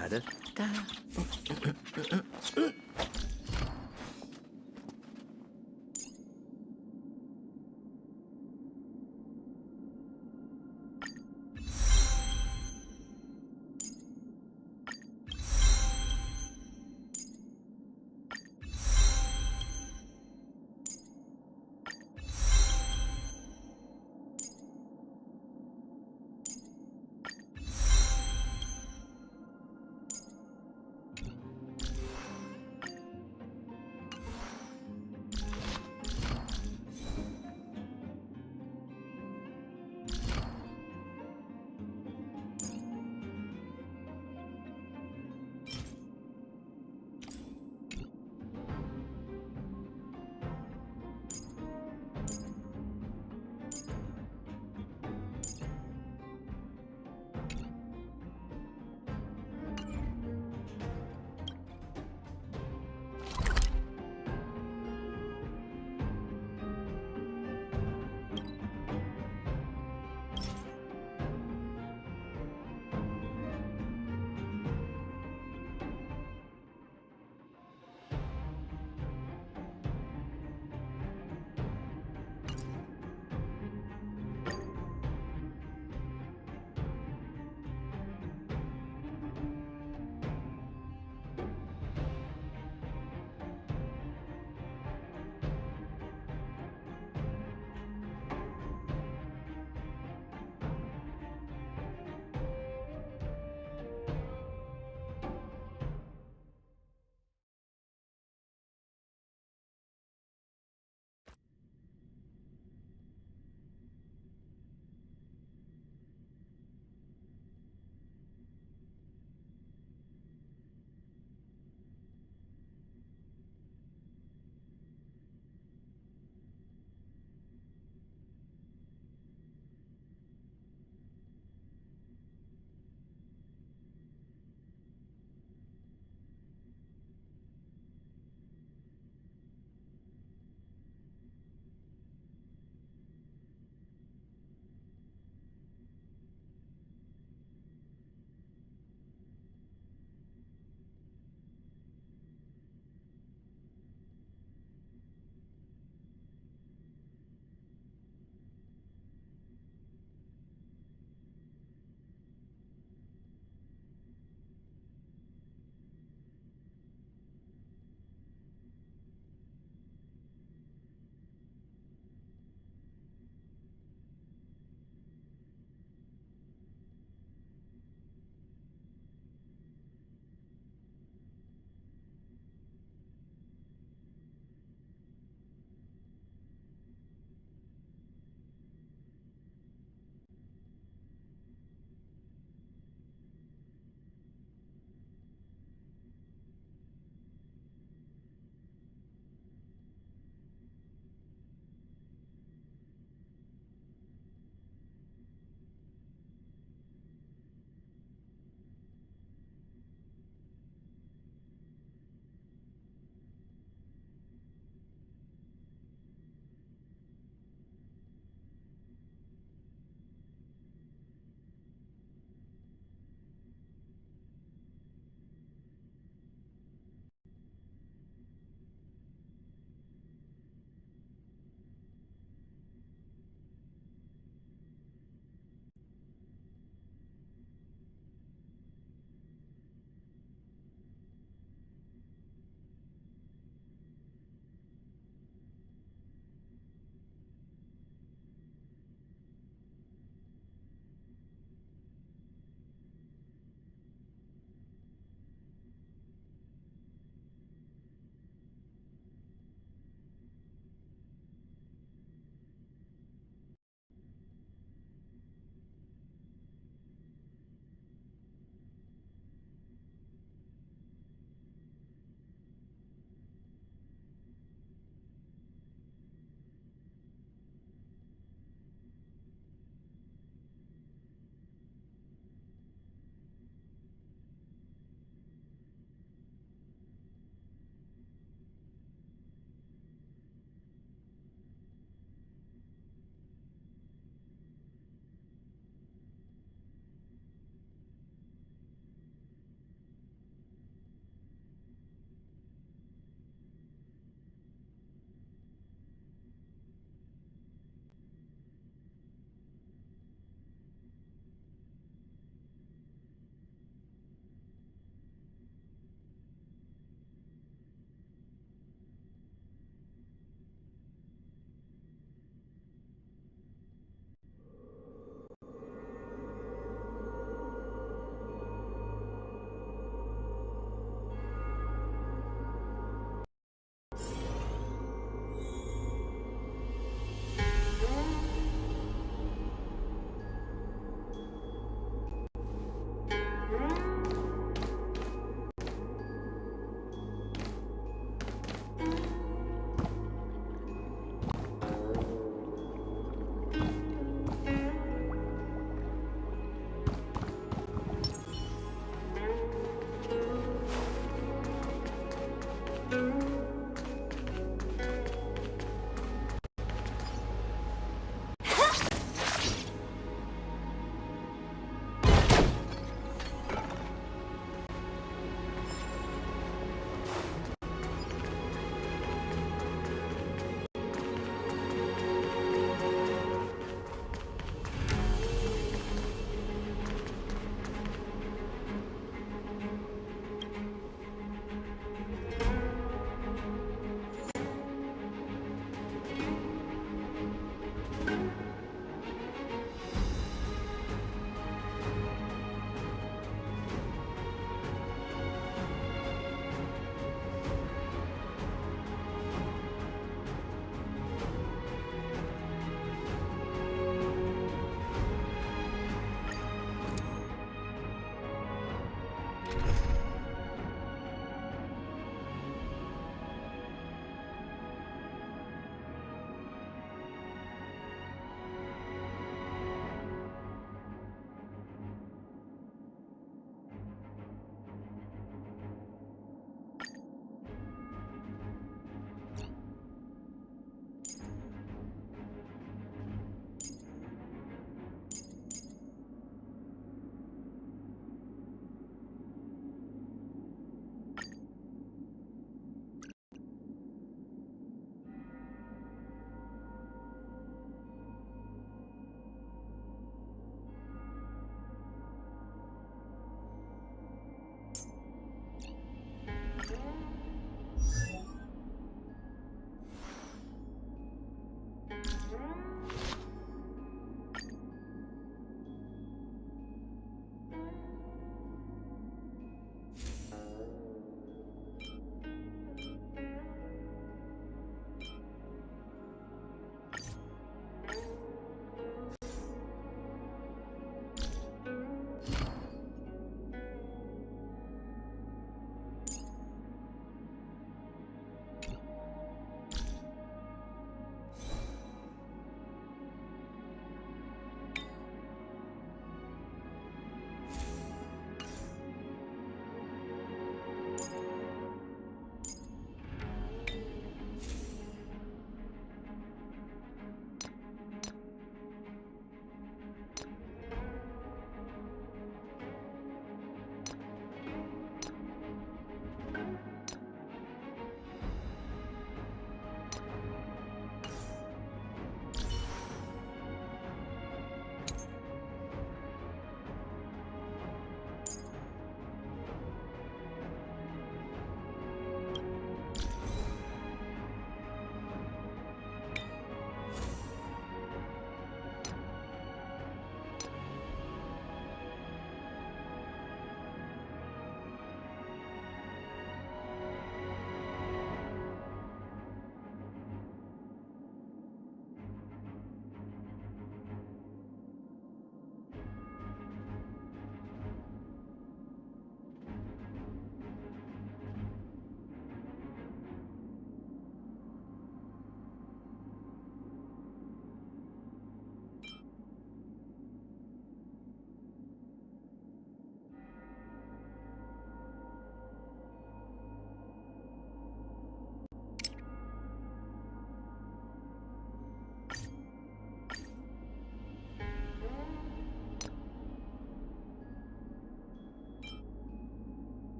அடடா.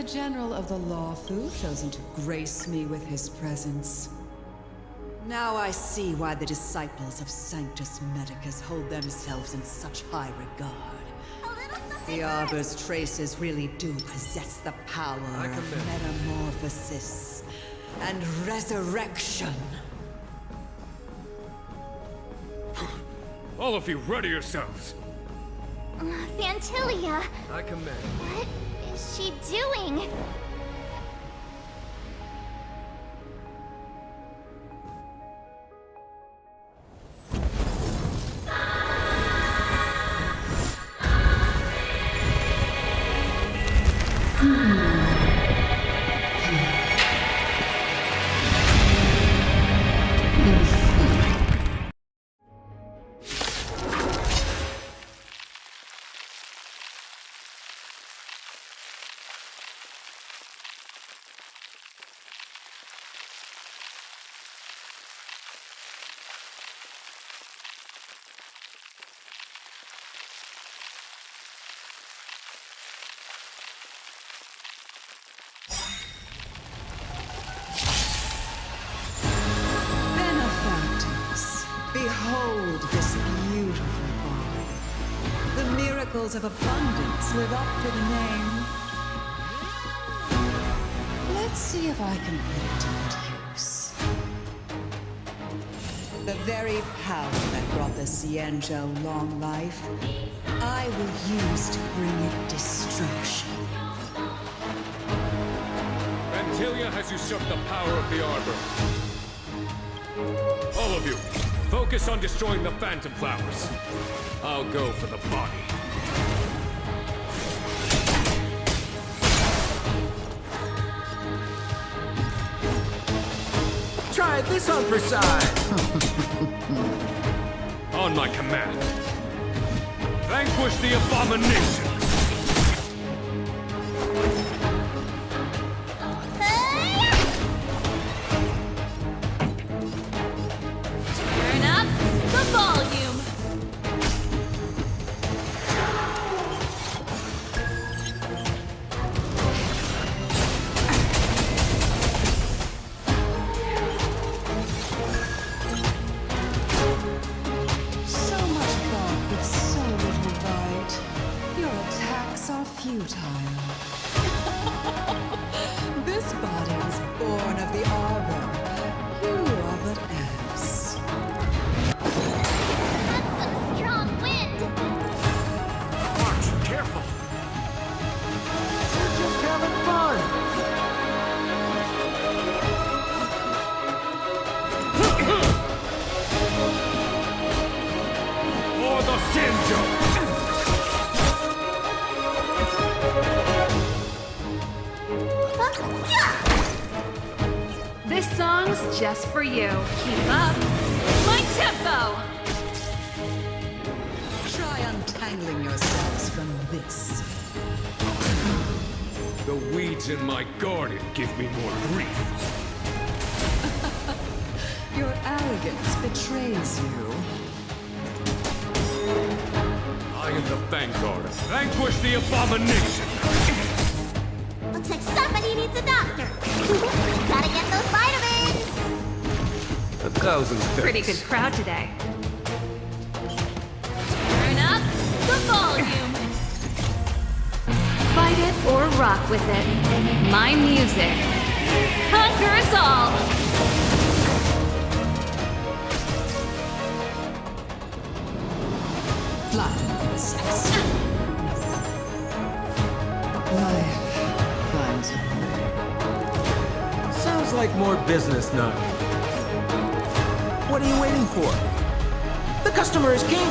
the General of the Lawfu chosen to grace me with his presence. Now I see why the disciples of Sanctus Medicus hold themselves in such high regard. The Arbor's traces really do possess the power of metamorphosis and resurrection. All of you, ready yourselves. Phantilia, I command. what is she doing? Benefactors, behold this beautiful body. The miracles of abundance live up to the name. Let's see if I can put it to good use. The very power that brought the Xianzhou long life, I will use to bring it destruction. Phantilia has usurped the power of the Arbor. All of you, focus on destroying the Phantom Flowers. I'll go for the body. Try this on for size. On my command. Vanquish the abomination! Turn up the volume. So much bark with so little bite. Your attacks are futile. This body was born of the Arbor. You are but ants. That's some strong wind. March, careful! We're just having fun. For the Xianzhou! This song's just for you. Keep up. My tempo! Try untangling yourselves from this. The weeds in my garden give me more grief. Your arrogance betrays you. I am the Vanguard. Vanquish the abomination! Looks like somebody needs a doctor. Gotta get those vitamins. 1,000 thanks. Pretty good crowd today. Turn up the volume. Fight it or rock with it. My music conquers all. Flatterers. Life finds a way. Sounds like more business now. What are you waiting for? The customer is king.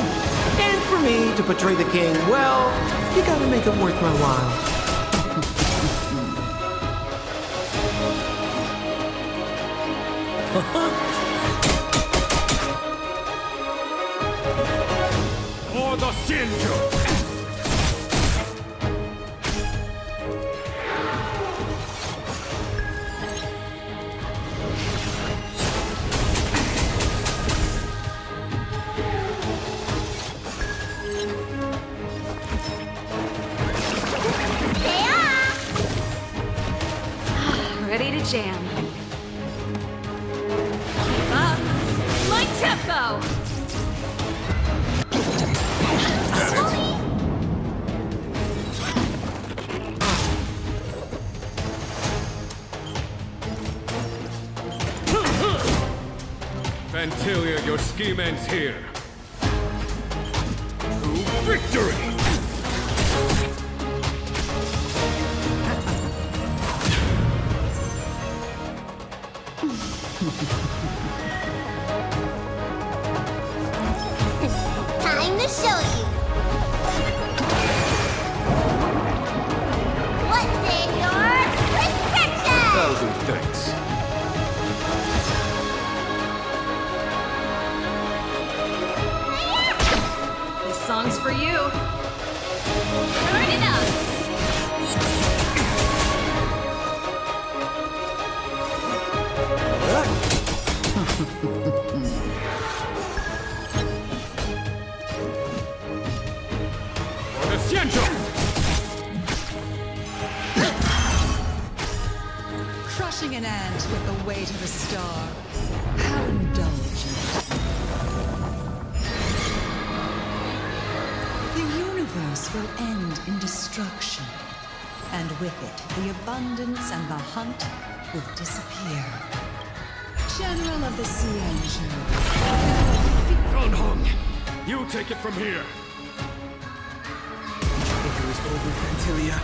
And for me to portray the king, well, you gotta make it worth my while. For the Xianzhou! Yeah. ready to jam. Keep up my tempo! Fantilia, your scheme ends here. To victory! Time to show you. What's in your prescription? Thousand thanks. This song's for you. Turn it up! For the Ciencio! Crushing an ant with the weight of a star. How indulgent. The universe will end in destruction. And with it, the abundance and the hunt will disappear. General of the Ciencio. Gonhong, you take it from here. It was over, Fantilia.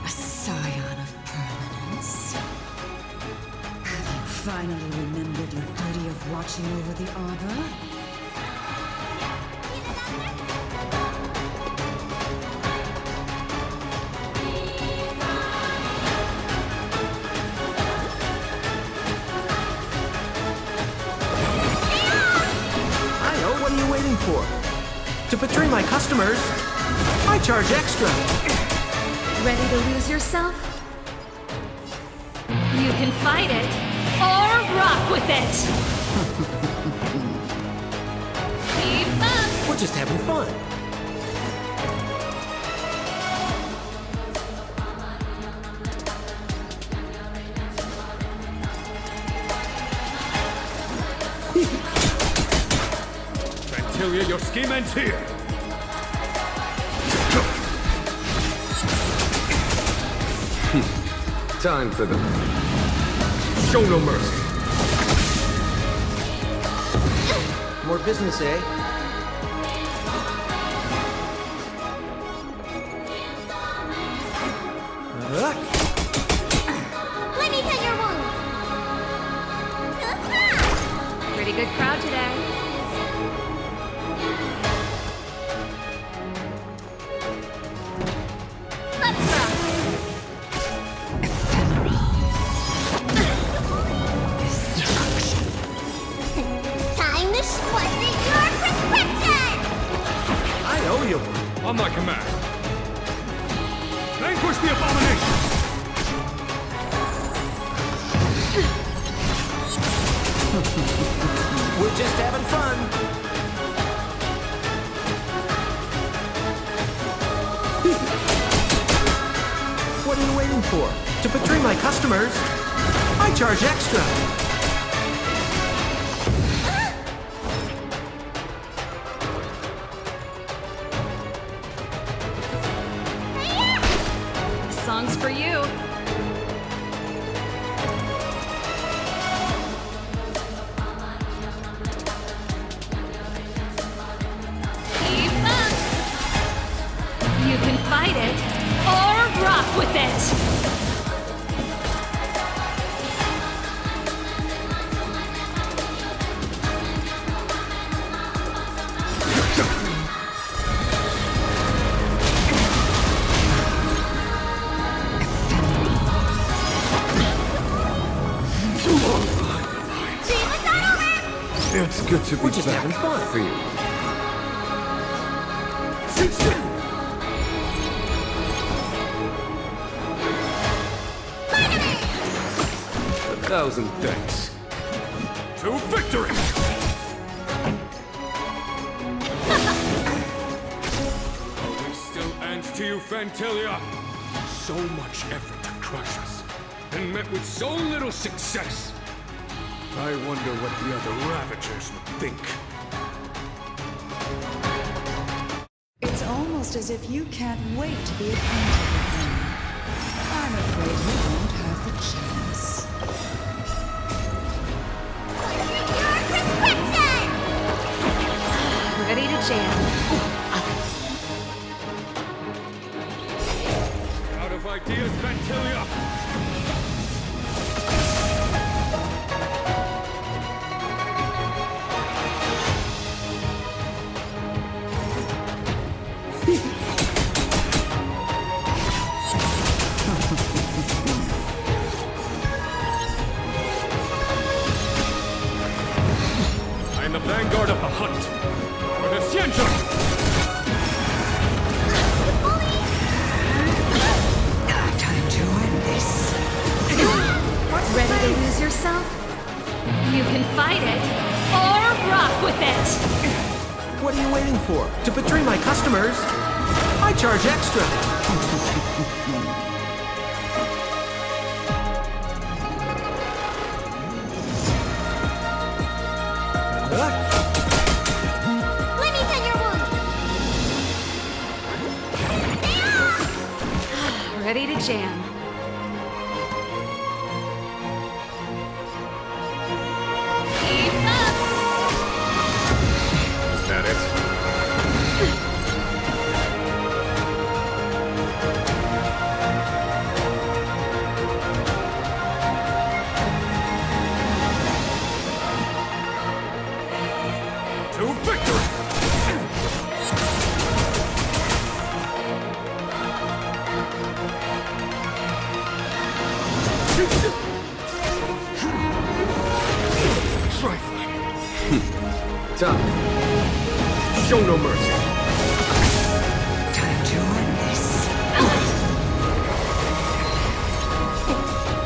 A scion of permanence. Have you finally remembered your duty of watching over the arbor? Io, what are you waiting for? To betray my customers, I charge extra. Ready to lose yourself? You can fight it or rock with it! Keep up! We're just having fun. Fantilia, your scheme ends here. Time for them. Show no mercy. More business, eh? Let me tend your wounds. Pretty good crowd today. Let's rock! Time to what's in your prescription? I owe you one. On my command. Vanquish the abomination! We're just having fun. What are you waiting for? To betray my customers, I charge extra. This song's for you. Keep up! You can fight it or rock with it! It's good to be We're just back having fun. for you. A thousand thanks. To victory! We still ends to you, Fantilia. So much effort to crush us, and met with so little success. I wonder what the other Ravagers would think. It's almost as if you can't wait to be acquainted with him. I'm afraid you won't have the chance. Ready to jam. Out of ideas, Fantilia! I am the vanguard of the hunt. With Ascension! Time to end this. Ready to lose yourself? You can fight it, or rock with it! What are you waiting for? To betray my customers? I charge extra. Let me tend your wounds. Ready to jam. Keep up! Is that it? To victory! Trifling. Time. Show no mercy. Time to end this.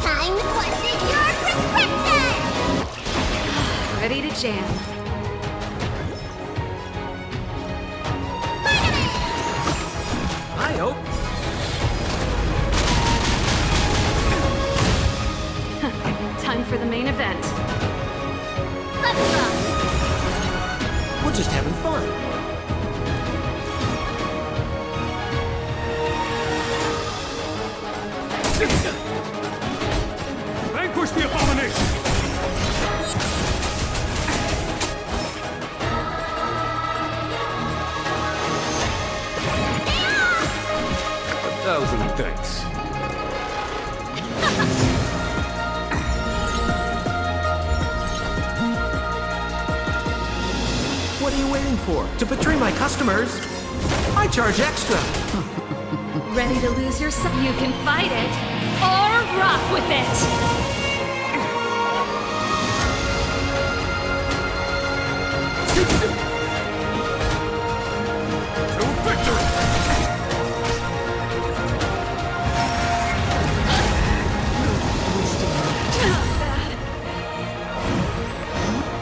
Time to question your prescription. Ready to jam. I hope. Time for the main event. Let's rock. We're just having fun. Vanquish the abomination! A thousand thanks. What are you waiting for? To betray my customers? I charge extra. Ready to lose yourself? You can fight it, or rock with it! To victory!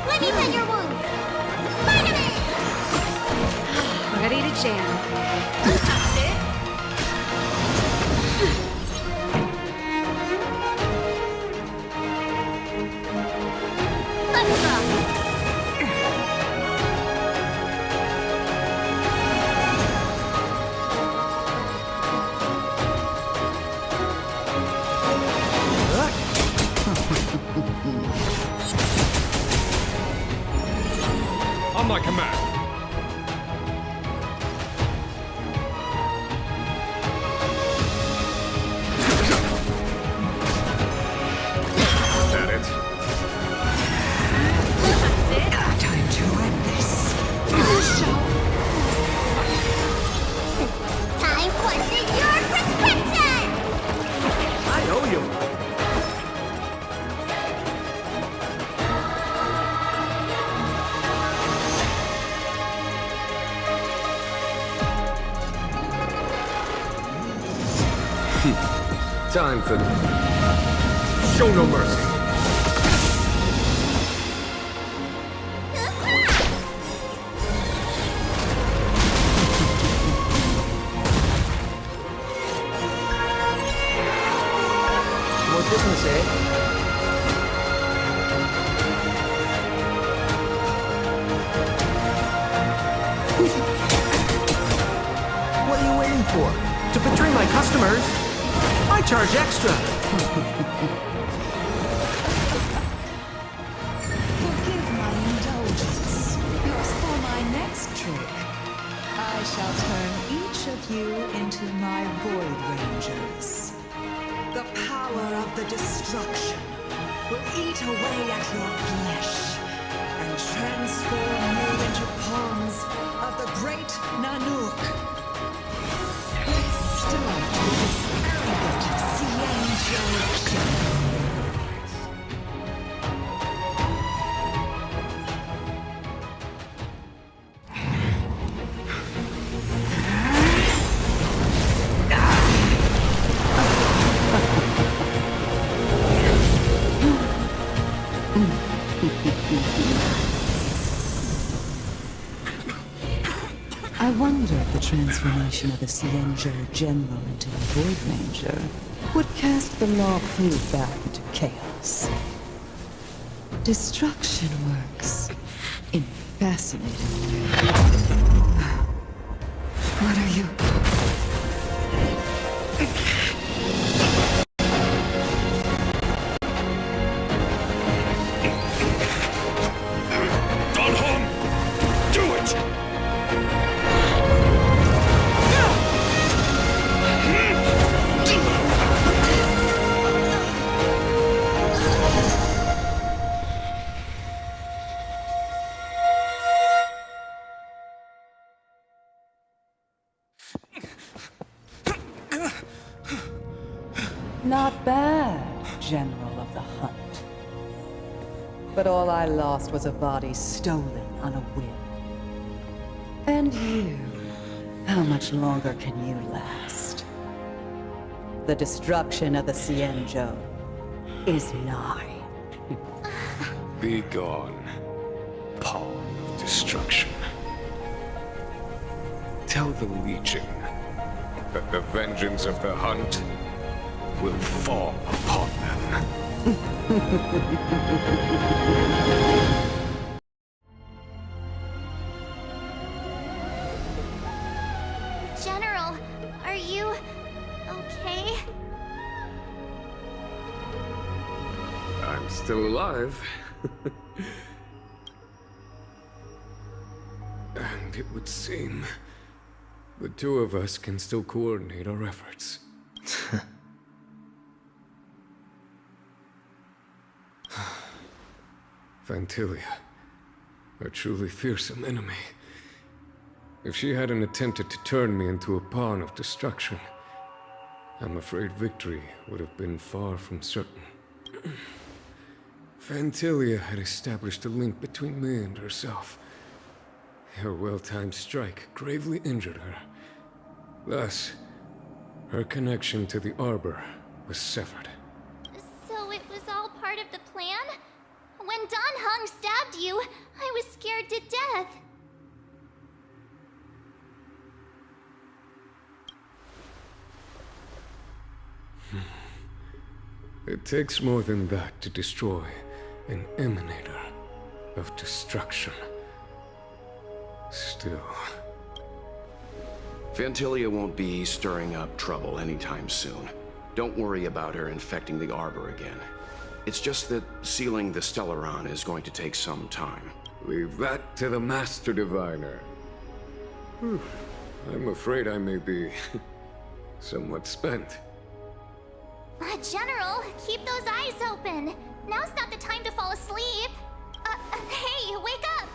Let me tend your wounds. Spider-Man. Ready to jam. That's it. Let's rock. On my command. Is that it? That's it. Time to end this. Time to question your prescription. I owe you. Time for them. Show no mercy. for? To betray my customers? I charge extra. Forgive my indulgence. Because for my next trick, I shall turn each of you into my Void Rangers. The power of the destruction will eat away at your flesh and transform you into pawns of the great Nanook. Let's start with this elegant Xianzhou General. I wonder if the transformation of the Xianzhou General into a Void Ranger would cast the Law Fu back into chaos. Destruction works in fascinating ways. What are you? Dalhong! Do it! Not bad, General of the Hunt. But all I lost was a body stolen on a whim. And you, how much longer can you last? The destruction of the Xianzhou is nigh. Be gone, pawn of destruction. Tell the Legion that the vengeance of the Hunt will fall upon them. General, are you okay? I'm still alive. And it would seem the two of us can still coordinate our efforts. Vantilia, a truly fearsome enemy. If she hadn't attempted to turn me into a pawn of destruction, I'm afraid victory would have been far from certain. Vantilia had established a link between me and herself. Her well-timed strike gravely injured her. Thus, her connection to the Arbor was severed. So it was all part of the plan? When Dan Heng stabbed you, I was scared to death. It takes more than that to destroy an emanator of destruction. Still, Vantilia won't be stirring up trouble anytime soon. Don't worry about her infecting the Arbor again. It's just that sealing the Stellaron is going to take some time. leave that to the Master Diviner. I'm afraid I may be somewhat spent. General, keep those eyes open. Now's not the time to fall asleep. Hey, wake up!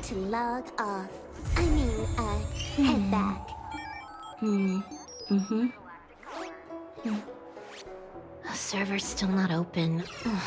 to log off. I mean, head back. The server's still not open. Ugh.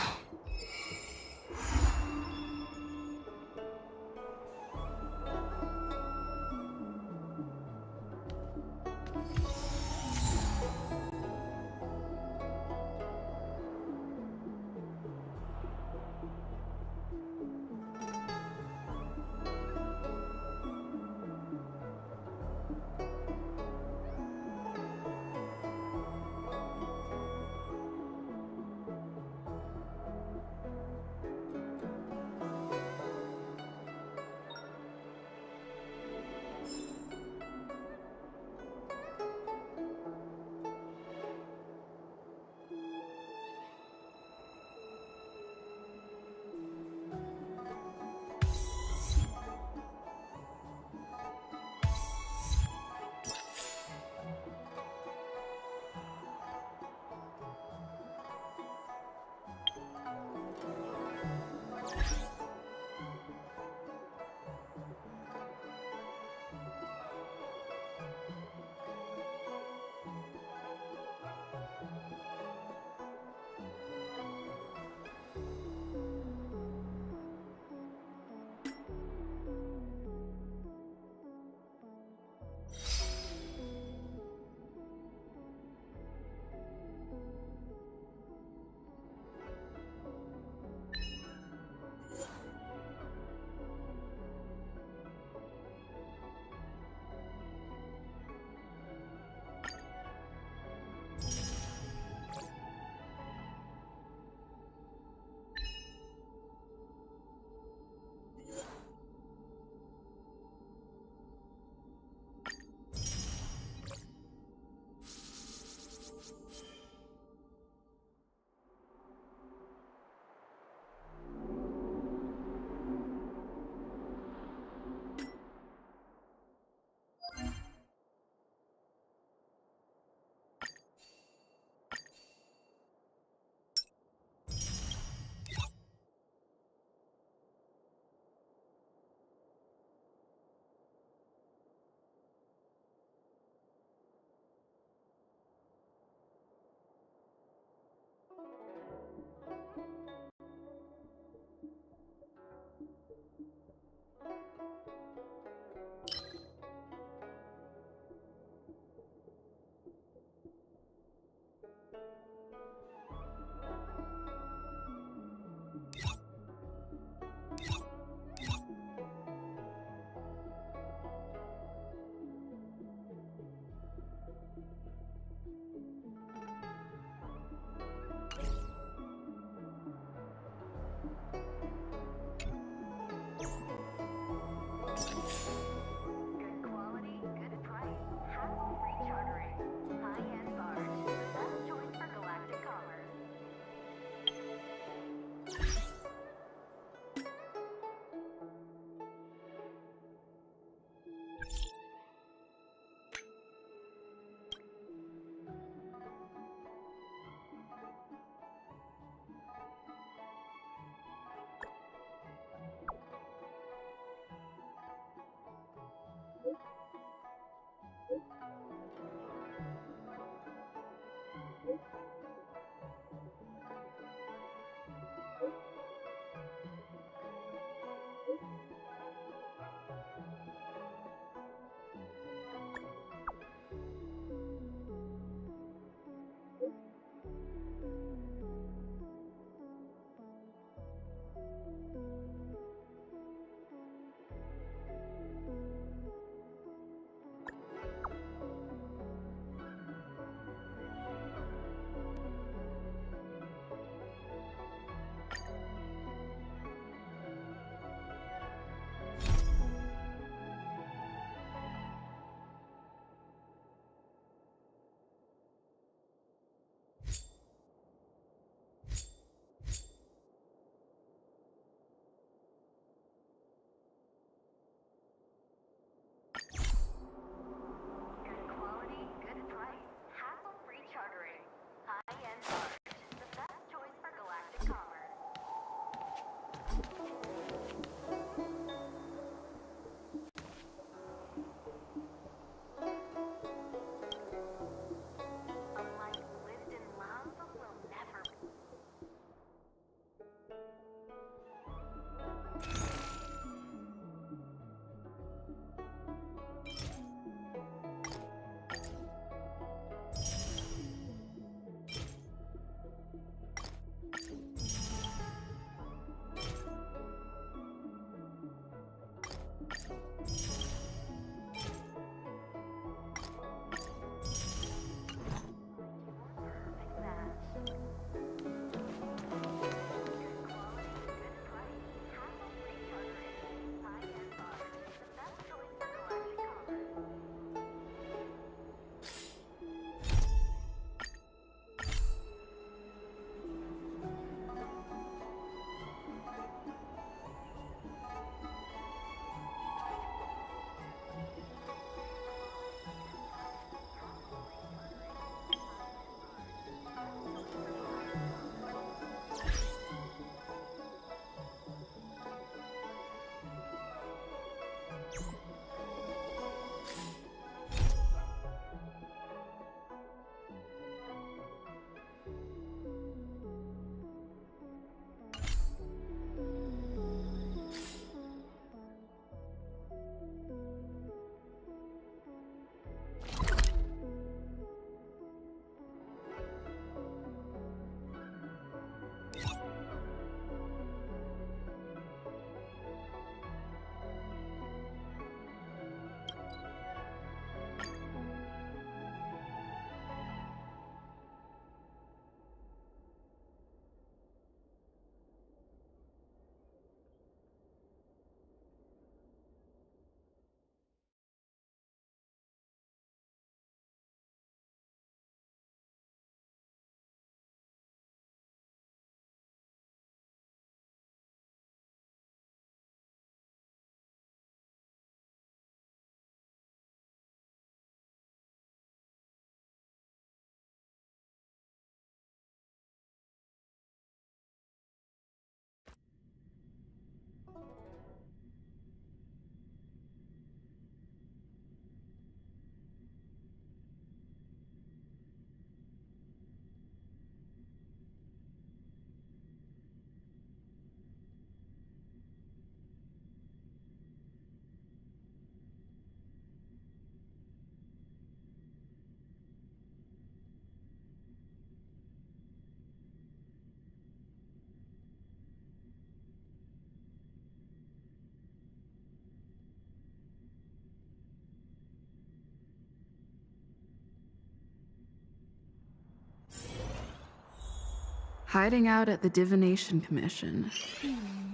Hiding out at the Divination Commission.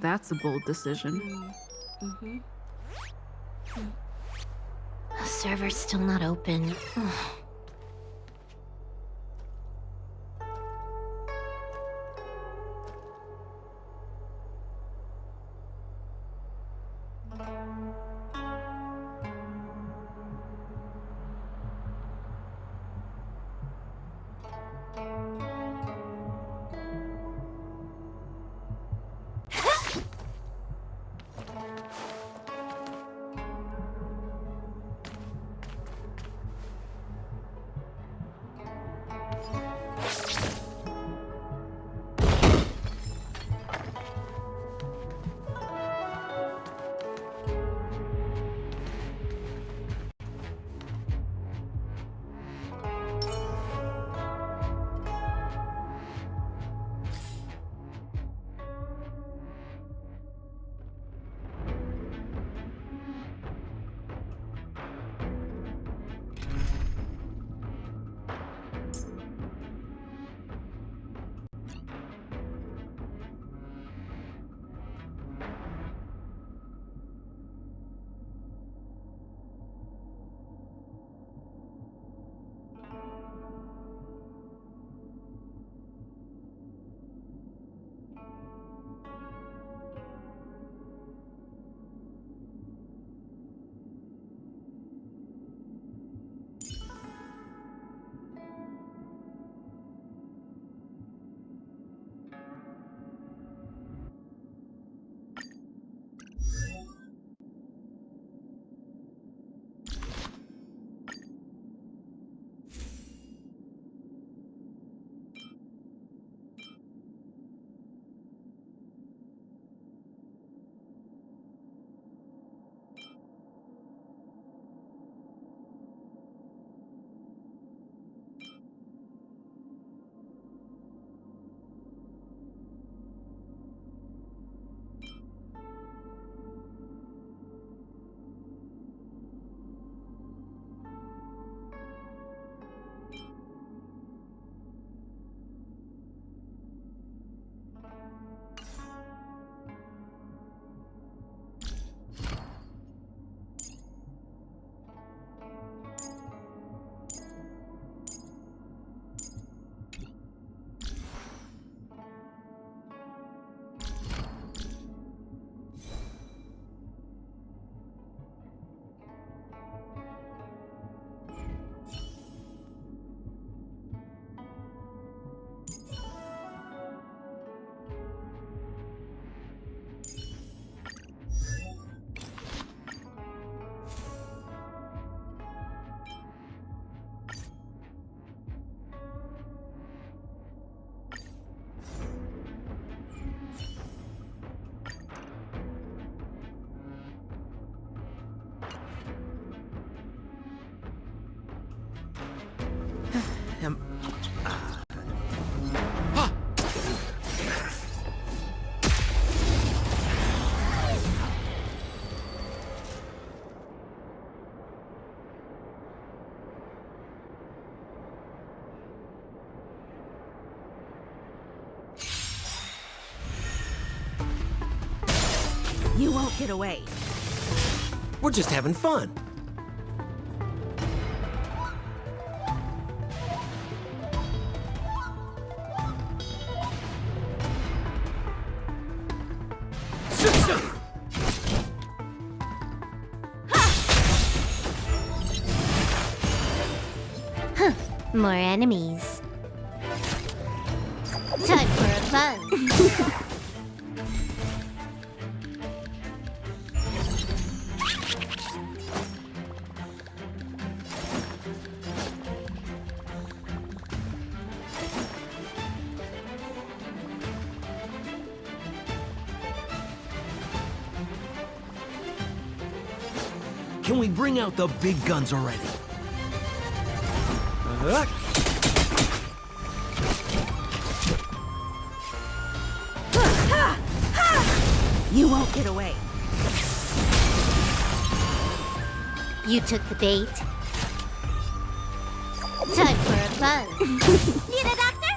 That's a bold decision. The server's still not open. Ugh. You won't get away. We're just having fun. More enemies. Time for a fun. Can we bring out the big guns already? You won't get away. You took the bait. Time for a fun. Need a doctor?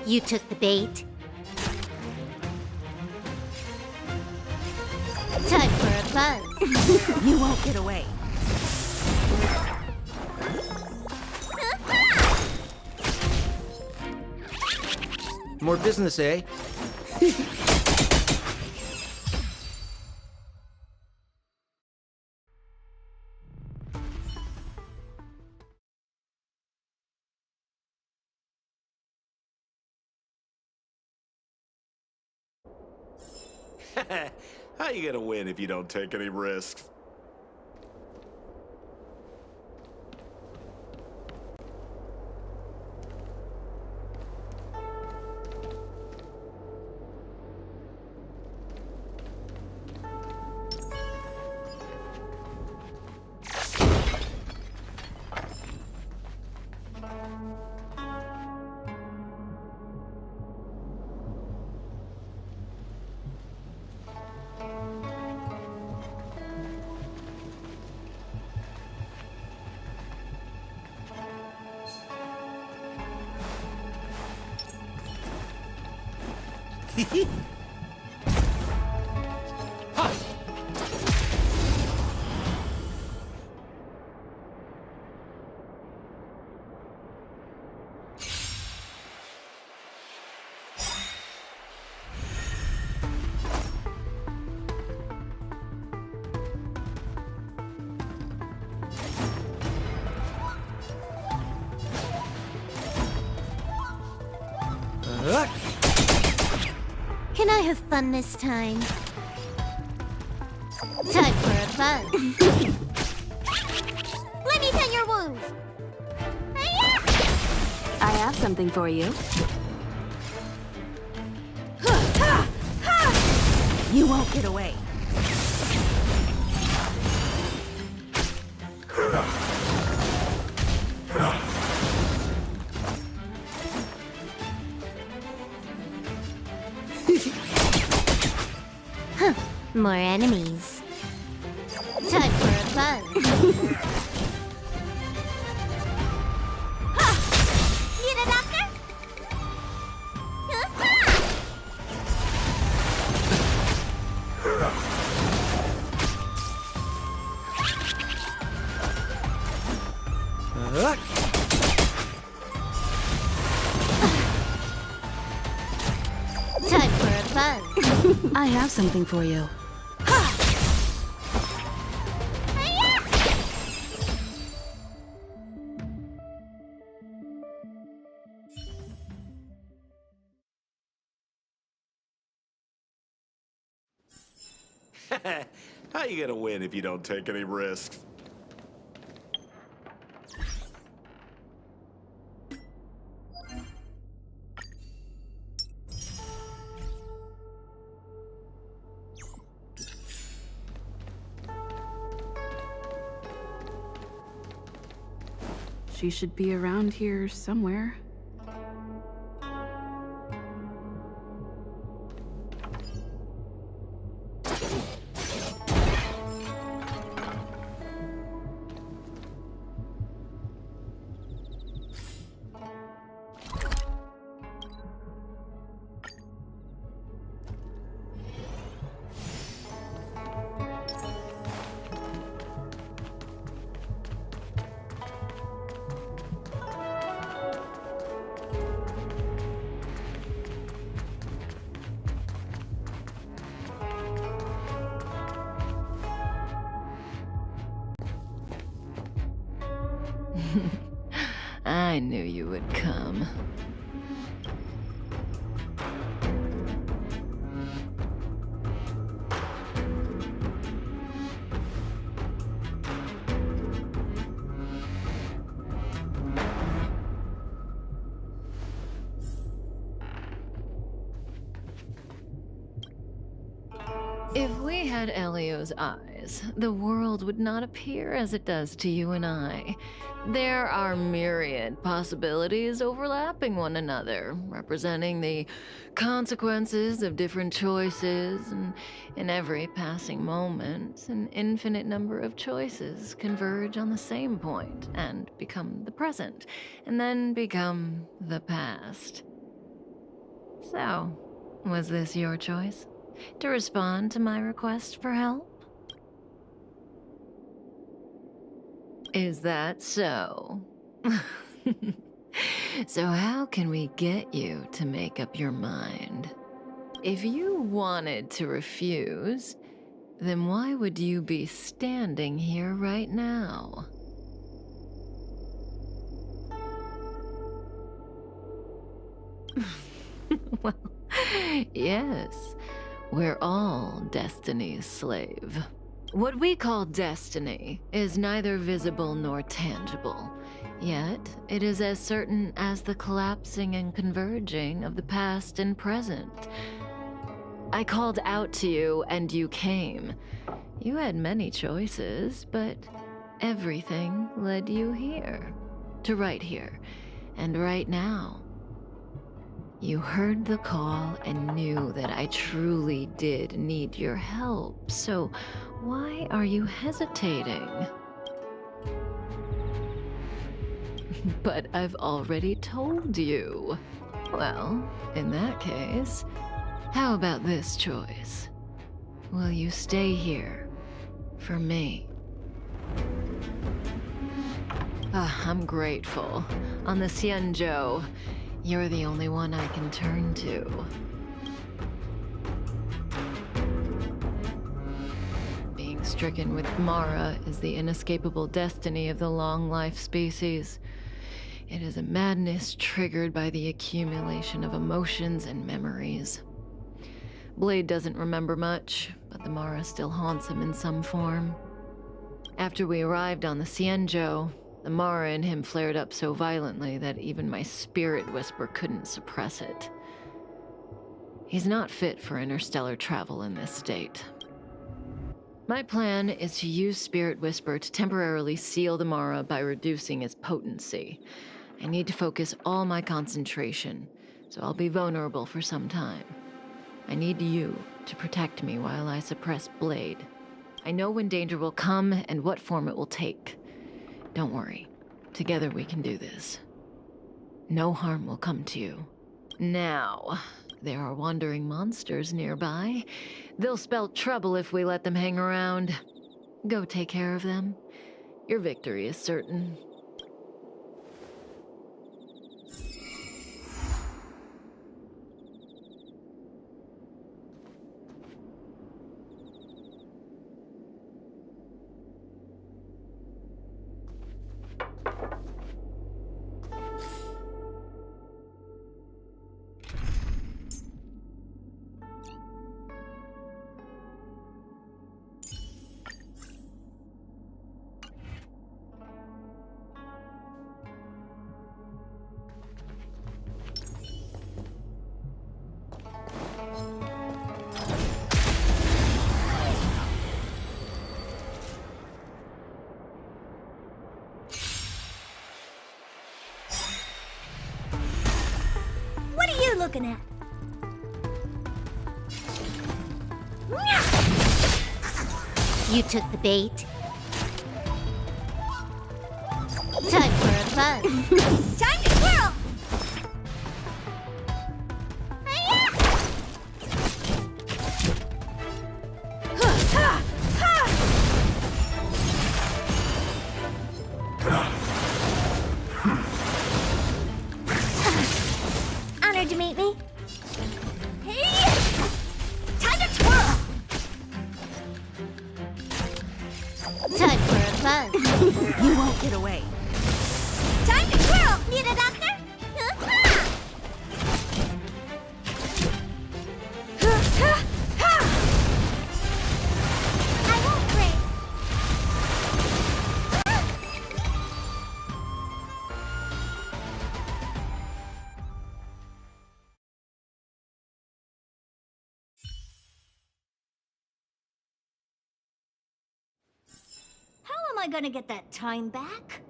You took the bait. Time for a buzz. You won't get away. More business, eh? How you gonna win if you don't take any risks? Can I have fun this time? Time for a buzz. Let me tend your wounds. I have something for you. You won't get away. More enemies. Time for a buzz. Need a doctor? Time for a buzz. I have something for you. How you gonna win if you don't take any risks? She should be around here somewhere. I knew you would come. If we had Elio's eyes, the world would not appear as it does to you and I. There are myriad possibilities overlapping one another, representing the consequences of different choices, and in every passing moment, an infinite number of choices converge on the same point and become the present, and then become the past. So, was this your choice? To respond to my request for help? Is that so? So how can we get you to make up your mind? If you wanted to refuse, then why would you be standing here right now? Well, yes, we're all Destiny's slave. What we call destiny is neither visible nor tangible, yet it is as certain as the collapsing and converging of the past and present. I called out to you and you came. You had many choices, but everything led you here, to right here, and right now. You heard the call and knew that I truly did need your help, so why are you hesitating? But I've already told you. Well, in that case, how about this choice? Will you stay here for me? I'm grateful. On the Xianzhou, you're the only one I can turn to. Being stricken with Mara is the inescapable destiny of the long-life species. It is a madness triggered by the accumulation of emotions and memories. Blade doesn't remember much, but the Mara still haunts him in some form. After we arrived on the Xianzhou, the Mara in him flared up so violently that even my spirit whisper couldn't suppress it. He's not fit for interstellar travel in this state. My plan is to use Spirit Whisper to temporarily seal the Mara by reducing its potency. I need to focus all my concentration, so I'll be vulnerable for some time. I need you to protect me while I suppress Blade. I know when danger will come and what form it will take. Don't worry. Together we can do this. No harm will come to you. Now, there are wandering monsters nearby. They'll spell trouble if we let them hang around. Go take care of them. Your victory is certain. Looking at? You took the bait. Time for a fun. Time to twirl! Honored to meet me. Hey! Time to twirl! Time for a fun. You won't get away. Time to twirl! Need a doctor? I gonna get that time back?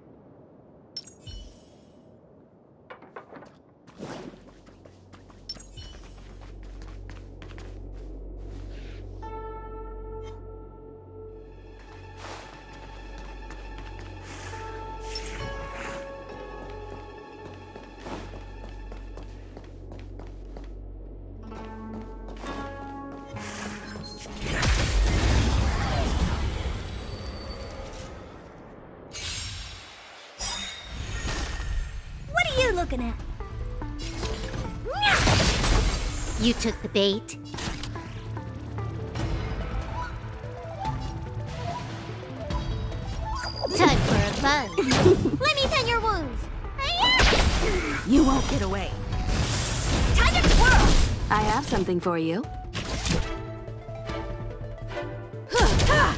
Looking at. You took the bait. Time for a fun. Let me tend your wounds. You won't get away. Time to twirl. I have something for you. Time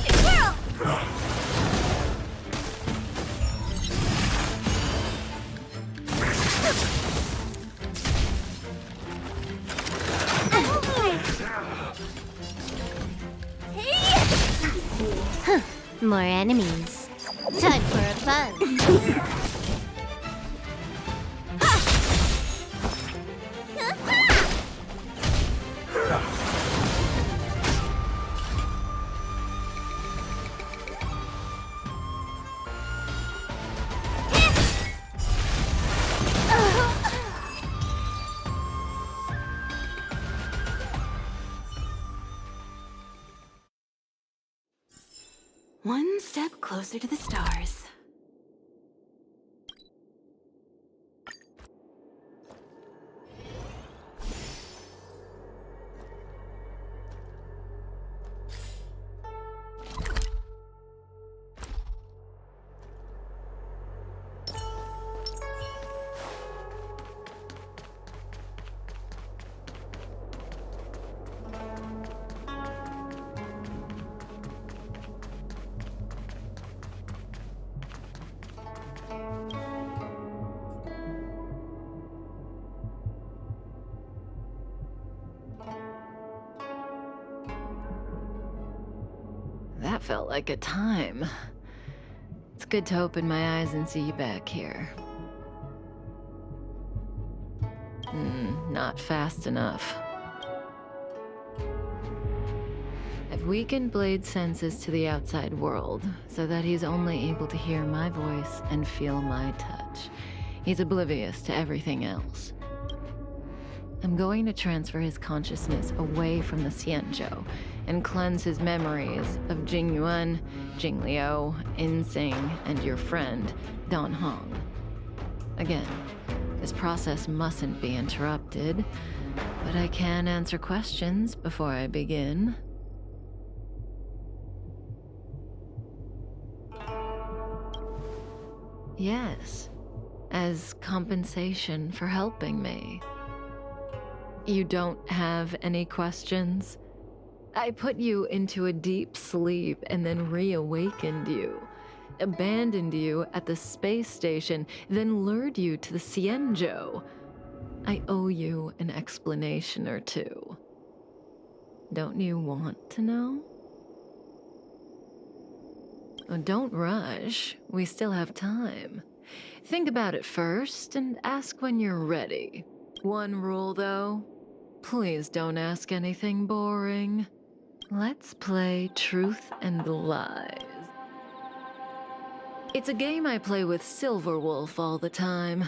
to twirl. More enemies. Time for a fun. One step closer to the stars. That felt like a time. It's good to open my eyes and see you back here. Not fast enough. I've weakened Blade's senses to the outside world, so that he's only able to hear my voice and feel my touch. He's oblivious to everything else. I'm going to transfer his consciousness away from the Xianzhou and cleanse his memories of Jingyuan, Jingliu, Insing, and your friend, Dan Heng. Again, this process mustn't be interrupted, but I can answer questions before I begin. Yes, as compensation for helping me. You don't have any questions? I put you into a deep sleep and then reawakened you. Abandoned you at the space station, then lured you to the Xianzhou. I owe you an explanation or two. Don't you want to know? Oh, don't rush. We still have time. Think about it first and ask when you're ready. One rule, though. Please don't ask anything boring. Let's play Truth and Lies. It's a game I play with Silverwolf all the time.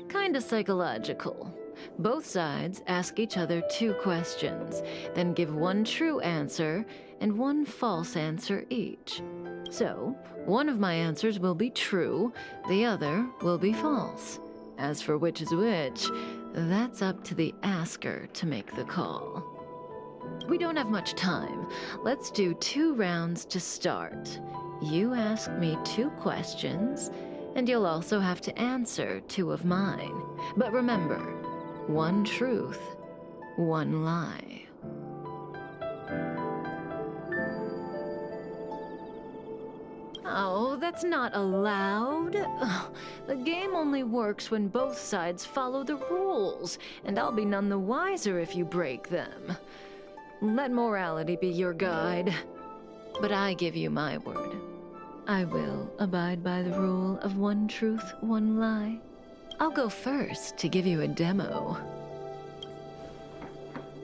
Kinda psychological. Both sides ask each other 2 questions, then give one true answer and one false answer each. So, one of my answers will be true, the other will be false. As for which is which, that's up to the asker to make the call. We don't have much time. Let's do 2 rounds to start. You ask me 2 questions, and you'll also have to answer 2 of mine. But remember, 1 truth, 1 lie. Oh, that's not allowed. Ugh, the game only works when both sides follow the rules, and I'll be none the wiser if you break them. Let morality be your guide. But I give you my word. I will abide by the rule of one truth, one lie. I'll go first to give you a demo.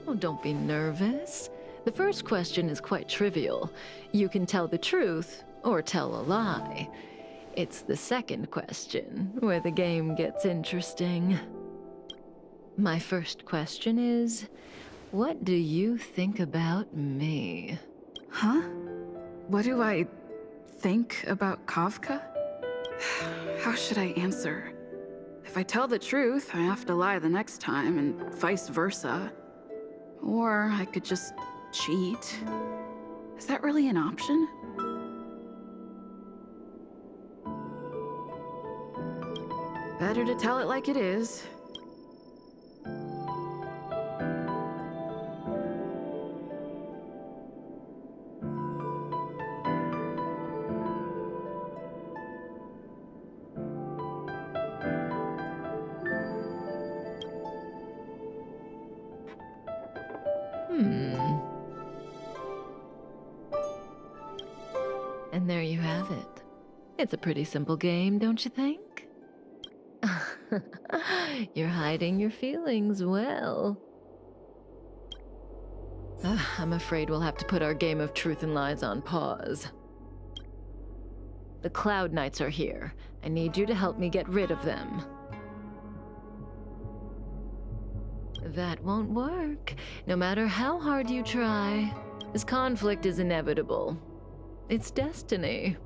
Oh, don't be nervous. The first question is quite trivial. You can tell the truth or tell a lie. It's the second question where the game gets interesting. My first question is, what do you think about me? Huh? What do I think about Kafka? How should I answer? If I tell the truth, I have to lie the next time, and vice versa. Or I could just cheat. Is that really an option? Better to tell it like it is. And there you have it. It's a pretty simple game, don't you think? You're hiding your feelings well. I'm afraid we'll have to put our game of truth and lies on pause. The Cloud Knights are here. I need you to help me get rid of them. That won't work, no matter how hard you try. This conflict is inevitable. It's destiny.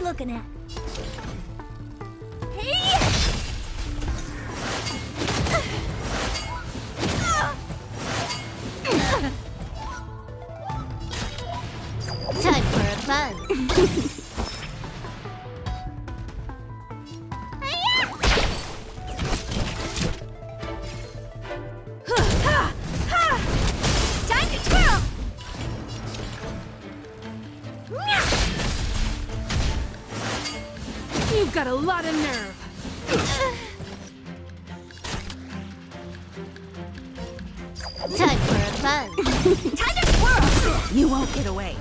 Looking at. Hey! Time for a buzz. Time to twirl! You've got a lot of nerve. Time for a buzz. Time to twirl! You won't get away.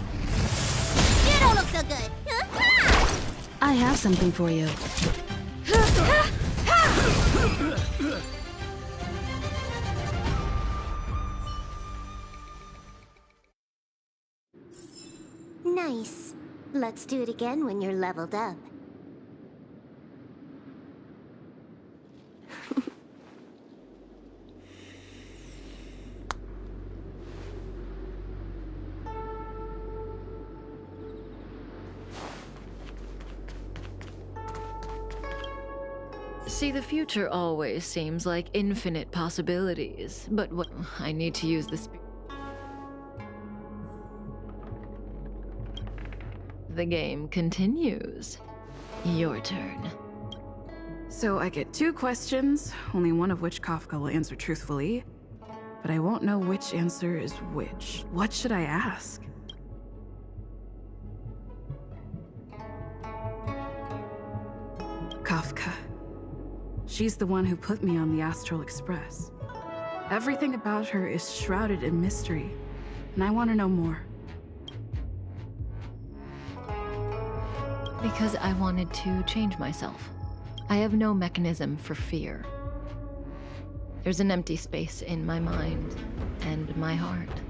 You don't look so good. I have something for you. Nice. Let's do it again when you're leveled up. See, the future always seems like infinite possibilities, but what I need to use this. The game continues. Your turn. So I get 2 questions, only one of which Kafka will answer truthfully, but I won't know which answer is which. What should I ask? Kafka. She's the one who put me on the Astral Express. Everything about her is shrouded in mystery, and I want to know more. Because I wanted to change myself. I have no mechanism for fear. There's an empty space in my mind and my heart,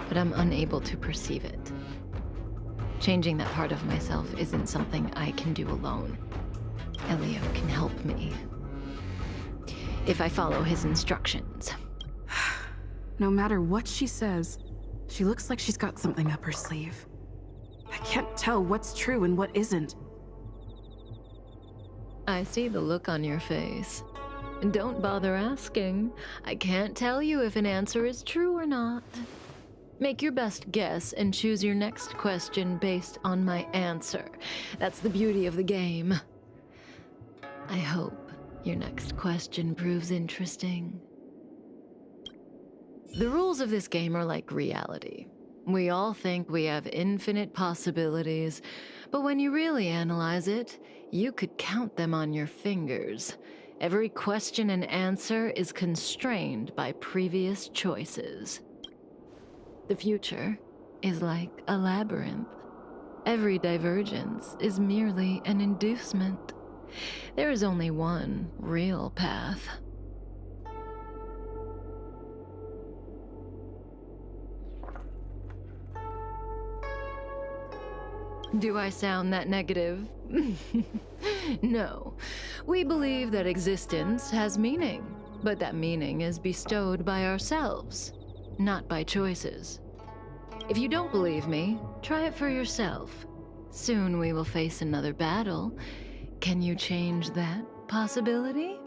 but I'm unable to perceive it. Changing that part of myself isn't something I can do alone. Elio can help me, if I follow his instructions. No matter what she says, she looks like she's got something up her sleeve. I can't tell what's true and what isn't. I see the look on your face. Don't bother asking. I can't tell you if an answer is true or not. Make your best guess and choose your next question based on my answer. That's the beauty of the game. I hope your next question proves interesting. The rules of this game are like reality. We all think we have infinite possibilities, but when you really analyze it, you could count them on your fingers. Every question and answer is constrained by previous choices. The future is like a labyrinth. Every divergence is merely an inducement. There is only one real path. Do I sound that negative? No. We believe that existence has meaning, but that meaning is bestowed by ourselves, not by choices. If you don't believe me, try it for yourself. Soon we will face another battle. Can you change that possibility?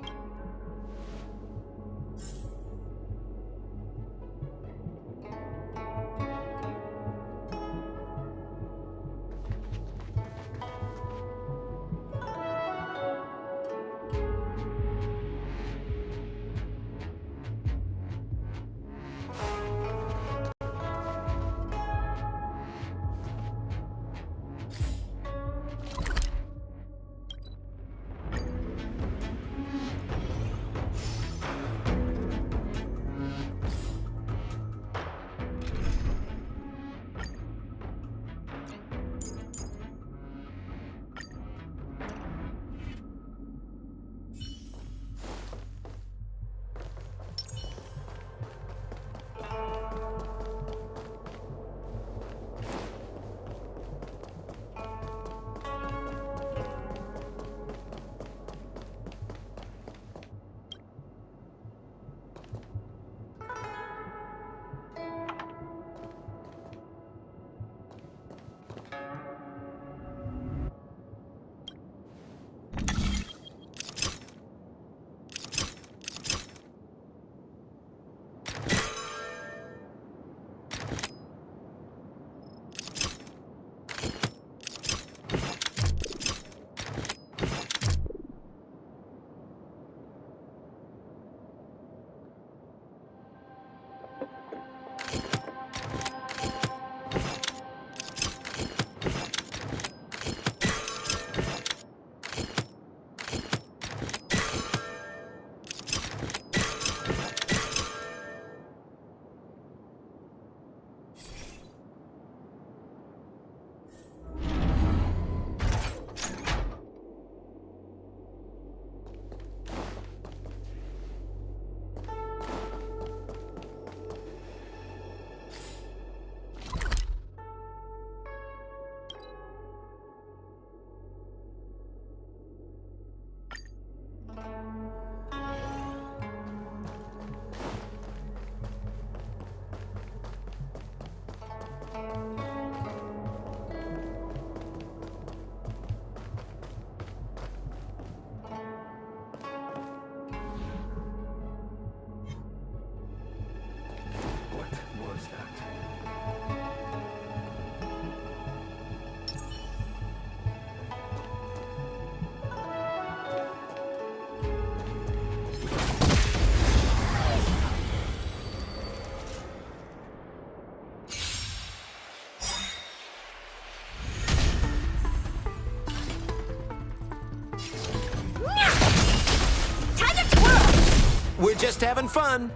We're just having fun.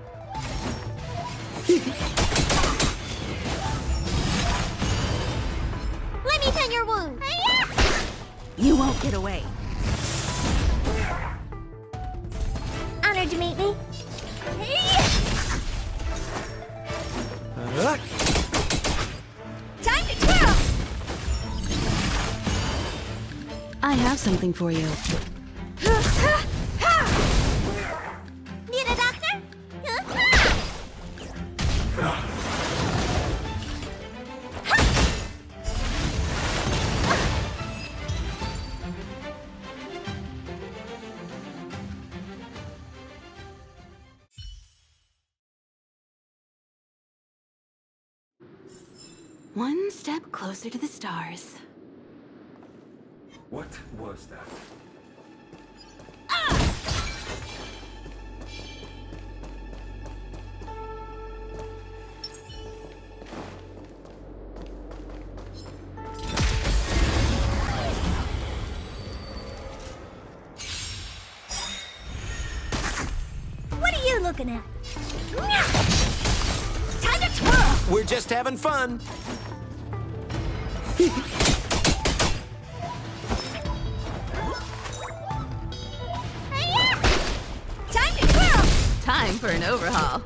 Let me tend your wound. You won't get away. Honored to meet me. Time to twirl. I have something for you. One step closer to the stars. What was that? What are you looking at? Time to twirl! We're just having fun. Time to twirl! Time for an overhaul.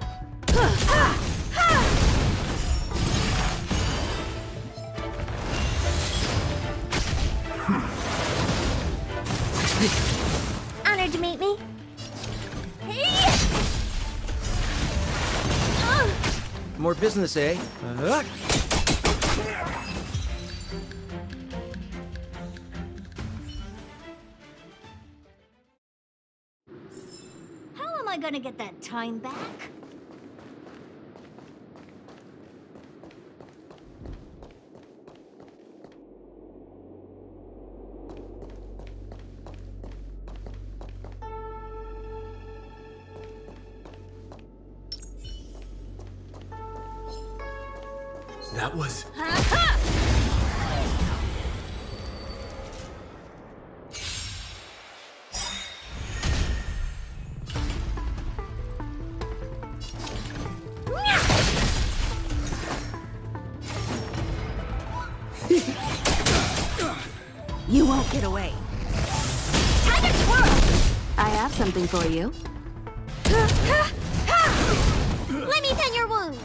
Honored to meet me. More business, eh? How am I gonna get that time back? That was... You won't get away. Time to twirl! I have something for you. Let me tend your wounds.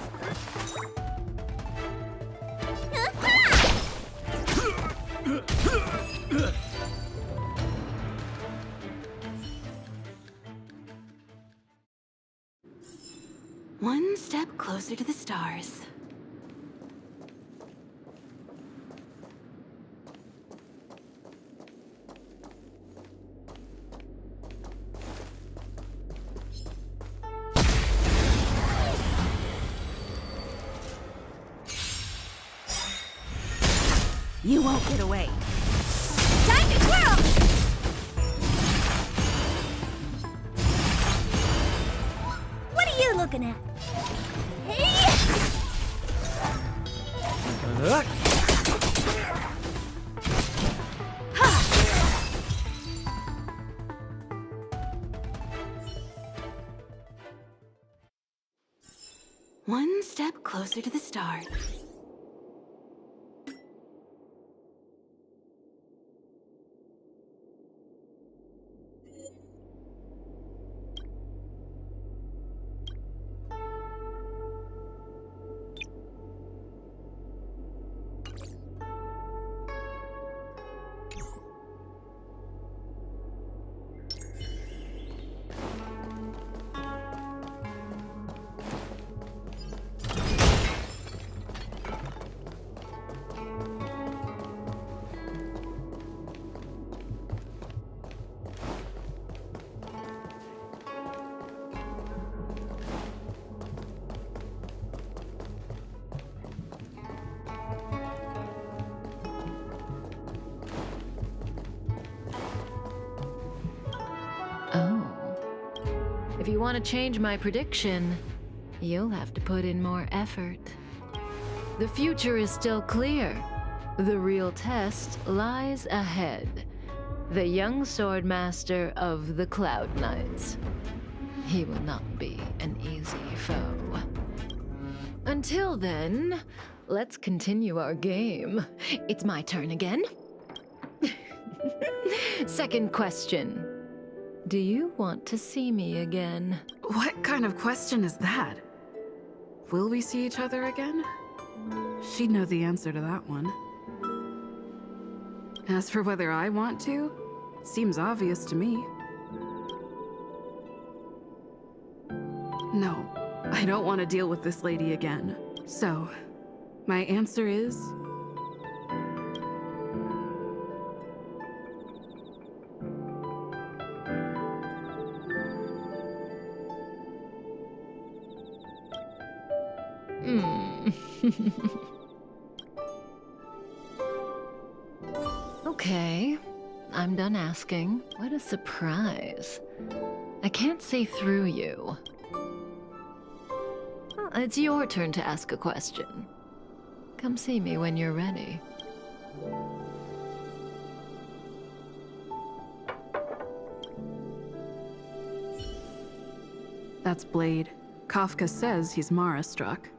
One step closer to the stars. You won't get away. Time to twirl! What are you looking at? One step closer to the stars. If you want to change my prediction, you'll have to put in more effort. The future is still clear. The real test lies ahead. The young swordmaster of the Cloud Knights. He will not be an easy foe. Until then, let's continue our game. It's my turn again. Second question. Do you want to see me again? What kind of question is that? Will we see each other again? She'd know the answer to that one. As for whether I want to, seems obvious to me. No, I don't want to deal with this lady again. So, my answer is... I'm done asking. What a surprise. I can't see through you. Well, it's your turn to ask a question. Come see me when you're ready. That's Blade. Kafka says he's Mara-struck.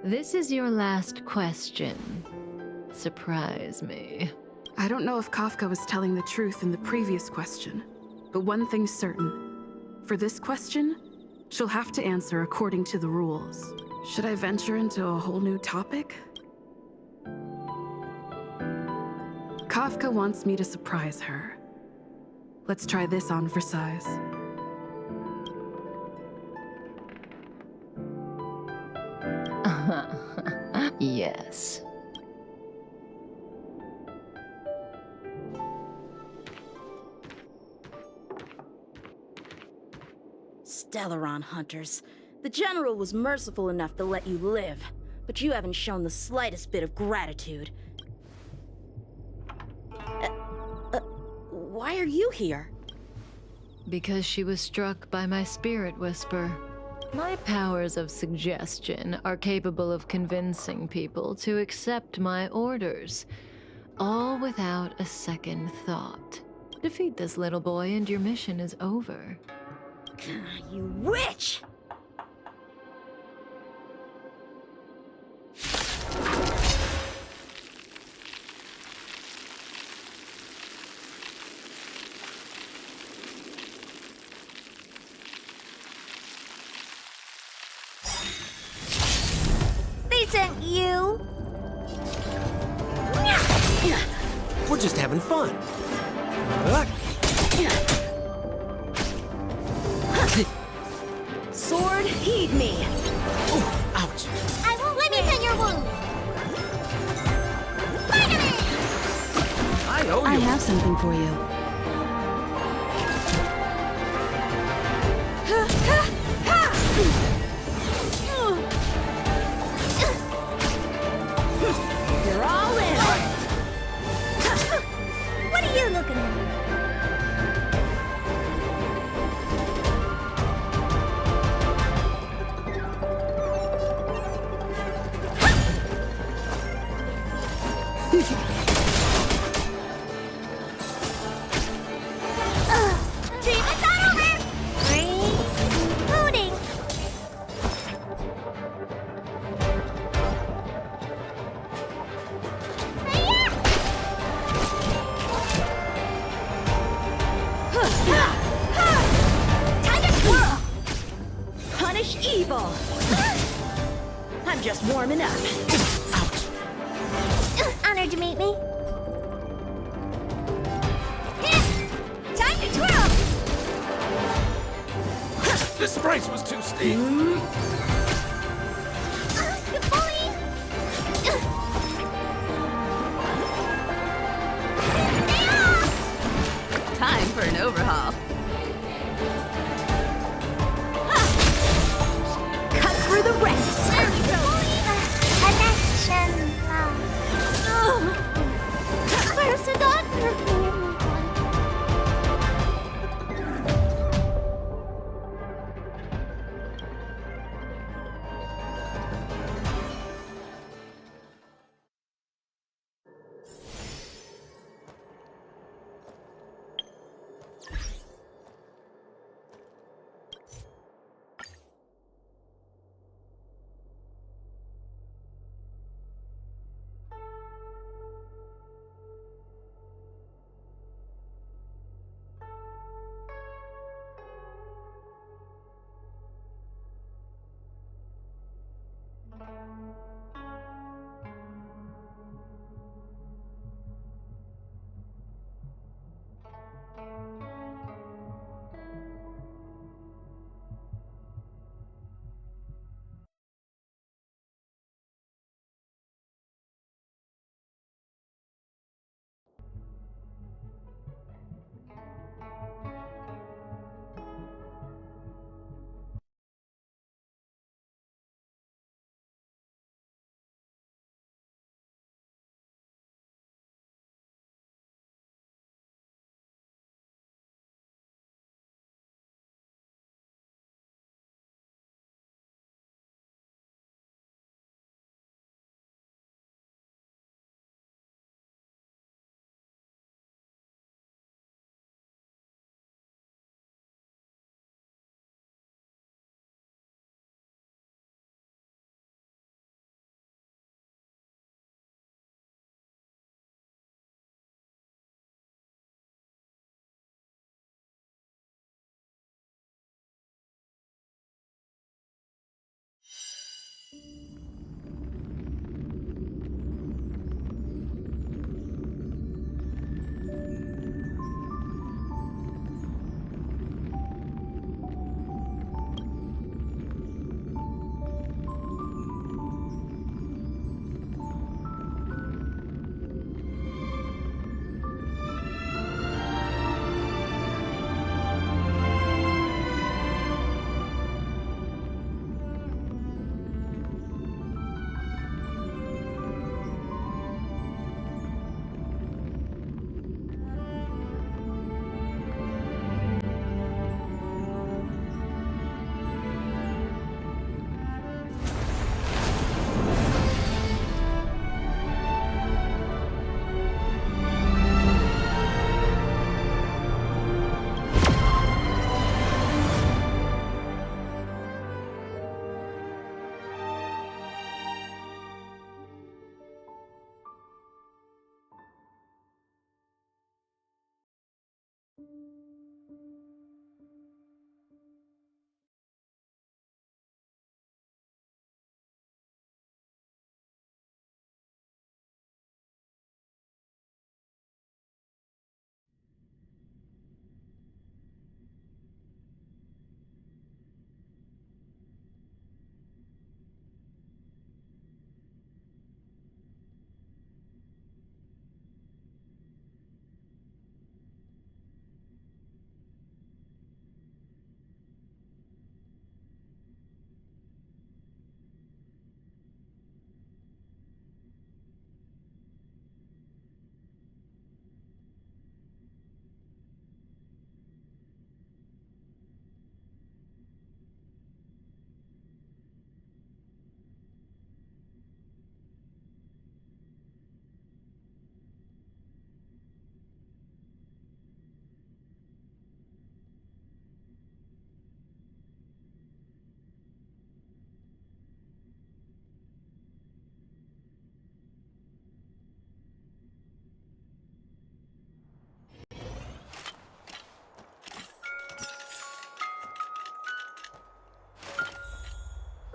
This is your last question. Surprise me. I don't know if Kafka was telling the truth in the previous question, but one thing's certain. For this question, she'll have to answer according to the rules. Should I venture into a whole new topic? Kafka wants me to surprise her. Let's try this on for size. Yes. Stellaron hunters. The General was merciful enough to let you live, but you haven't shown the slightest bit of gratitude. Why are you here? Because she was struck by my spirit whisper. My powers of suggestion are capable of convincing people to accept my orders, all without a second thought. Defeat this little boy and your mission is over. You witch! They sent you? We're just having fun. Sword, heed me! Ooh, ouch. I won't let me tend your wound. I owe you. I have something for you. You're all in! What are you looking at? Treatment's not over! Rebooting! Time to twirl! Punish evil! I'm just warming up. Honored to meet me. Time to twirl! This brace was too steep. Good boy! Time for an overhaul. Cut through the ranks! Where's the doctor?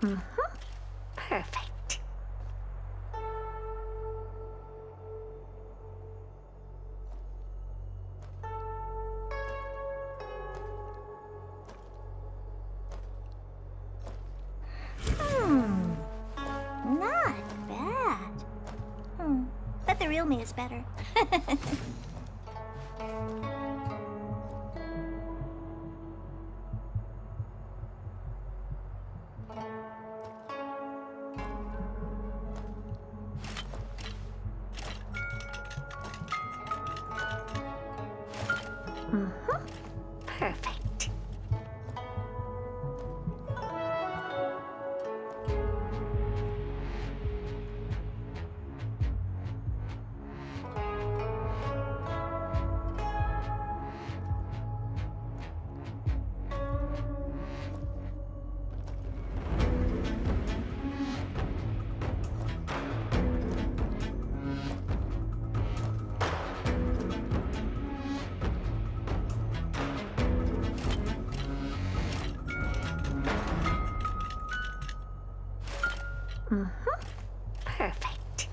Perfect. Not bad. But the real me is better. Perfect. Perfect.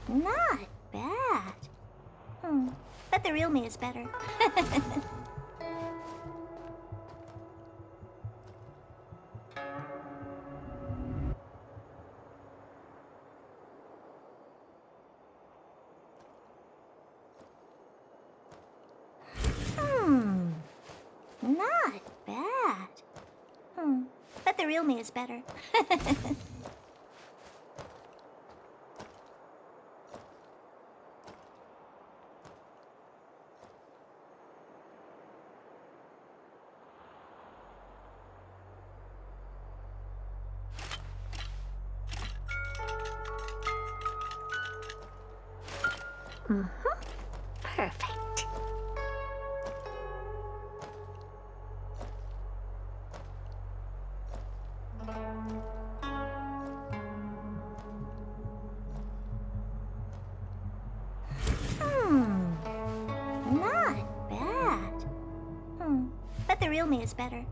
Not bad. But the real me is better. Not bad. But the real me is better. Perfect. Not bad. But the real me is better.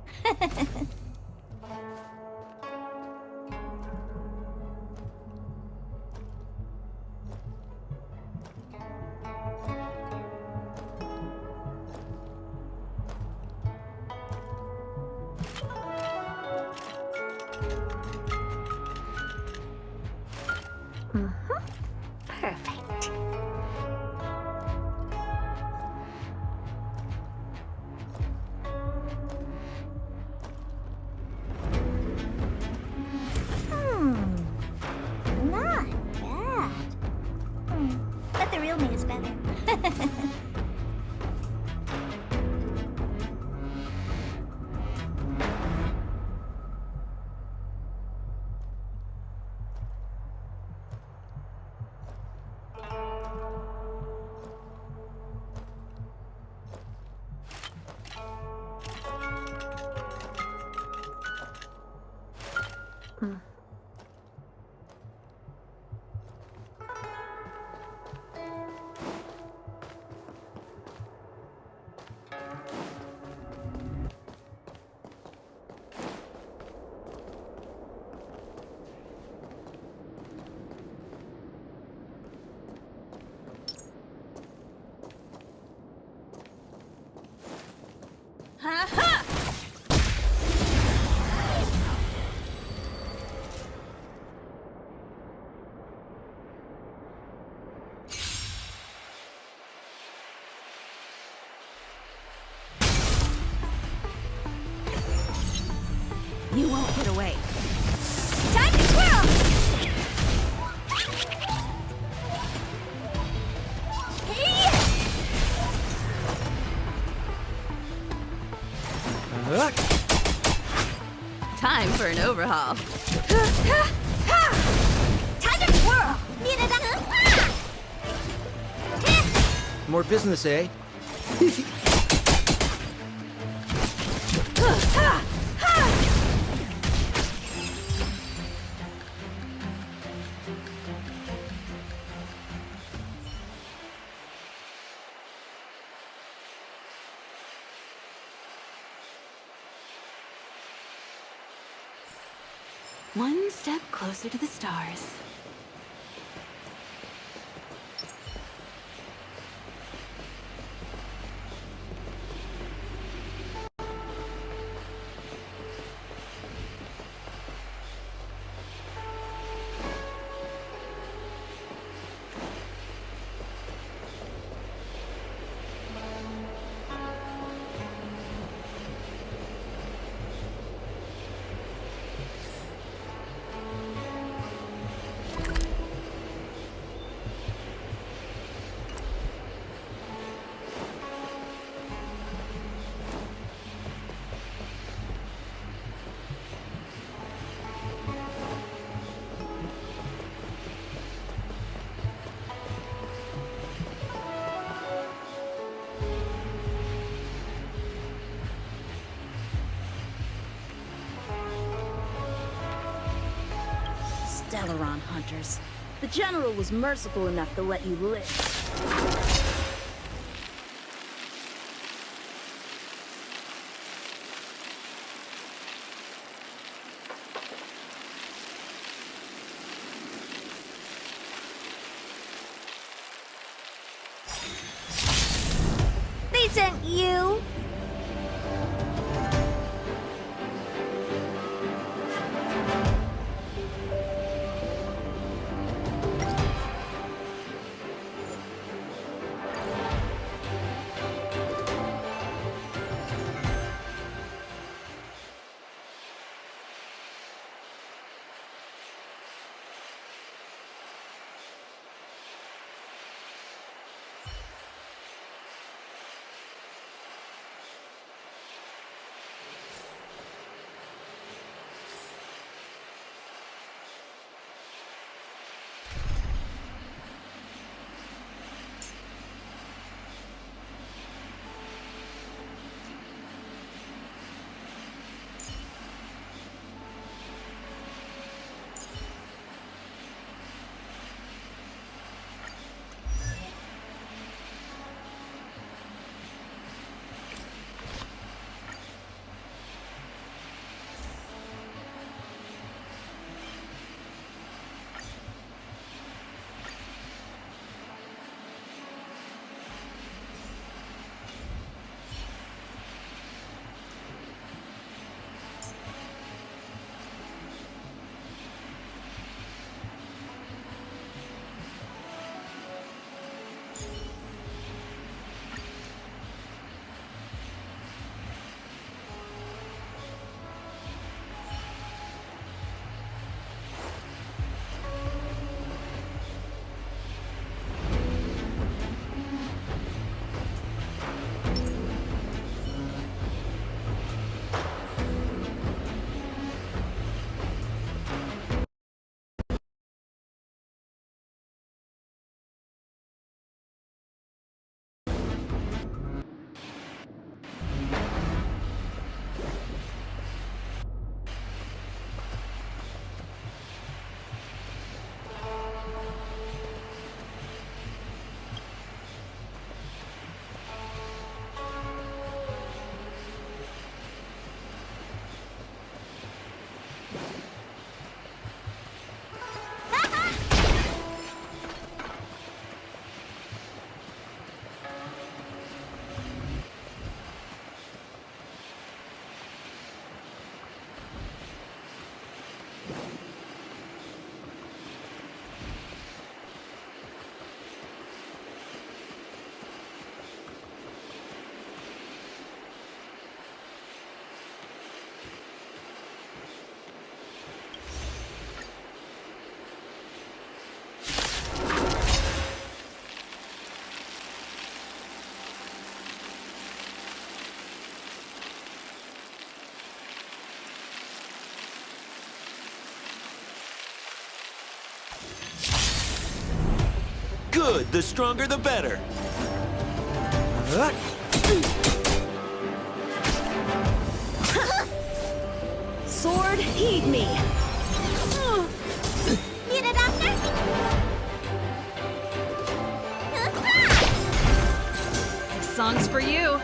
Perfect. Not bad. But the real me is better. You won't get away. Time to twirl! Time for an overhaul. Time to twirl! More business, eh? One step closer to the stars. Dalaran hunters. The General was merciful enough to let you live. They sent you? Good, the stronger the better. Sword, heed me. Need a doctor? This song's for you.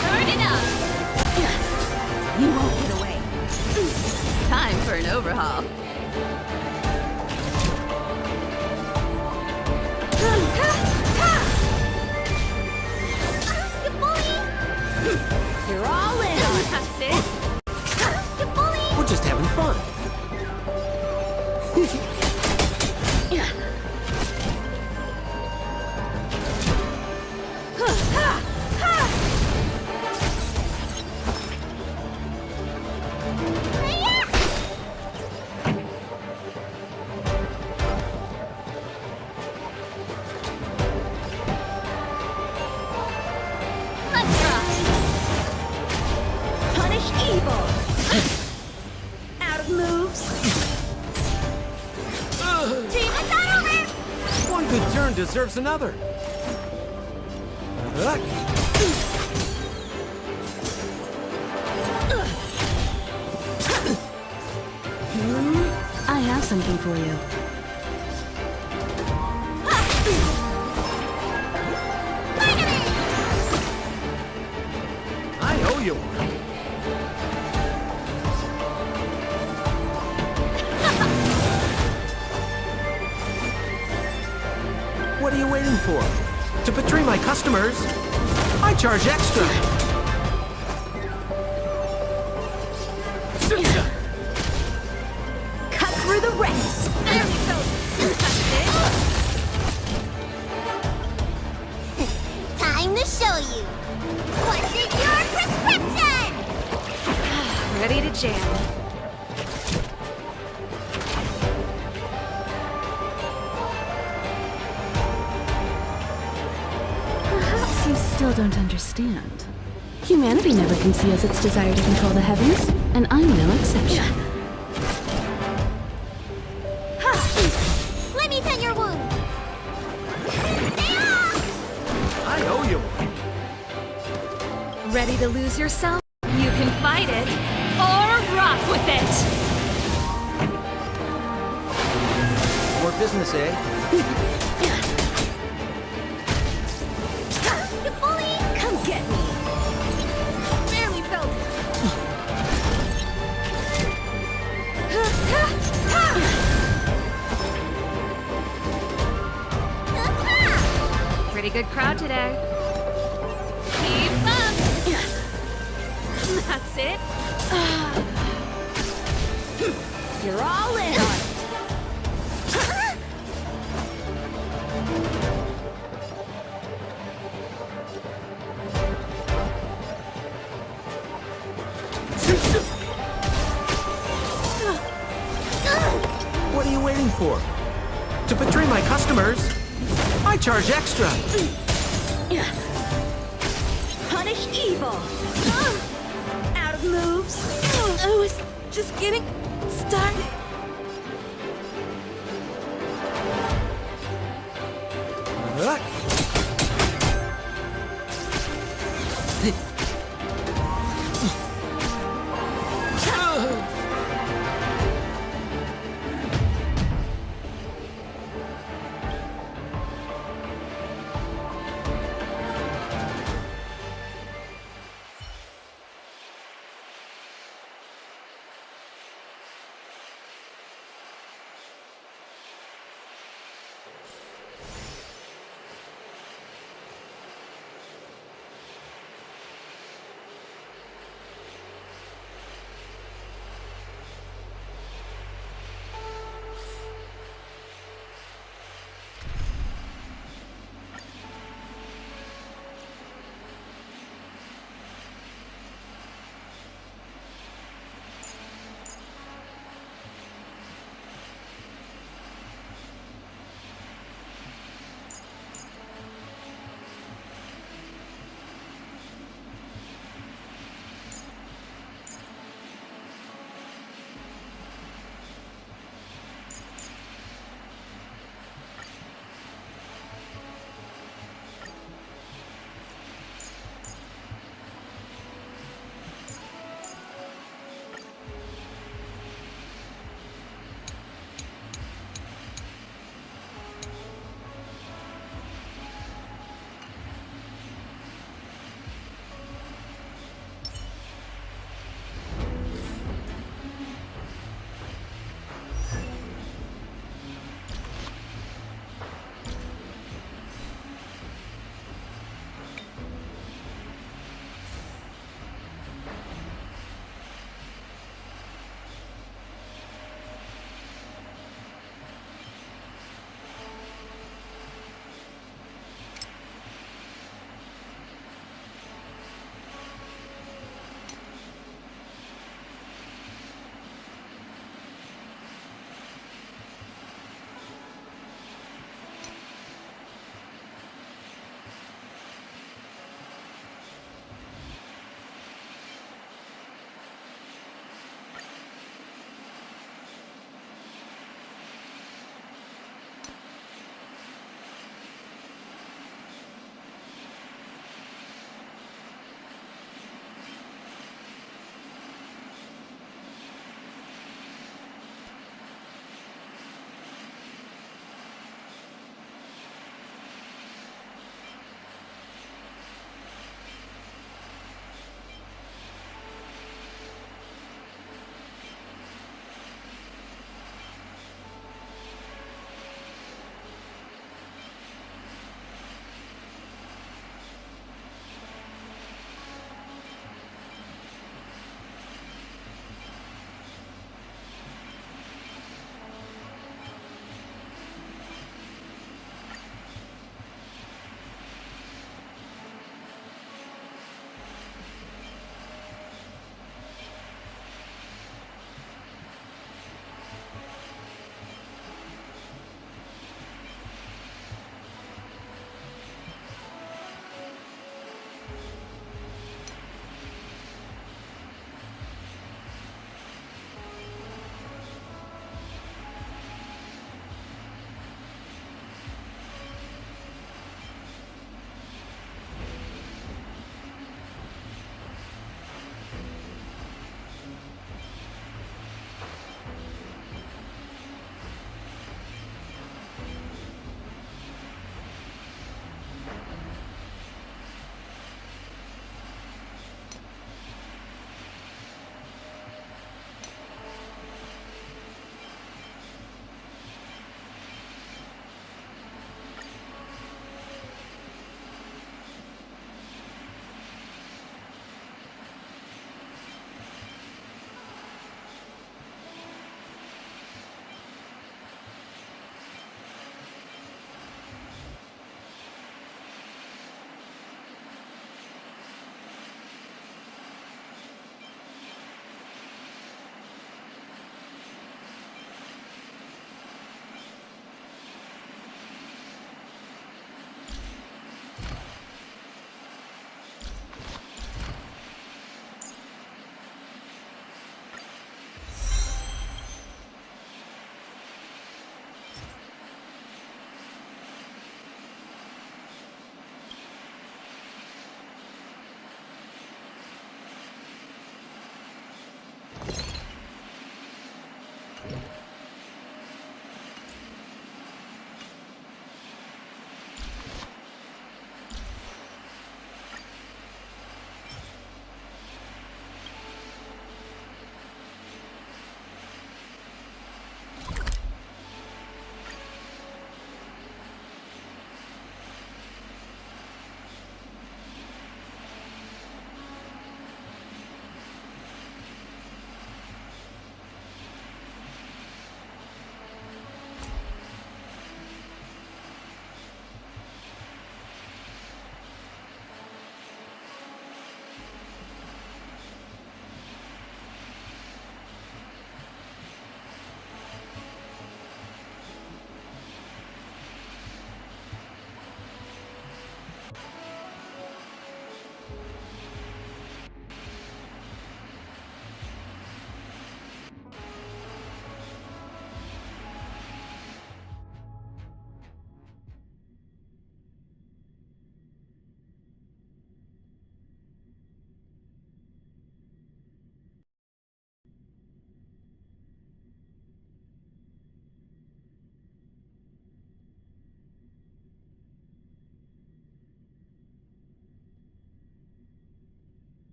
Turn it up! You won't get away. overhaul. You bully! You're all in on it. That's it. You bully! We're just having fun. Punish evil. Out of moves. Team is not over! One good turn deserves another. I have something for you. I owe you one. What are you waiting for? To betray my customers, I charge extra. Cut through the ranks. Time to show you. What's in your prescription? Ready to jam. Perhaps you still don't understand. Humanity never conceals its desire to control the heavens, and I'm no exception. Let me tend your wound. I owe you one. Ready to lose yourself? You can fight it or rock with it. More business, eh? You bully! Come get me. Barely felt it. Pretty good crowd today. Keep up. That's it. You're all in on it. What are you waiting for? To betray my customers, I charge extra. Punish evil. Out of moves. I was just getting started.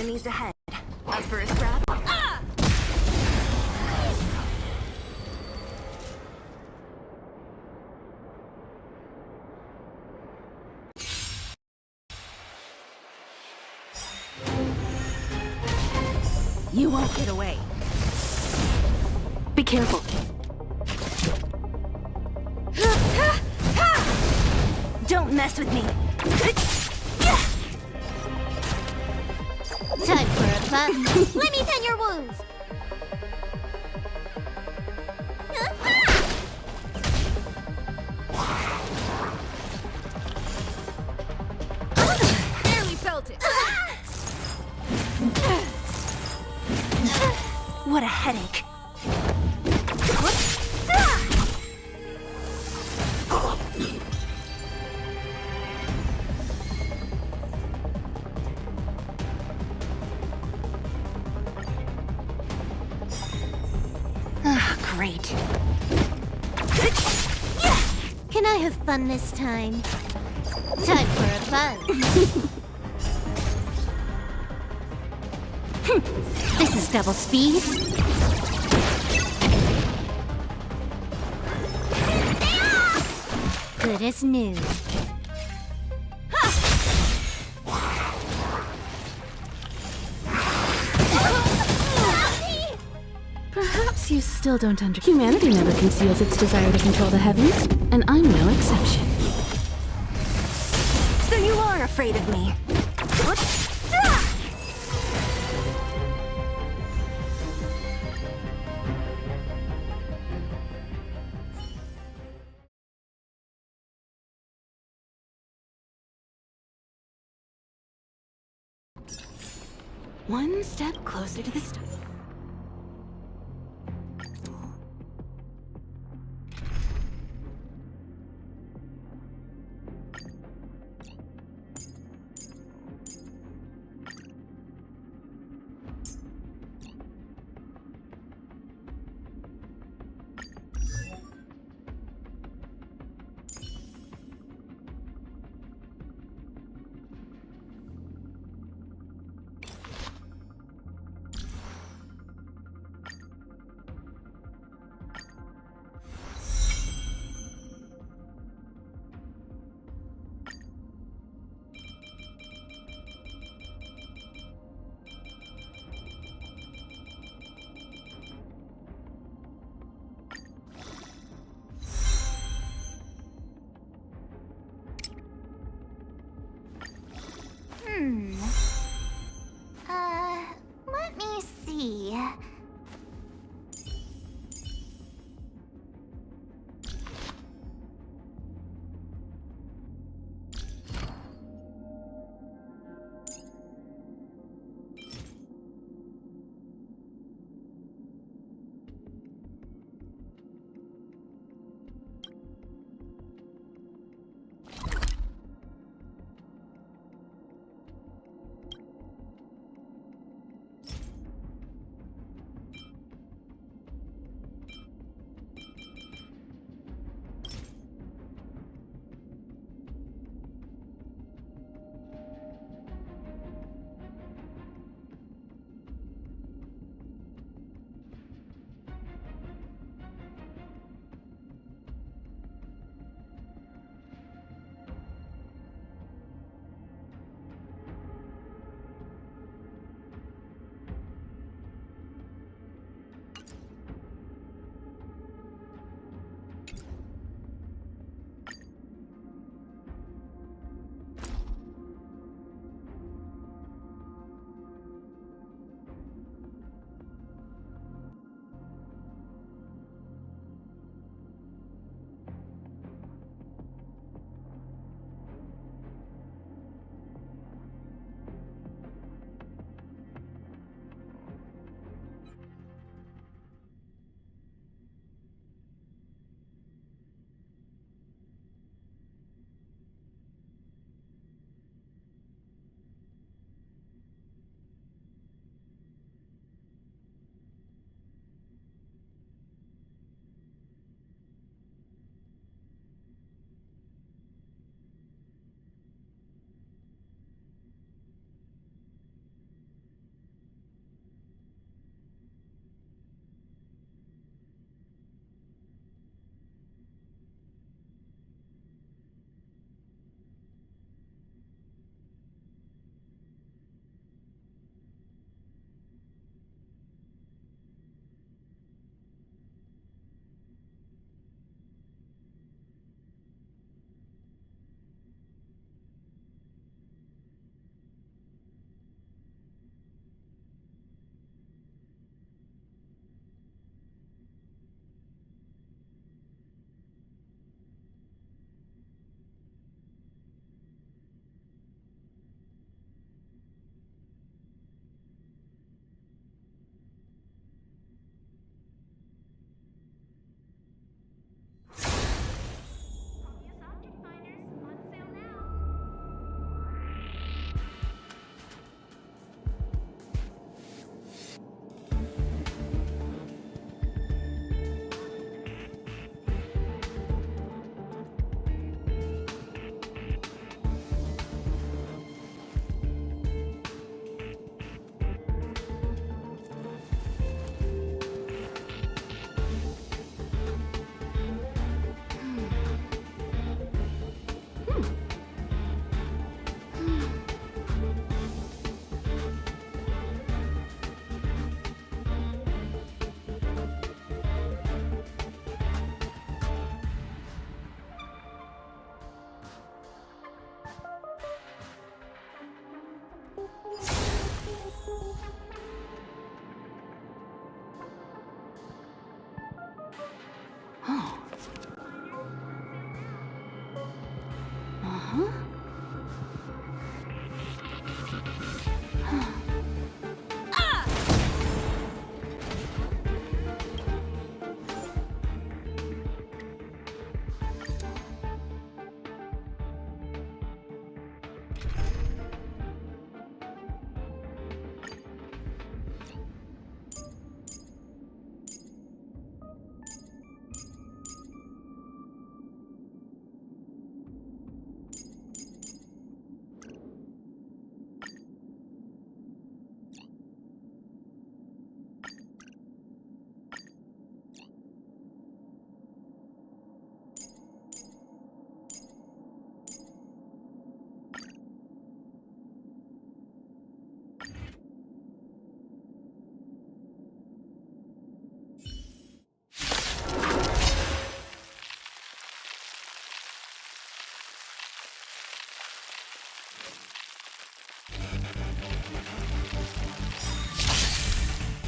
enemies ahead. Up for a scrap? Ah! You won't get away. Be careful. Don't mess with me. Time for a fun. Let me tend your wounds. Barely felt it. What a headache. Great. Can I have fun this time? Time for a fun. This is double speed. Good as new. Perhaps you still don't understand. Humanity never conceals its desire to control the heavens, and I'm no exception. So you are afraid of me. One step closer to the start. Huh?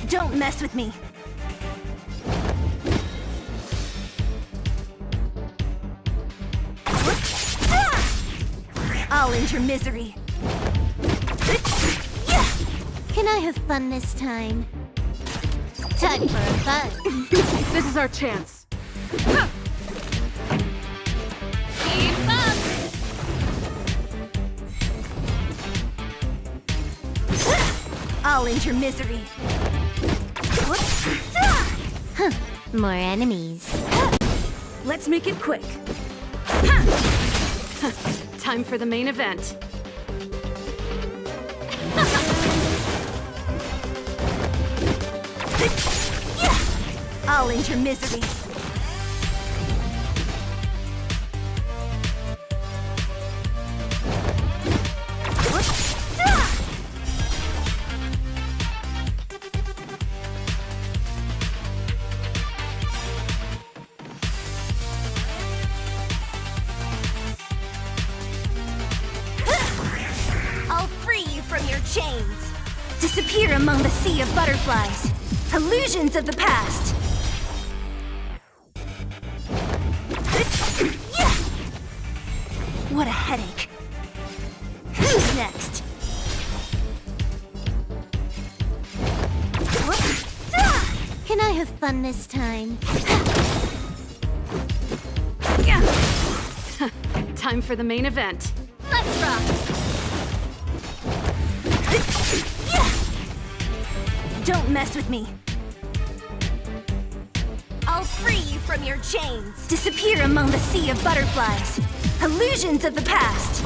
Don't mess with me. I'll end your misery. Can I have fun this time? Time for fun. This is our chance. Keep up! I'll end your misery. Huh. More enemies. Let's make it quick. Time for the main event. I'll end your misery. I'll free you from your chains. Disappear among the sea of butterflies. Illusions of the past. What a headache. Who's next? Can I have fun this time? Time for the main event. Let's rock! Don't mess with me. I'll free you from your chains. Disappear among the sea of butterflies. Illusions of the past.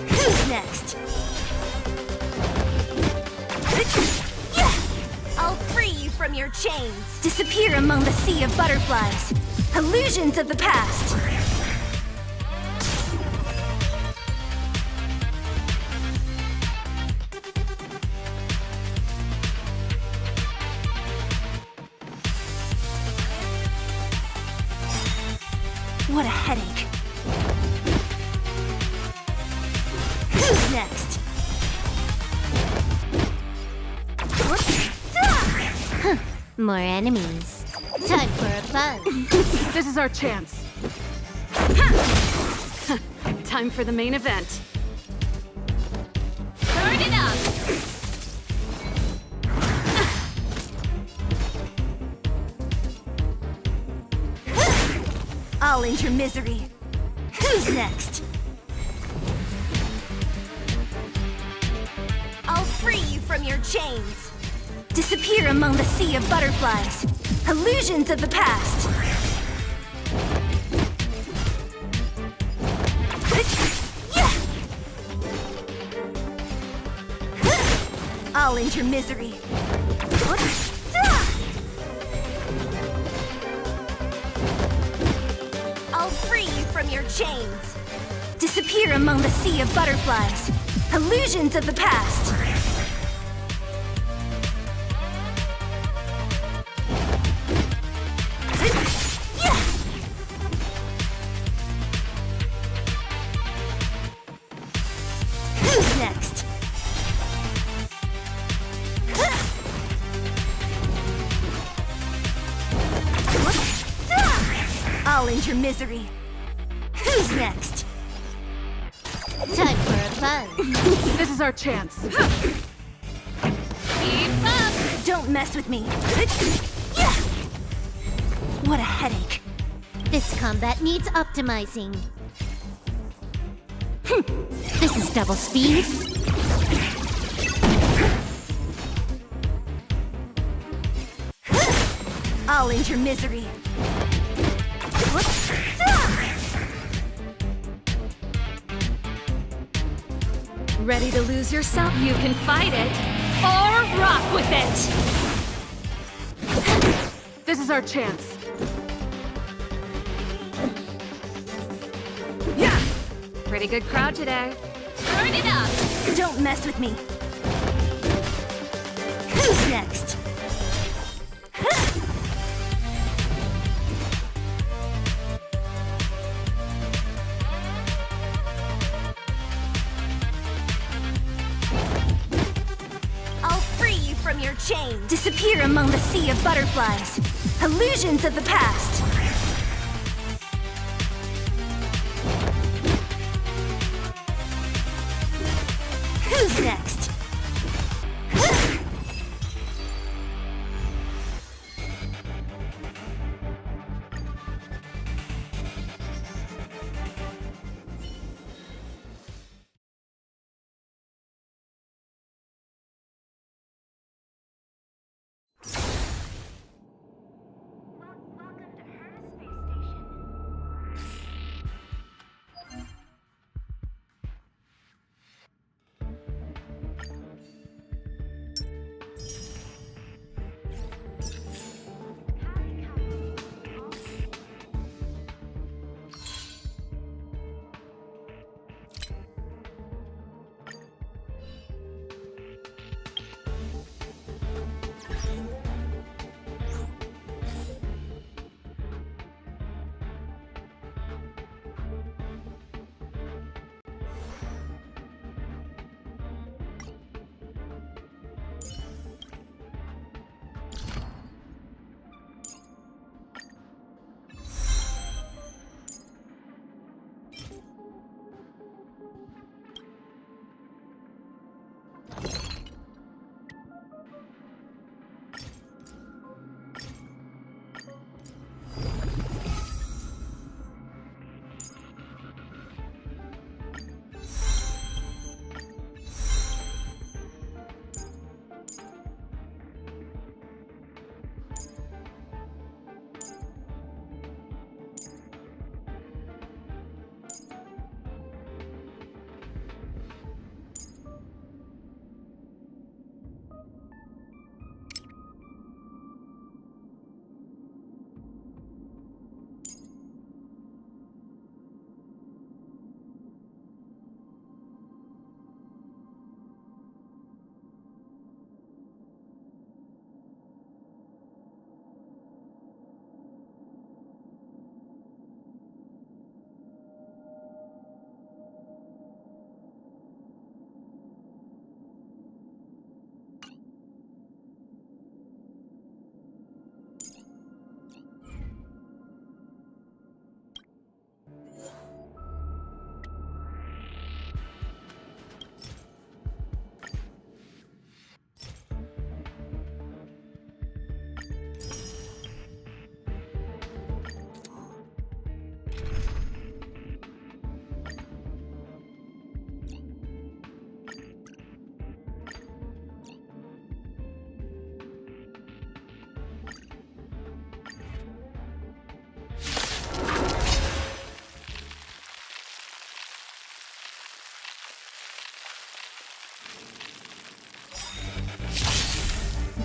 Who's next? I'll free you from your chains. Disappear among the sea of butterflies. Illusions of the past. What a headache. Who's next? Huh. More enemies. Time for a fun. This is our chance. Time for the main event. Turn it up! I'll end your misery. Who's next? I'll free you from your chains. Disappear among the sea of butterflies. Illusions of the past. I'll end your misery. I'll free you from your chains. Disappear among the sea of butterflies. Illusions of the past. Who's next? into misery. Who's next? Time for a buzz. This is our chance. Keep up! Don't mess with me. Yeah! What a headache. This combat needs optimizing. This is double speed. I'll end your misery. Ready to lose yourself? You can fight it or rock with it! This is our chance. Yeah! Pretty good crowd today. Turn it up! Don't mess with me. Who's next? I'll free you from your chains. Disappear among the sea of butterflies. Illusions of the past. Who's next?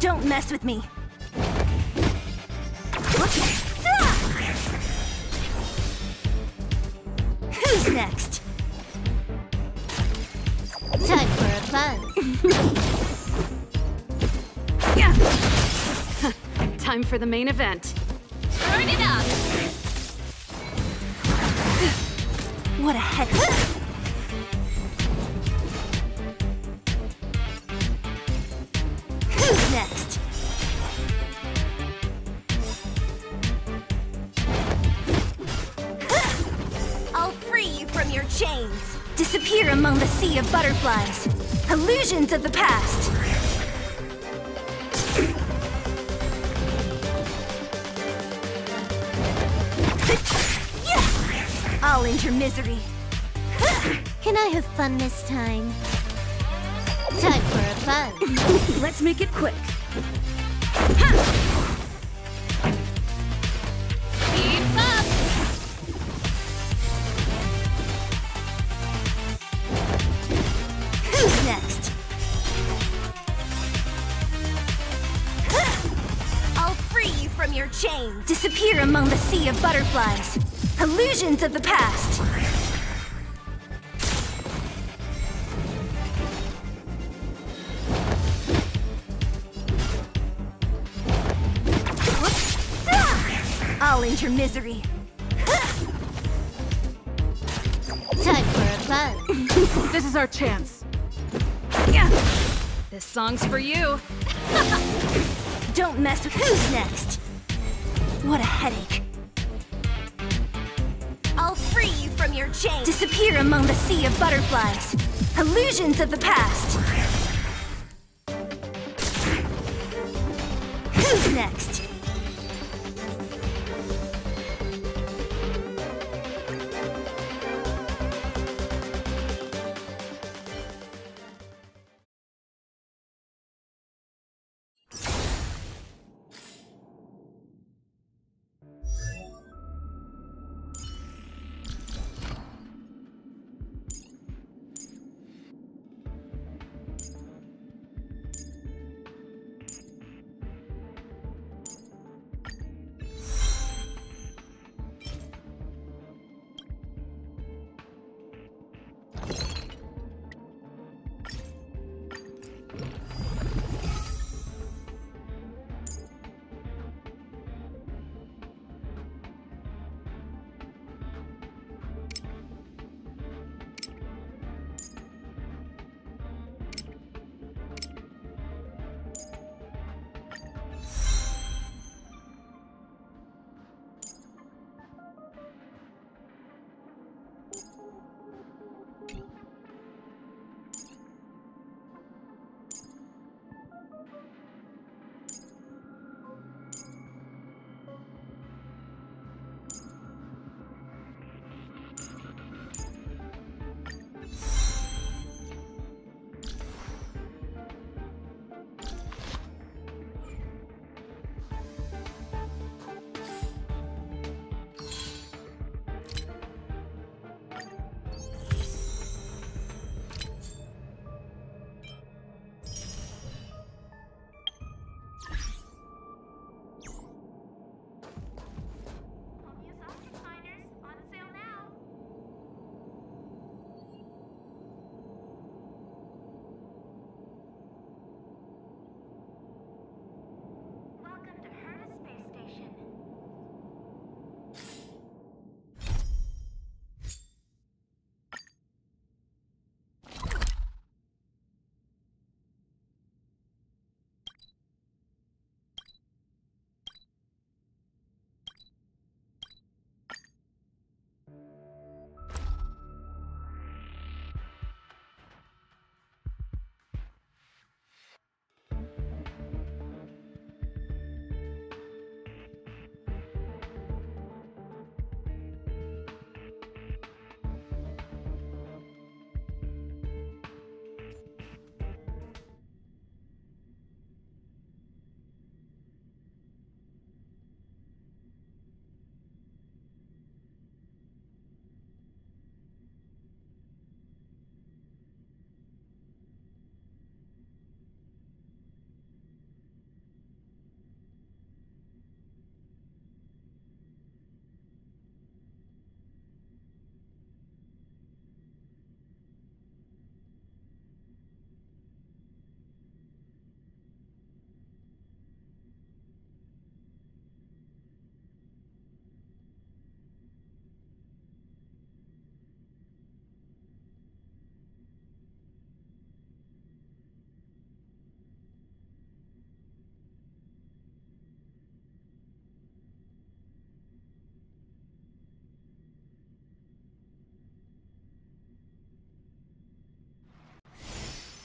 Don't mess with me. Who's next? Time for a buzz. Time for the main event. Turn it up! What a headache. Who's next? among the sea of butterflies. Illusions of the past. I'll end your misery. Can I have fun this time? Time for a fun. Let's make it quick. Keep up! Who's next? I'll free you from your chains. Disappear among the sea of butterflies. Illusions of the past. I'll end your misery. Time for a fun. This is our chance. This song's for you. Don't mess with who's next. What a headache. I'll free you from your chains. Disappear among the sea of butterflies. Illusions of the past. Who's next?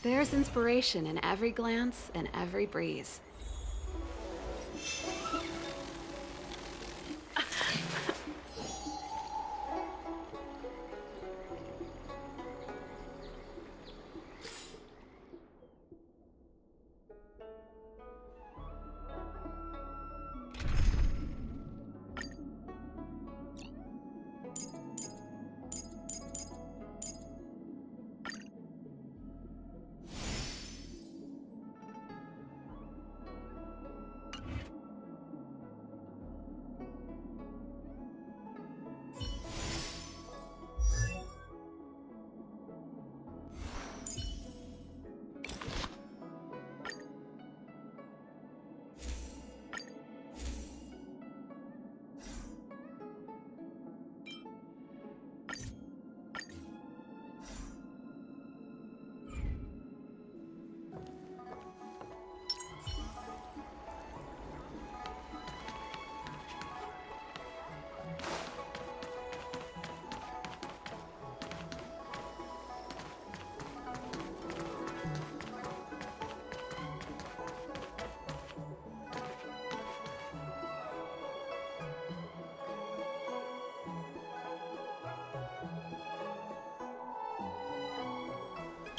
There's inspiration in every glance and every breeze.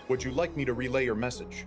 Would you like me to relay your message?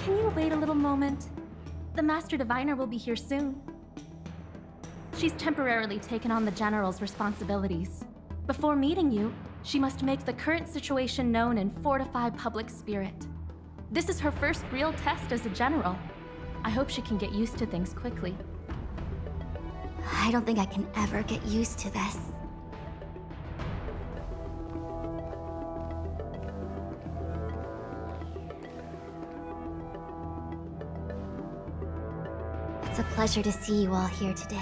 Can you wait a little moment? The Master Diviner will be here soon. She's temporarily taken on the General's responsibilities. Before meeting you, she must make the current situation known and fortify public spirit. This is her first real test as a General. I hope she can get used to things quickly. I don't think I can ever get used to this. It's a pleasure to see you all here today.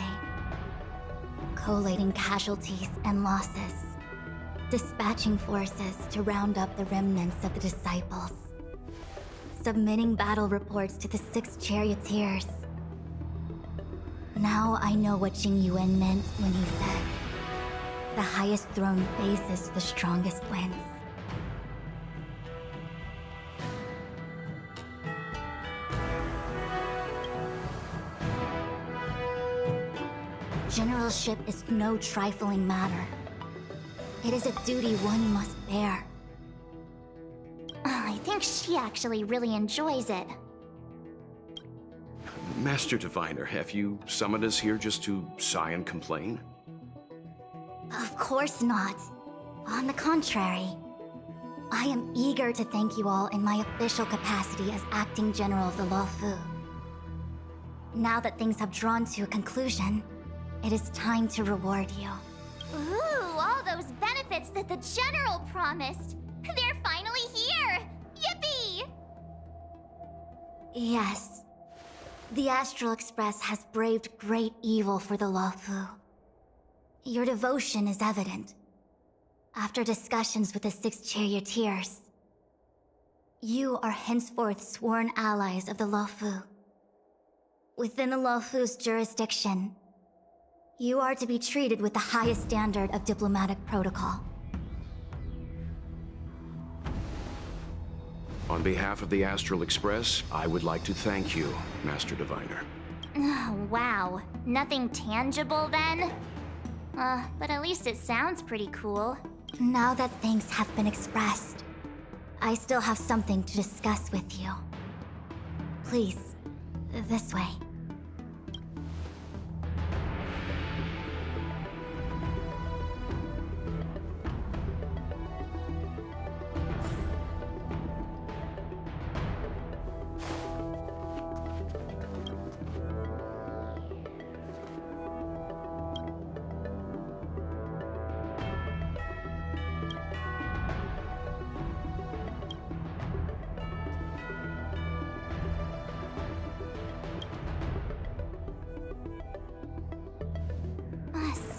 Collating casualties and losses. Dispatching forces to round up the remnants of the Disciples. Submitting battle reports to the 6 Charioteers. Now I know what Jing Yuan meant when he said, "The highest throne faces the strongest wins." Generalship is no trifling matter. It is a duty one must bear. I think she actually really enjoys it. Master Diviner, have you summoned us here just to sigh and complain? Of course not. On the contrary, I am eager to thank you all in my official capacity as acting general of the Luofu. Now that things have drawn to a conclusion, it is time to reward you. Ooh, all those benefits that the General promised. They're finally here! Yippee! Yes. The Astral Express has braved great evil for the Luofu. Your devotion is evident. After discussions with the 6 Charioteers, you are henceforth sworn allies of the Luofu. Within the Luofu's jurisdiction, you are to be treated with the highest standard of diplomatic protocol. On behalf of the Astral Express, I would like to thank you, Master Diviner. Wow, nothing tangible then? But at least it sounds pretty cool. Now that things have been expressed, I still have something to discuss with you. Please, this way.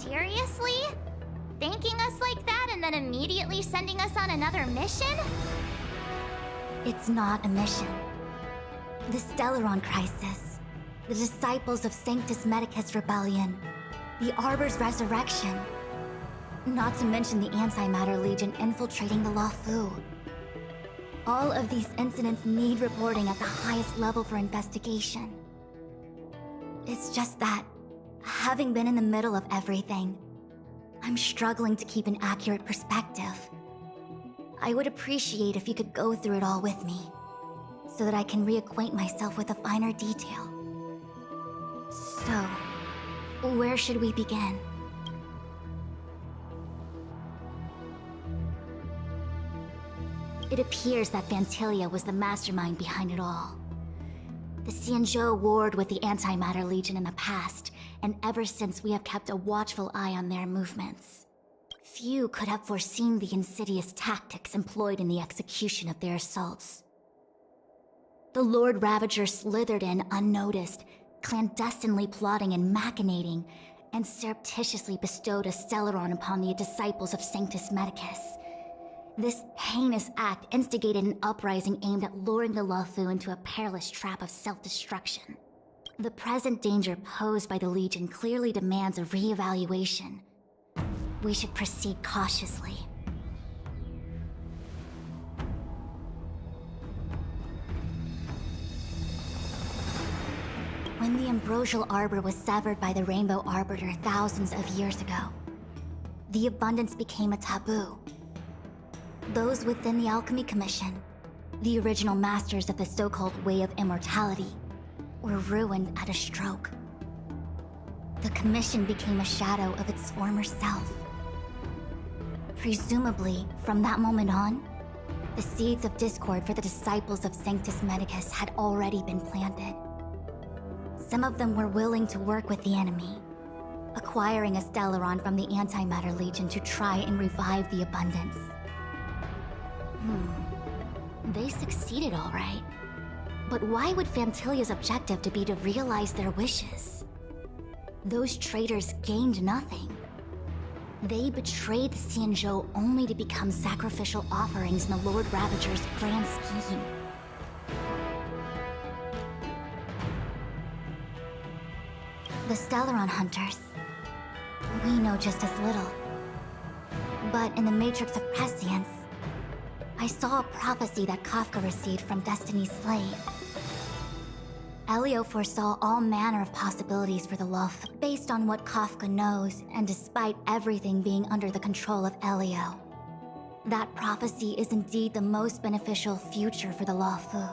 Seriously? Thanking us like that and then immediately sending us on another mission? It's not a mission. The Stellaron Crisis, the Disciples of Sanctus Medicus Rebellion, the Arbor's resurrection. Not to mention the Antimatter Legion infiltrating the Luofu. All of these incidents need reporting at the highest level for investigation. It's just that, having been in the middle of everything, I'm struggling to keep an accurate perspective. I would appreciate if you could go through it all with me, so that I can reacquaint myself with a finer detail. So, where should we begin? It appears that Phantilia was the mastermind behind it all. The Xianzhou warred with the Antimatter Legion in the past, and ever since we have kept a watchful eye on their movements. Few could have foreseen the insidious tactics employed in the execution of their assaults. The Lord Ravager slithered in unnoticed, clandestinely plotting and machinating, and surreptitiously bestowed a Stellaron upon the disciples of Sanctus Medicus. This heinous act instigated an uprising aimed at luring the Luofu into a perilous trap of self-destruction. The present danger posed by the Legion clearly demands a re-evaluation. We should proceed cautiously. When the Ambrosial Arbor was severed by the Rainbow Arbiter thousands of years ago, the Abundance became a taboo. Those within the Alchemy Commission, the original masters of the so-called Way of Immortality, were ruined at a stroke. The Commission became a shadow of its former self. Presumably, from that moment on, the seeds of discord for the disciples of Sanctus Medicus had already been planted. Some of them were willing to work with the enemy, acquiring a Stellaron from the Antimatter Legion to try and revive the Abundance. They succeeded all right. But why would Phantilia's objective to be to realize their wishes? Those traitors gained nothing. They betrayed the Xianzhou only to become sacrificial offerings in the Lord Ravager's grand scheme. The Stellaron Hunters. We know just as little. But in the Matrix of Prescience, I saw a prophecy that Kafka received from Destiny's slave. Elio foresaw all manner of possibilities for the Luofu, based on what Kafka knows, and despite everything being under the control of Elio. That prophecy is indeed the most beneficial future for the Luofu.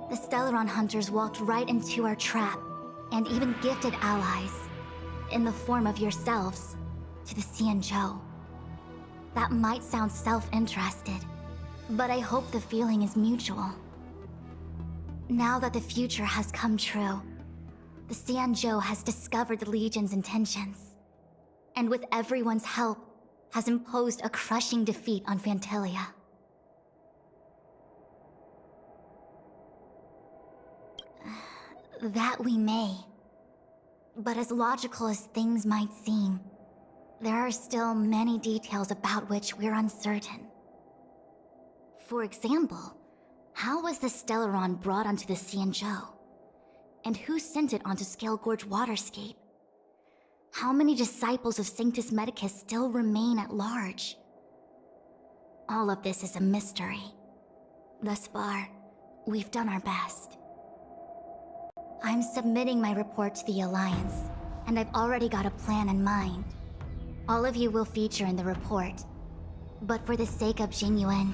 The Stellaron Hunters walked right into our trap, and even gifted allies, in the form of yourselves, to the Xianzhou. That might sound self-interested, but I hope the feeling is mutual. Now that the future has come true, the Xianzhou has discovered the Legion's intentions, and with everyone's help, has imposed a crushing defeat on Phantilia. That we may. But as logical as things might seem, there are still many details about which we're uncertain. For example, how was the Stellaron brought onto the Xianzhou? And who sent it onto Scale Gorge Waterscape? How many disciples of Sanctus Medicus still remain at large? All of this is a mystery. Thus far, we've done our best. I'm submitting my report to the Alliance, and I've already got a plan in mind. All of you will feature in the report. But for the sake of Jingyuan,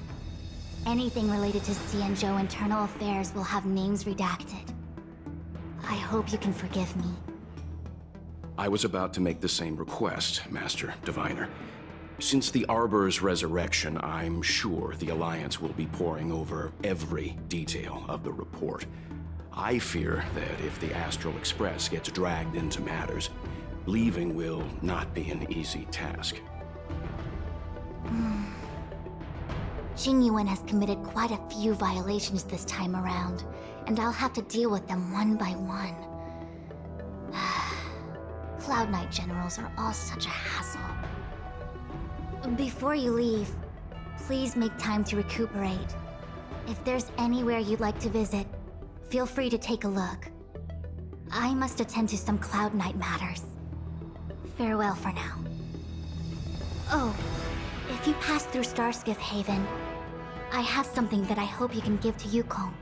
anything related to Xianzhou internal affairs will have names redacted. I hope you can forgive me. I was about to make the same request, Master Diviner. Since the Arbor's resurrection, I'm sure the Alliance will be poring over every detail of the report. I fear that if the Astral Express gets dragged into matters, leaving will not be an easy task. Jingyuan has committed quite a few violations this time around, and I'll have to deal with them one by one. Cloud Knight generals are all such a hassle. Before you leave, please make time to recuperate. If there's anywhere you'd like to visit, feel free to take a look. I must attend to some Cloud Knight matters. Farewell for now. Oh, if you pass through Starskiff Haven, I have something that I hope you can give to Yukong.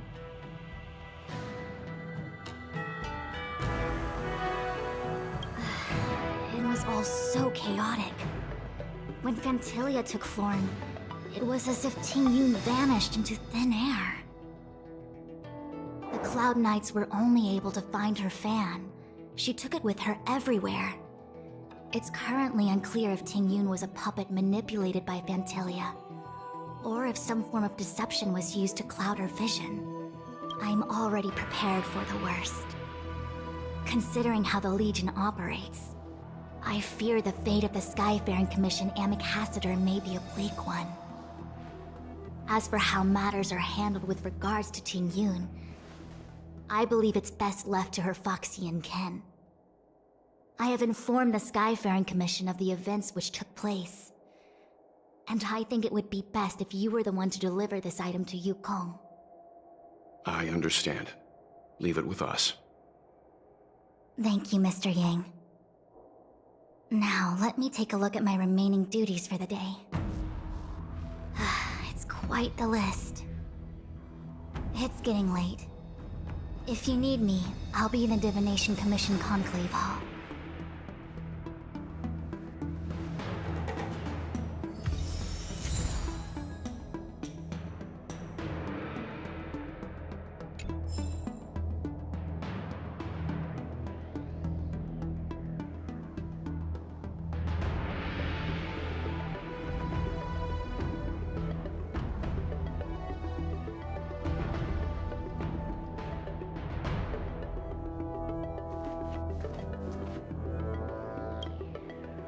It was all so chaotic. When Phantilia took form, it was as if Ting-Yun vanished into thin air. The Cloud Knights were only able to find her fan. She took it with her everywhere. It's currently unclear if Ting-Yun was a puppet manipulated by Phantilia, or if some form of deception was used to cloud her vision. I'm already prepared for the worst. Considering how the Legion operates, I fear the fate of the Skyfaring Commission Ambassador may be a bleak one. As for how matters are handled with regards to Ting-Yun, I believe it's best left to her Foxian ken. I have informed the Skyfaring Commission of the events which took place, and I think it would be best if you were the one to deliver this item to Yukong. I understand. Leave it with us. Thank you, Mr. Yang. Now, let me take a look at my remaining duties for the day. It's quite the list. It's getting late. If you need me, I'll be in the Divination Commission Conclave Hall.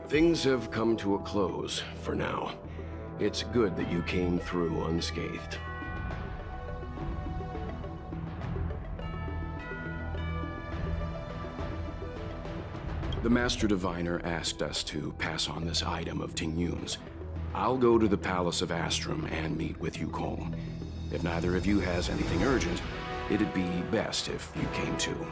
Things have come to a close, for now. It's good that you came through unscathed. The Master Diviner asked us to pass on this item of Ting-Yun's. I'll go to the Palace of Astrum and meet with Yukong. If neither of you has anything urgent, it'd be best if you came too.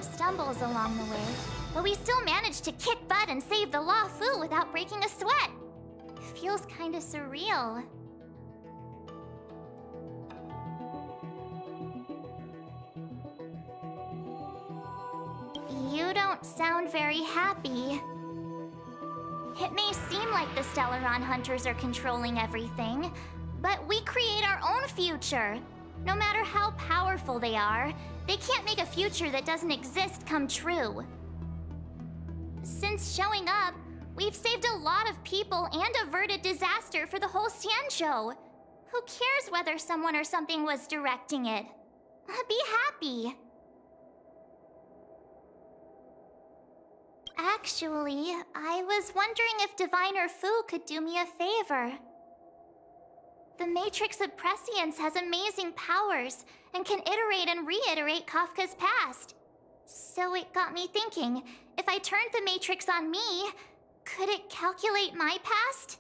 Stumbles along the way, but we still managed to kick butt and save the Luofu without breaking a sweat. Feels kinda surreal. You don't sound very happy. It may seem like the Stellaron Hunters are controlling everything, but we create our own future. No matter how powerful they are, they can't make a future that doesn't exist come true. Since showing up, we've saved a lot of people and averted disaster for the whole Xianzhou. Who cares whether someone or something was directing it? Be happy. Actually, I was wondering if Diviner Fu could do me a favor. The Matrix of Prescience has amazing powers and can iterate and reiterate Kafka's past. So it got me thinking, if I turned the Matrix on me, could it calculate my past?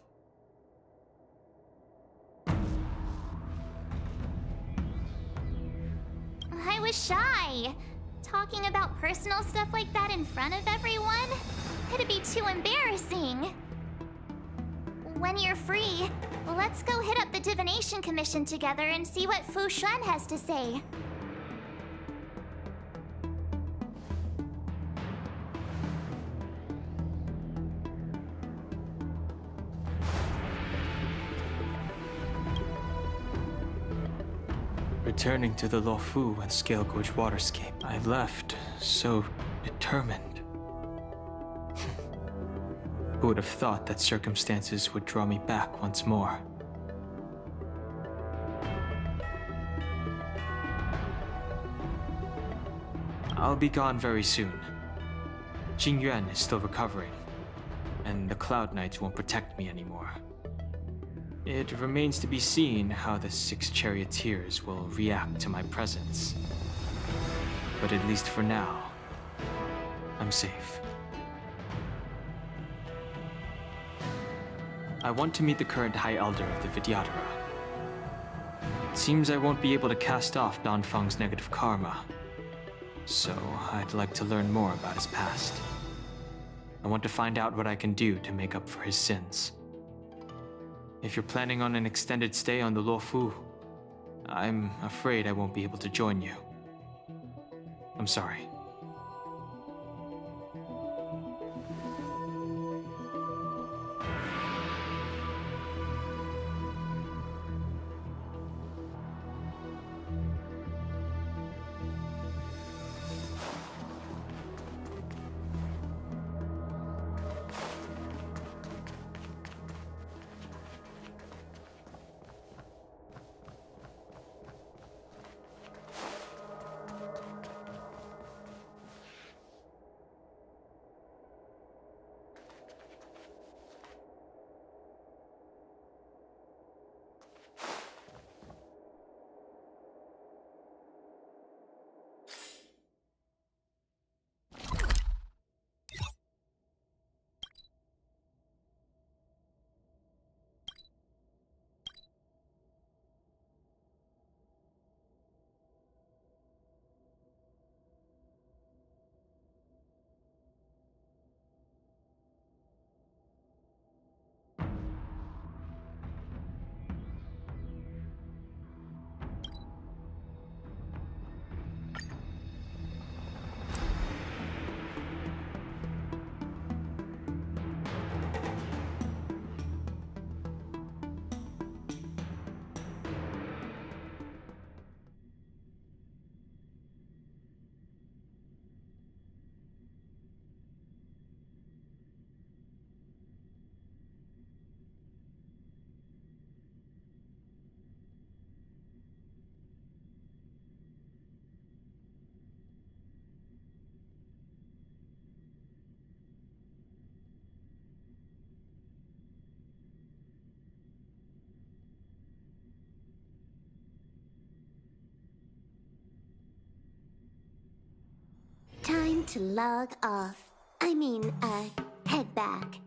I was shy. Talking about personal stuff like that in front of everyone? It'd be too embarrassing. When you're free, let's go hit up the Divination Commission together and see what Fu Xuan has to say. Returning to the Luofu and Scale Gorge waterscape, I left so determined. Who would have thought that circumstances would draw me back once more? I'll be gone very soon. Jing Yuan is still recovering. and the Cloud Knights won't protect me anymore. It remains to be seen how the 6 charioteers will react to my presence. But at least for now, I'm safe. I want to meet the current High Elder of the Vidyadhara. It seems I won't be able to cast off Danfeng's negative karma, so I'd like to learn more about his past. I want to find out what I can do to make up for his sins. If you're planning on an extended stay on the Luofu, I'm afraid I won't be able to join you. I'm sorry. Time to log off. Head back.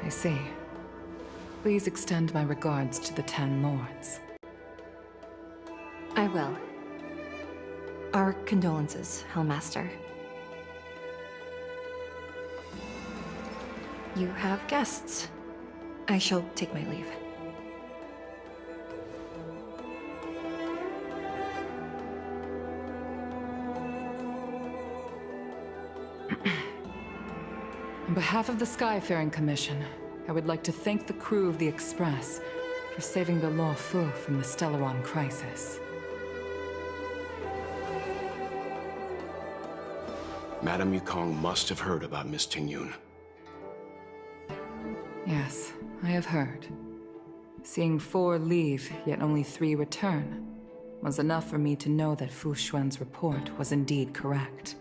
I see. Please extend my regards to the 10 lords. I will. Our condolences, Hellmaster. You have guests. I shall take my leave. On behalf of the Skyfaring Commission, I would like to thank the crew of the Express for saving the Luofu from the Stellaron crisis. Madame Yukong must have heard about Miss Tingyun. Yes, I have heard. Seeing 4 leave, yet only 3 return. was enough for me to know that Fu Xuan's report was indeed correct.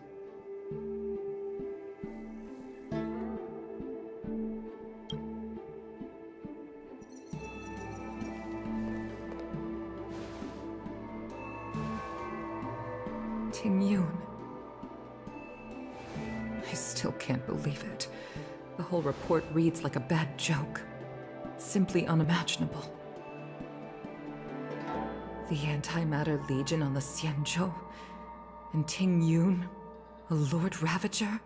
Ting Yun. I still can't believe it. The whole report reads like a bad joke. It's simply unimaginable. The Antimatter Legion on the Xianzhou, and Ting Yun, a Lord Ravager?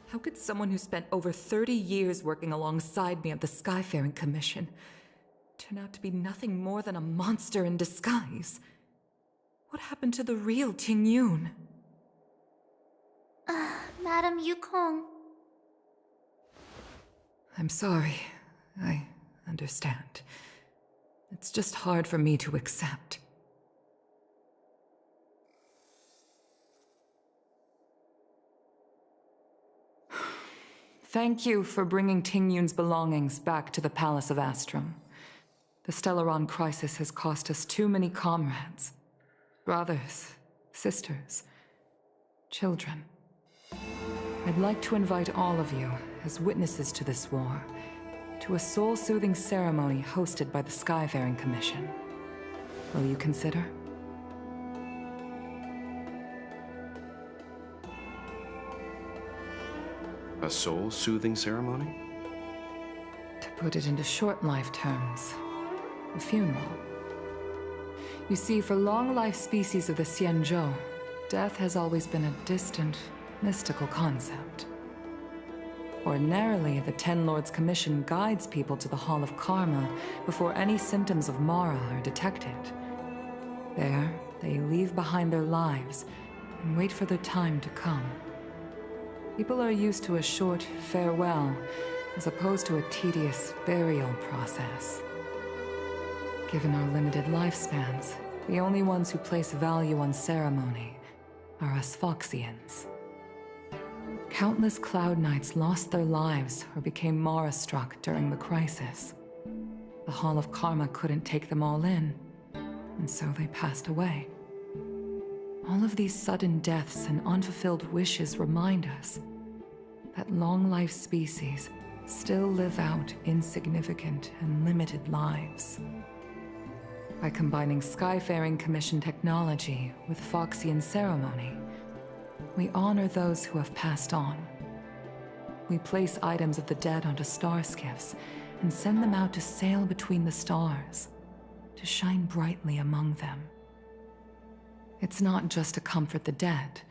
How could someone who spent over 30 years working alongside me at the Skyfaring Commission turn out to be nothing more than a monster in disguise? What happened to the real Ting Yun? Madam Yukong. I'm sorry. I understand. It's just hard for me to accept. Thank you for bringing Ting Yun's belongings back to the Palace of Astrum. The Stellaron crisis has cost us too many comrades. Brothers, sisters, children. I'd like to invite all of you, as witnesses to this war, to a soul-soothing ceremony hosted by the Skyfaring Commission. Will you consider? A soul-soothing ceremony? To put it into short life terms, a funeral. You see, for long-life species of the Xianzhou, death has always been a distant, mystical concept. Ordinarily, the Ten Lords Commission guides people to the Hall of Karma before any symptoms of Mara are detected. There, they leave behind their lives and wait for their time to come. People are used to a short farewell, as opposed to a tedious burial process. Given our limited lifespans, the only ones who place value on ceremony are us Foxians. Countless Cloud Knights lost their lives or became Mara-struck during the crisis. The Hall of Karma couldn't take them all in, and so they passed away. All of these sudden deaths and unfulfilled wishes remind us that long-life species still live out insignificant and limited lives. By combining Skyfaring Commission technology with Foxian ceremony, we honor those who have passed on. We place items of the dead onto star skiffs and send them out to sail between the stars, to shine brightly among them. It's not just to comfort the dead,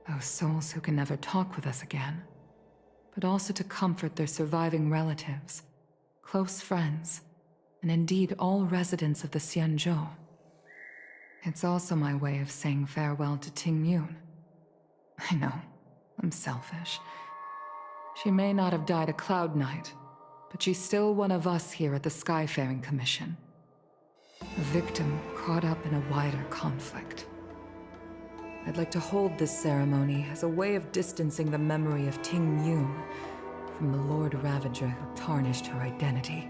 those souls who can never talk with us again, but also to comfort their surviving relatives, close friends, and indeed all residents of the Xianzhou. It's also my way of saying farewell to Ting Yun. I know, I'm selfish. She may not have died a Cloud Knight, but she's still one of us here at the Skyfaring Commission. A victim caught up in a wider conflict. I'd like to hold this ceremony as a way of distancing the memory of Ting Yun from the Lord Ravager who tarnished her identity.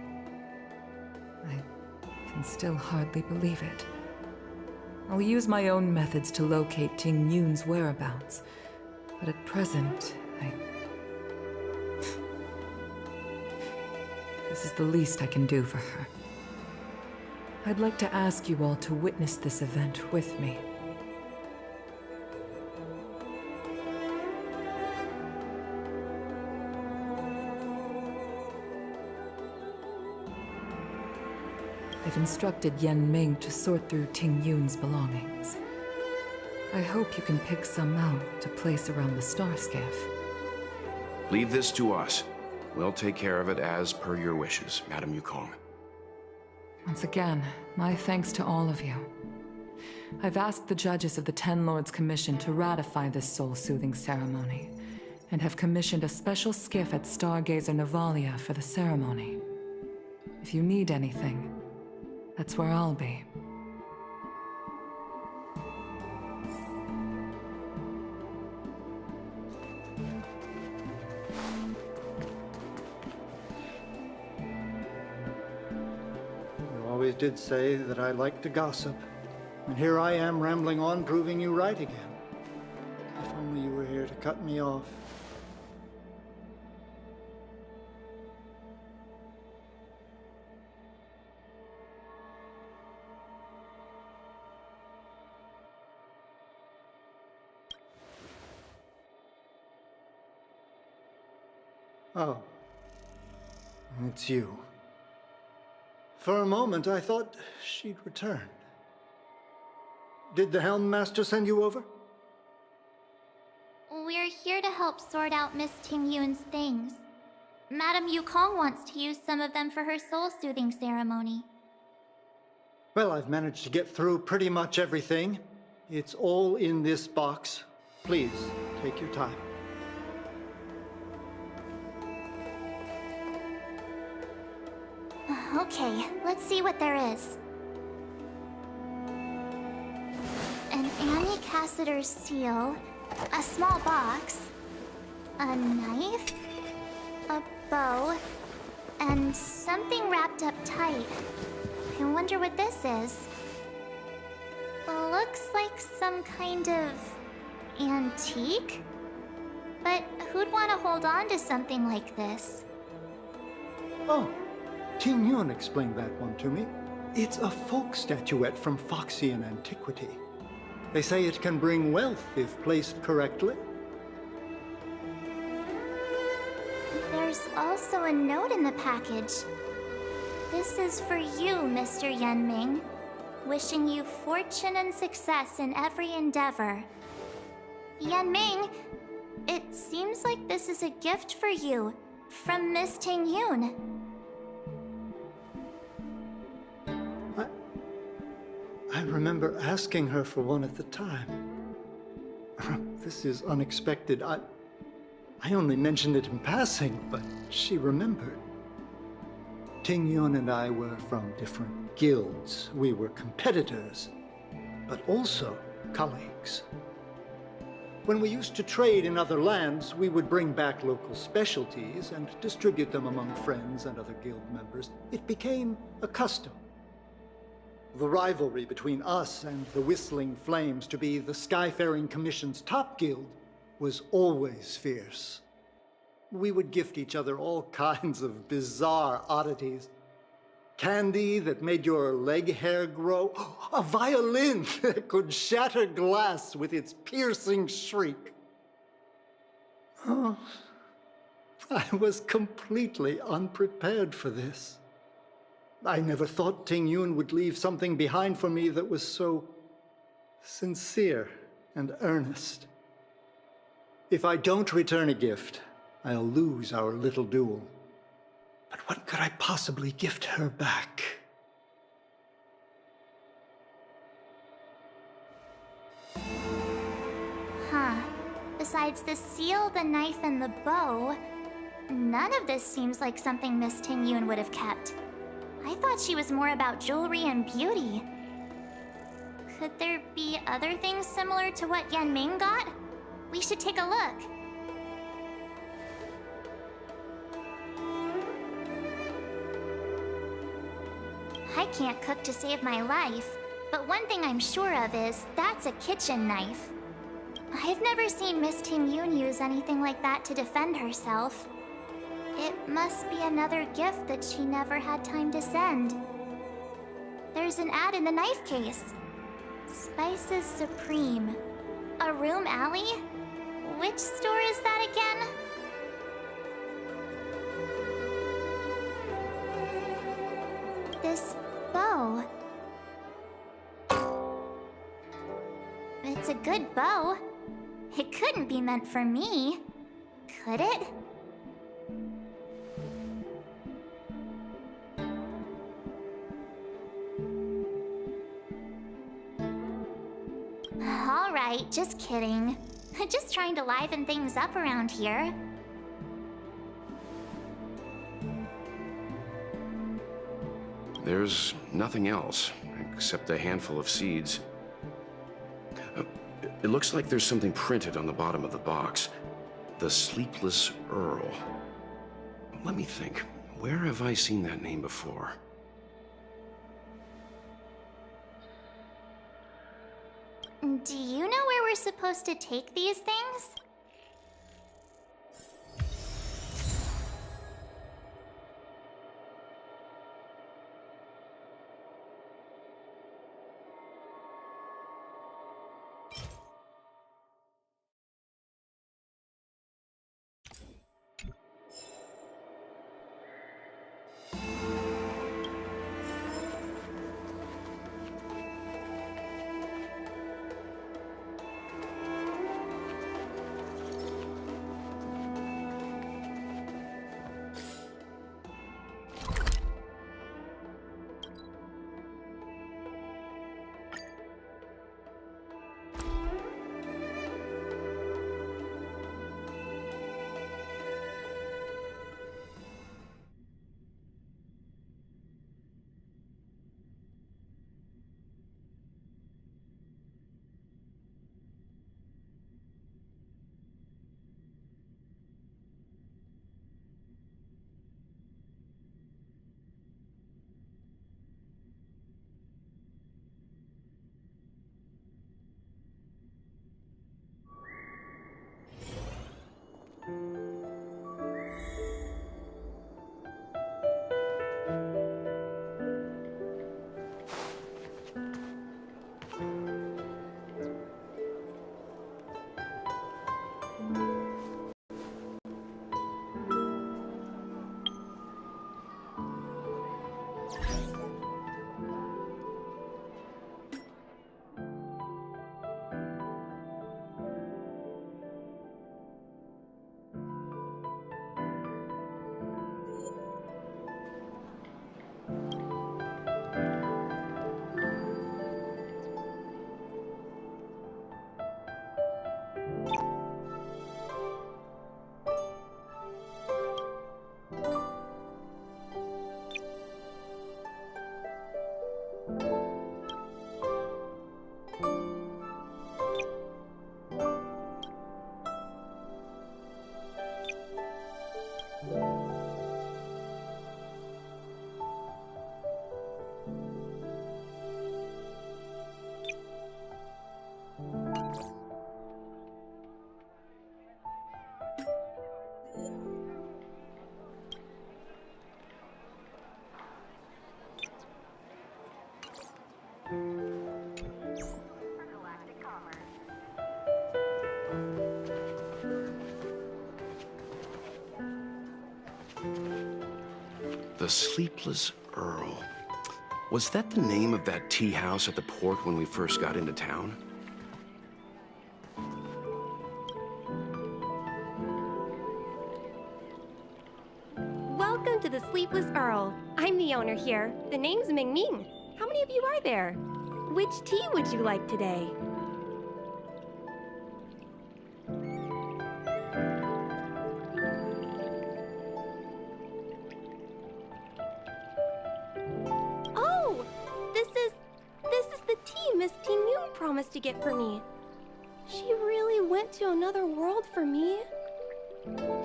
I can still hardly believe it. I'll use my own methods to locate Ting Yun's whereabouts, but at present, This is the least I can do for her. I'd like to ask you all to witness this event with me. I've instructed Yen Ming to sort through Ting Yun's belongings. I hope you can pick some out to place around the star skiff. Leave this to us. We'll take care of it as per your wishes, Madam Yukong. Once again, my thanks to all of you. I've asked the judges of the Ten Lords Commission to ratify this soul-soothing ceremony, and have commissioned a special skiff at Stargazer Navalia for the ceremony. If you need anything, that's where I'll be. always did say that I like to gossip. And here I am rambling on, proving you right again. If only you were here to cut me off. Oh. It's you. For a moment, I thought she'd returned. Did the Helm Master send you over? We're here to help sort out Miss Ting-Yun's things. Madame Yukong wants to use some of them for her soul-soothing ceremony. Well, I've managed to get through pretty much everything. It's all in this box. Please, take your time. Okay, let's see what there is. An Annie Cassiter's seal, a small box, a knife, a bow, and something wrapped up tight. I wonder what this is. Looks like some kind of antique? But who'd want to hold on to something like this? Oh, Ting-Yun explained that one to me. It's a folk statuette from Foxian antiquity. They say it can bring wealth if placed correctly. There's also a note in the package. This is for you, Mr. Yanming. Wishing you fortune and success in every endeavor. Yanming, it seems like this is a gift for you from Miss Ting-Yun. I remember asking her for one at the time. This is unexpected. I only mentioned it in passing, but she remembered. Ting-Yun and I were from different guilds. We were competitors, but also colleagues. When we used to trade in other lands, we would bring back local specialties and distribute them among friends and other guild members. It became a custom. The rivalry between us and the Whistling Flames to be the Skyfaring Commission's top guild was always fierce. We would gift each other all kinds of bizarre oddities. Candy that made your leg hair grow. A violin that could shatter glass with its piercing shriek. Oh, I was completely unprepared for this. I never thought Ting-Yun would leave something behind for me that was so sincere and earnest. If I don't return a gift, I'll lose our little duel. But what could I possibly gift her back? Huh. Besides the seal, the knife, and the bow, none of this seems like something Miss Ting-Yun would have kept. I thought she was more about jewelry and beauty. Could there be other things similar to what Yanming got? We should take a look. I can't cook to save my life, but one thing I'm sure of is that's a kitchen knife. I've never seen Miss Ting-Yun use anything like that to defend herself. It must be another gift that she never had time to send. There's an ad in the knife case. Spices Supreme. A room alley? Which store is that again? This bow. It's a good bow. It couldn't be meant for me, could it? All right, just kidding. Just trying to liven things up around here. There's nothing else, except a handful of seeds. It looks like there's something printed on the bottom of the box. The Sleepless Earl. Let me think. Where have I seen that name before? Do you know where we're supposed to take these things? The Sleepless Earl. Was that the name of that tea house at the port when we first got into town? Welcome to the Sleepless Earl. I'm the owner here. The name's Ming Ming. How many of you are there? Which tea would you like today? Oh, this is the tea Miss Ting Yun promised to get for me. She really went to another world for me.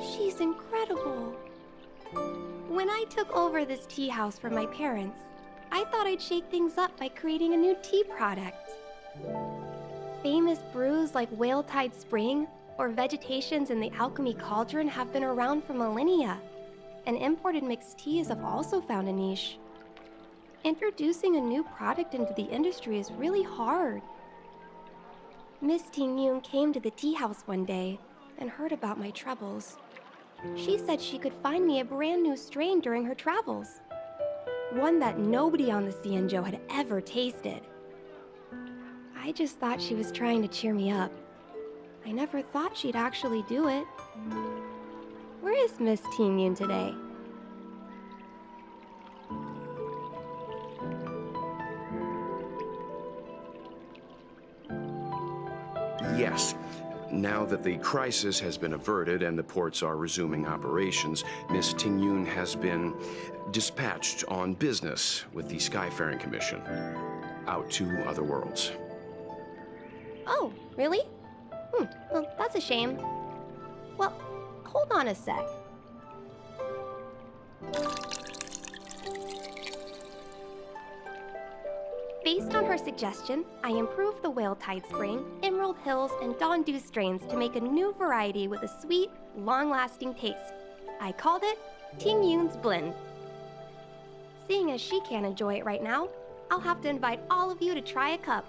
She's incredible. When I took over this tea house from my parents, I thought I'd shake things up by creating a new tea product. Famous brews like Whale Tide Spring or Vegetations in the Alchemy Cauldron have been around for millennia, and imported mixed teas have also found a niche. Introducing a new product into the industry is really hard. Miss Ting Yun came to the tea house one day and heard about my troubles. She said she could find me a brand new strain during her travels. One that nobody on the Xianzhou had ever tasted. I just thought she was trying to cheer me up. I never thought she'd actually do it. Where is Miss Ting Yun today? Yes. Now that the crisis has been averted and the ports are resuming operations, Miss Ting Yun has been dispatched on business with the Skyfaring Commission out to other worlds. Oh, really? Well, that's a shame. Well, hold on a sec. Based on her suggestion, I improved the Whale Tide Spring, Emerald Hills, and Dondu strains to make a new variety with a sweet, long-lasting taste. I called it Ting Yun's Blend. Seeing as she can't enjoy it right now, I'll have to invite all of you to try a cup.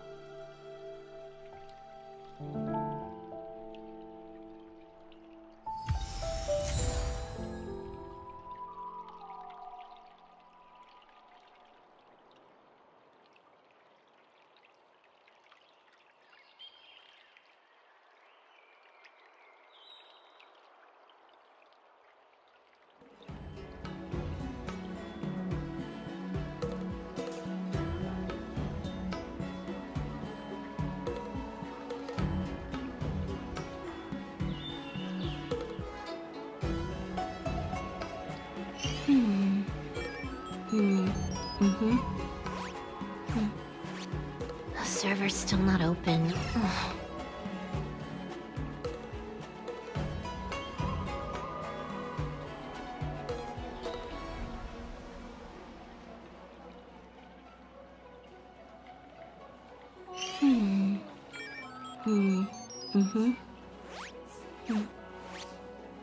The server's still not open. Ugh.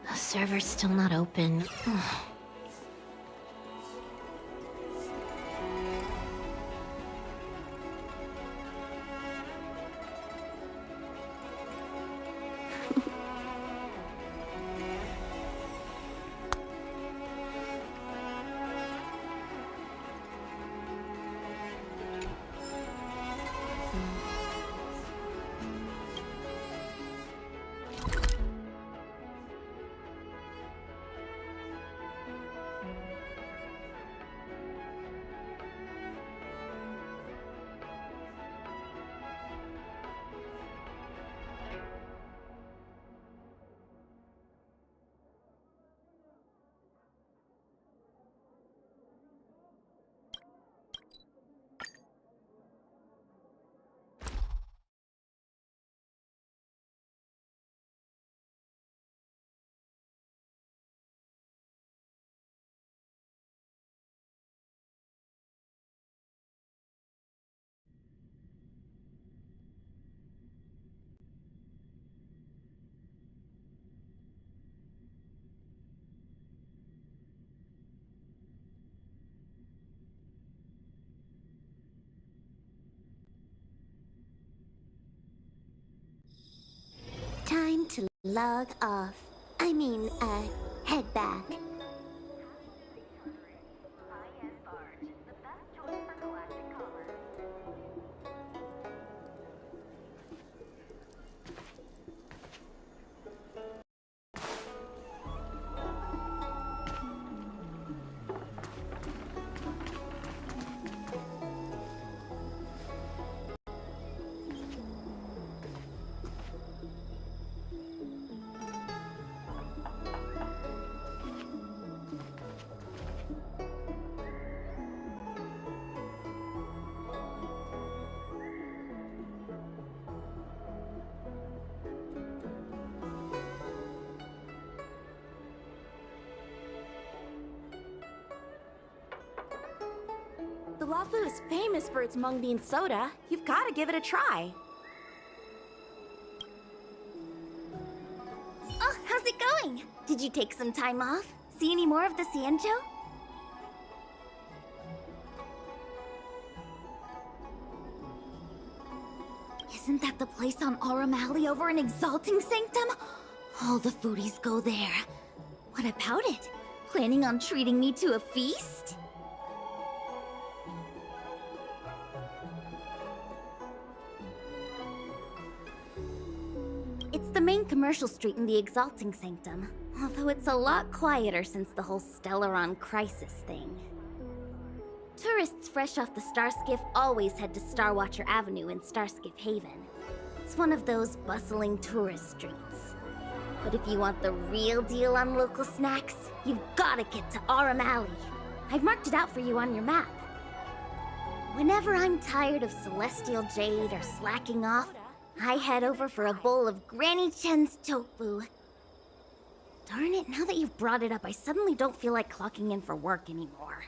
The server's still not open. Ugh. Time to log off. Head back. The Luofu is famous for its mung bean soda. You've got to give it a try. Oh, how's it going? Did you take some time off? See any more of the Xianzhou? Isn't that the place on Aurum Alley over in Exalting Sanctum? All the foodies go there. What about it? Planning on treating me to a feast? It's the main commercial street in the Exalting Sanctum, although it's a lot quieter since the whole Stellaron crisis thing. Tourists fresh off the Starskiff always head to Starwatcher Avenue in Starskiff Haven. It's one of those bustling tourist streets. But if you want the real deal on local snacks, you've gotta get to Aurum Alley. I've marked it out for you on your map. Whenever I'm tired of Celestial Jade or slacking off, I head over for a bowl of Granny Chen's tofu. Darn it, now that you've brought it up, I suddenly don't feel like clocking in for work anymore.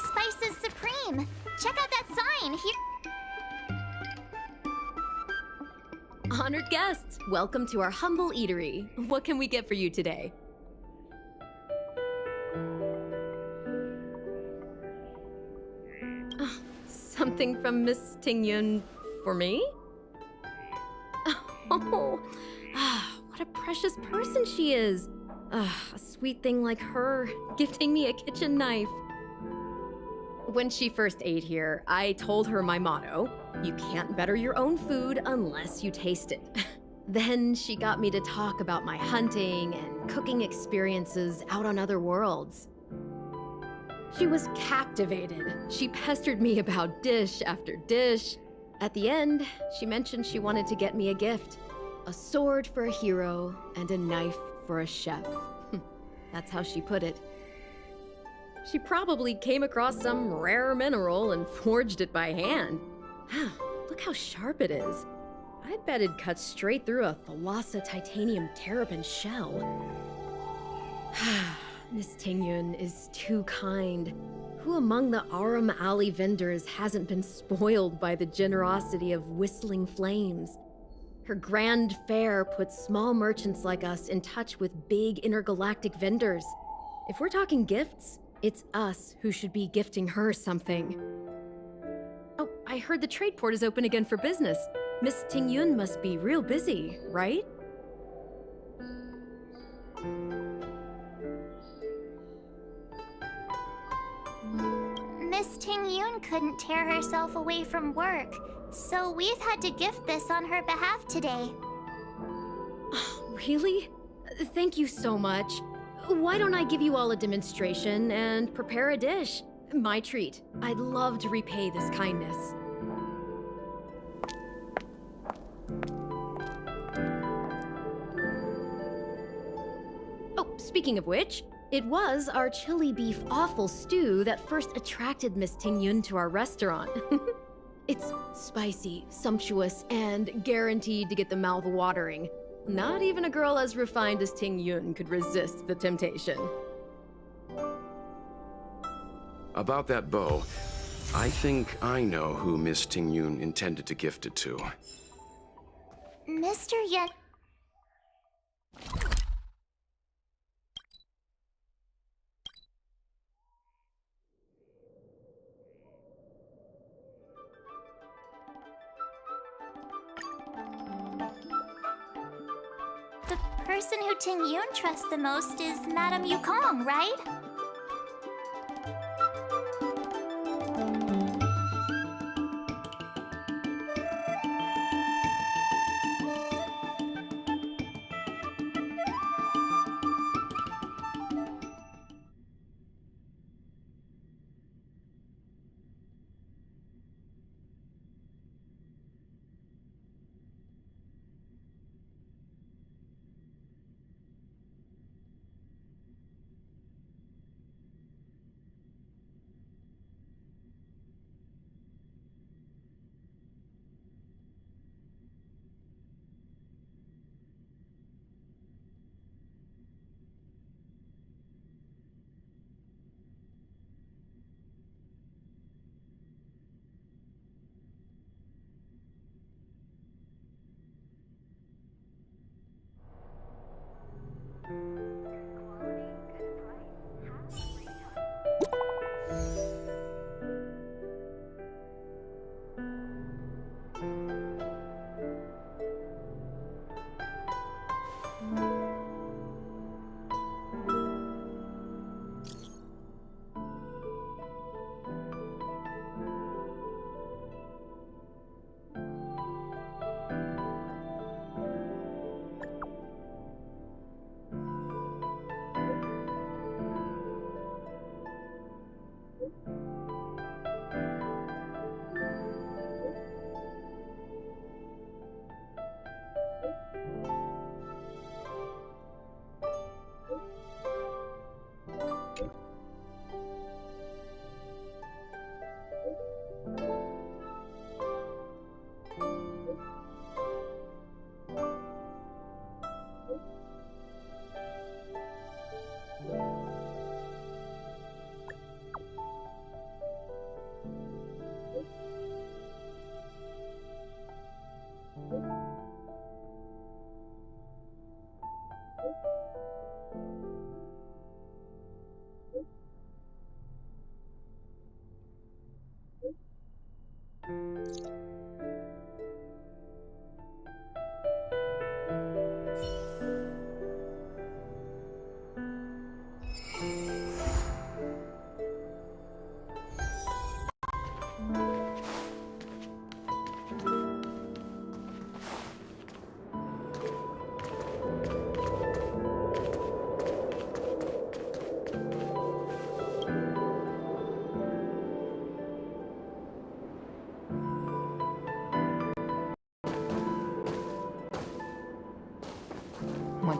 Spices Supreme! Check out that sign! Here. Honored guests, welcome to our humble eatery. What can we get for you today? Something from Miss Tingyun for me? Oh, what a precious person she is. A sweet thing like her, gifting me a kitchen knife. When she first ate here, I told her my motto: you can't better your own food unless you taste it. Then she got me to talk about my hunting and cooking experiences out on other worlds. She was captivated. She pestered me about dish after dish. At the end, she mentioned she wanted to get me a gift. A sword for a hero and a knife for a chef. That's how she put it. She probably came across some rare mineral and forged it by hand. Look how sharp it is. I bet it cuts straight through a Thalassa titanium terrapin shell. Miss Tingyun is too kind. Who among the Aram Alley vendors hasn't been spoiled by the generosity of Whistling Flames? Her grand fare puts small merchants like us in touch with big intergalactic vendors. If we're talking gifts, it's us who should be gifting her something. Oh, I heard the trade port is open again for business. Miss Tingyun must be real busy, right? Miss Tingyun couldn't tear herself away from work, so we've had to gift this on her behalf today. Really? Thank you so much. Why don't I give you all a demonstration and prepare a dish? My treat. I'd love to repay this kindness. Oh, speaking of which, it was our chili beef offal stew that first attracted Miss Tingyun to our restaurant. It's spicy, sumptuous, and guaranteed to get the mouth watering. Not even a girl as refined as Tingyun could resist the temptation. About that bow, I think I know who Miss Tingyun intended to gift it to. Mr. Yen... The person who Tingyun trusts the most is Madame Yukong, right?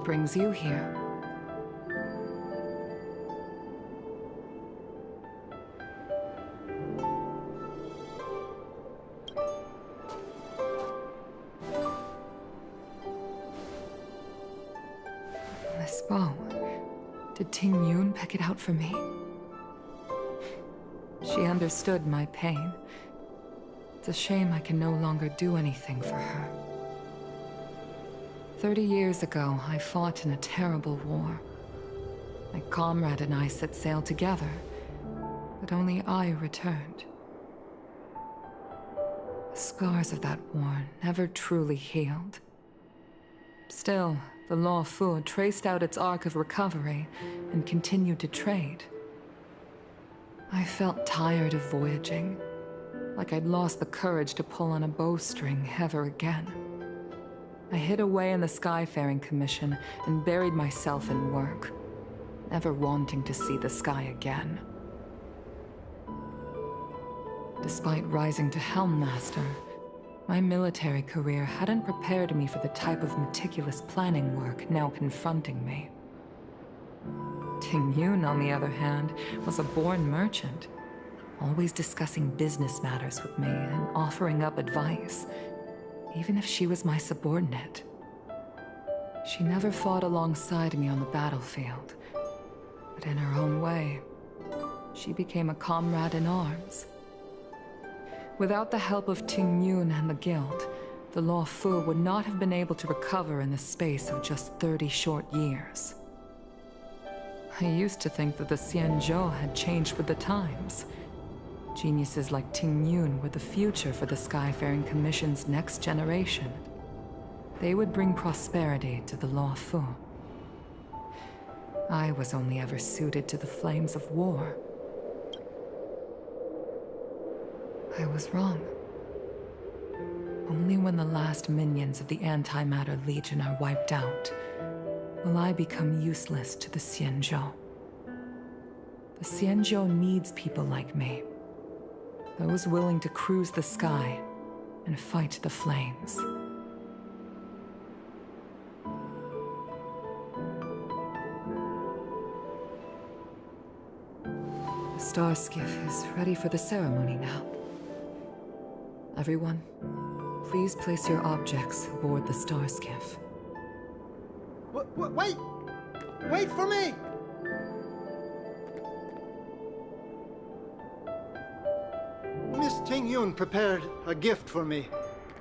brings you here? This bow. Did Ting Yun pick it out for me? She understood my pain. It's a shame I can no longer do anything for her. 30 years ago, I fought in a terrible war. My comrade and I set sail together, but only I returned. The scars of that war never truly healed. Still, the Law Fu traced out its arc of recovery and continued to trade. I felt tired of voyaging, like I'd lost the courage to pull on a bowstring ever again. I hid away in the Skyfaring Commission and buried myself in work, never wanting to see the sky again. Despite rising to Helm Master, my military career hadn't prepared me for the type of meticulous planning work now confronting me. Ting Yun, on the other hand, was a born merchant, always discussing business matters with me and offering up advice, even if she was my subordinate. She never fought alongside me on the battlefield, but in her own way, she became a comrade in arms. Without the help of Ting Yun and the Guild, the Law Fu would not have been able to recover in the space of just 30 short years. I used to think that the Xianzhou had changed with the times. Geniuses like Ting Yun were the future for the Skyfaring Commission's next generation. They would bring prosperity to the Law Fu. I was only ever suited to the flames of war. I was wrong. Only when the last minions of the Antimatter Legion are wiped out will I become useless to the Xianzhou. The Xianzhou needs people like me. Those willing to cruise the sky and fight the flames. The star skiff is ready for the ceremony now. Everyone, please place your objects aboard the star skiff. Wait! Wait for me! Miss Ting Yun prepared a gift for me.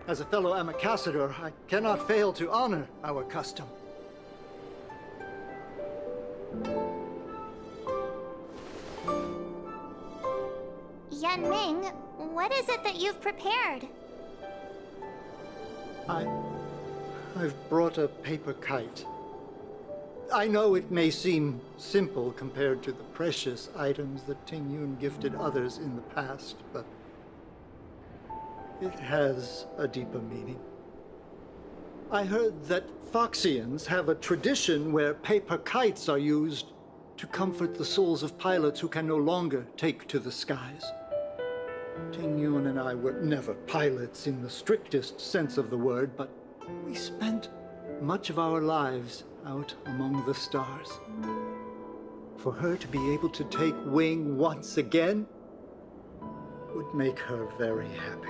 As a fellow ambassador, I cannot fail to honor our custom. Yan Ming, what is it that you've prepared? I've brought a paper kite. I know it may seem simple compared to the precious items that Ting Yun gifted others in the past, but it has a deeper meaning. I heard that Foxians have a tradition where paper kites are used to comfort the souls of pilots who can no longer take to the skies. Ting Yun and I were never pilots in the strictest sense of the word, but we spent much of our lives out among the stars. For her to be able to take wing once again would make her very happy.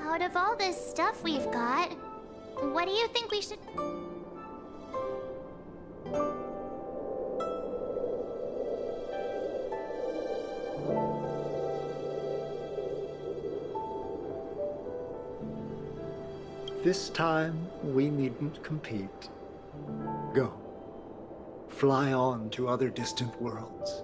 Out of all this stuff we've got, what do you think we should... This time, we needn't compete. Go. Fly on to other distant worlds.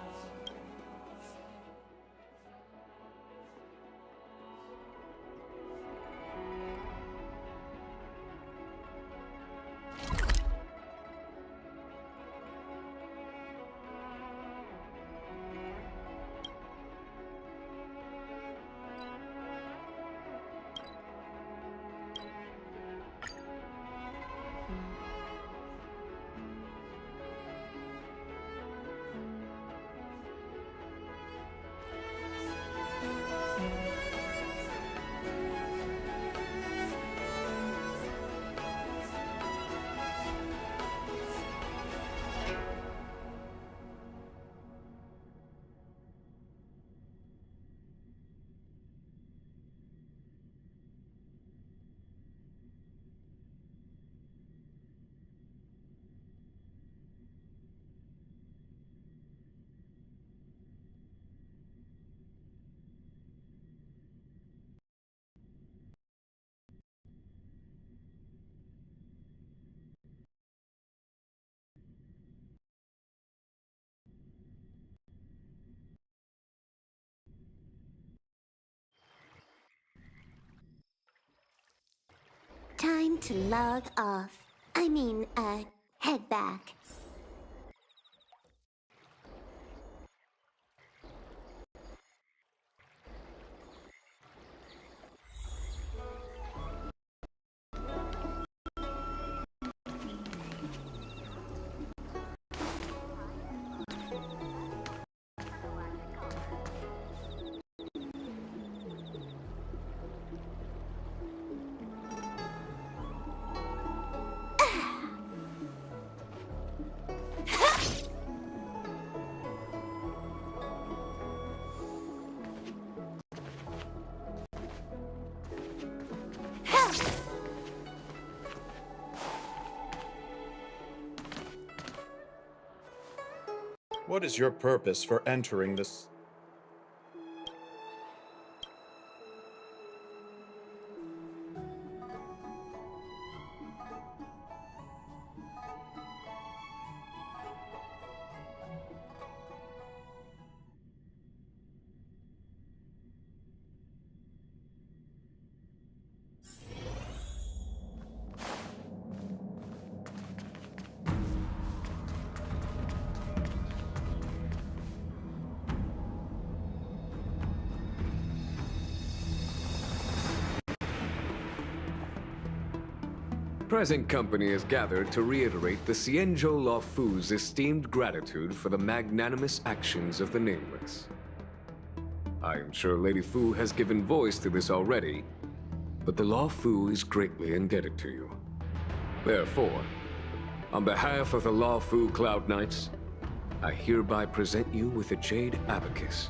Time to log off. I mean, head back. What is your purpose for entering this? Present company is gathered to reiterate the Xianzhou Luofu's esteemed gratitude for the magnanimous actions of the Nameless. I am sure Lady Fu has given voice to this already, but the Luofu is greatly indebted to you. Therefore, on behalf of the Luofu Cloud Knights, I hereby present you with a Jade Abacus,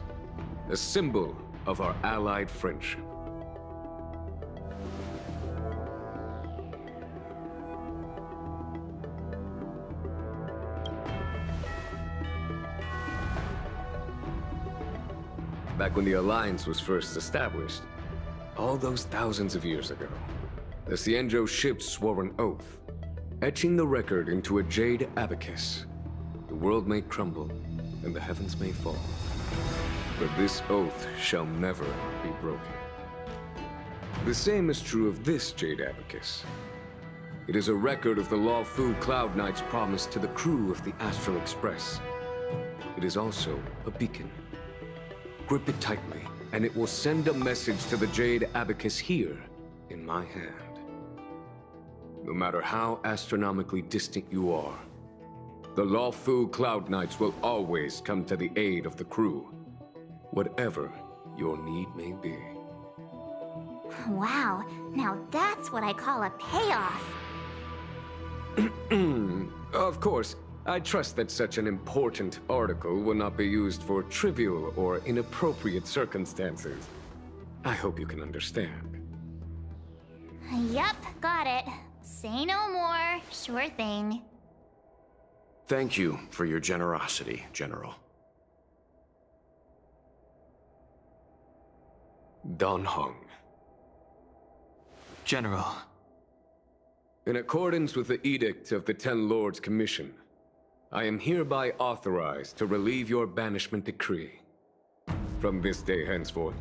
a symbol of our allied friendship. Back when the Alliance was first established, all those thousands of years ago, the Xianzhou ships swore an oath, etching the record into a Jade Abacus. The world may crumble, and the heavens may fall, but this oath shall never be broken. The same is true of this Jade Abacus. It is a record of the Luofu Cloud Knight's promise to the crew of the Astral Express. It is also a beacon. Grip it tightly, and it will send a message to the Jade Abacus here, in my hand. No matter how astronomically distant you are, the Luofu Cloud Knights will always come to the aid of the crew, whatever your need may be. Wow, now that's what I call a payoff. Of course, I trust that such an important article will not be used for trivial or inappropriate circumstances. I hope you can understand. Yep, got it. Say no more. Sure thing. Thank you for your generosity, General. Dan Heng. General. In accordance with the Edict of the Ten Lords Commission, I am hereby authorized to relieve your banishment decree. From this day henceforth,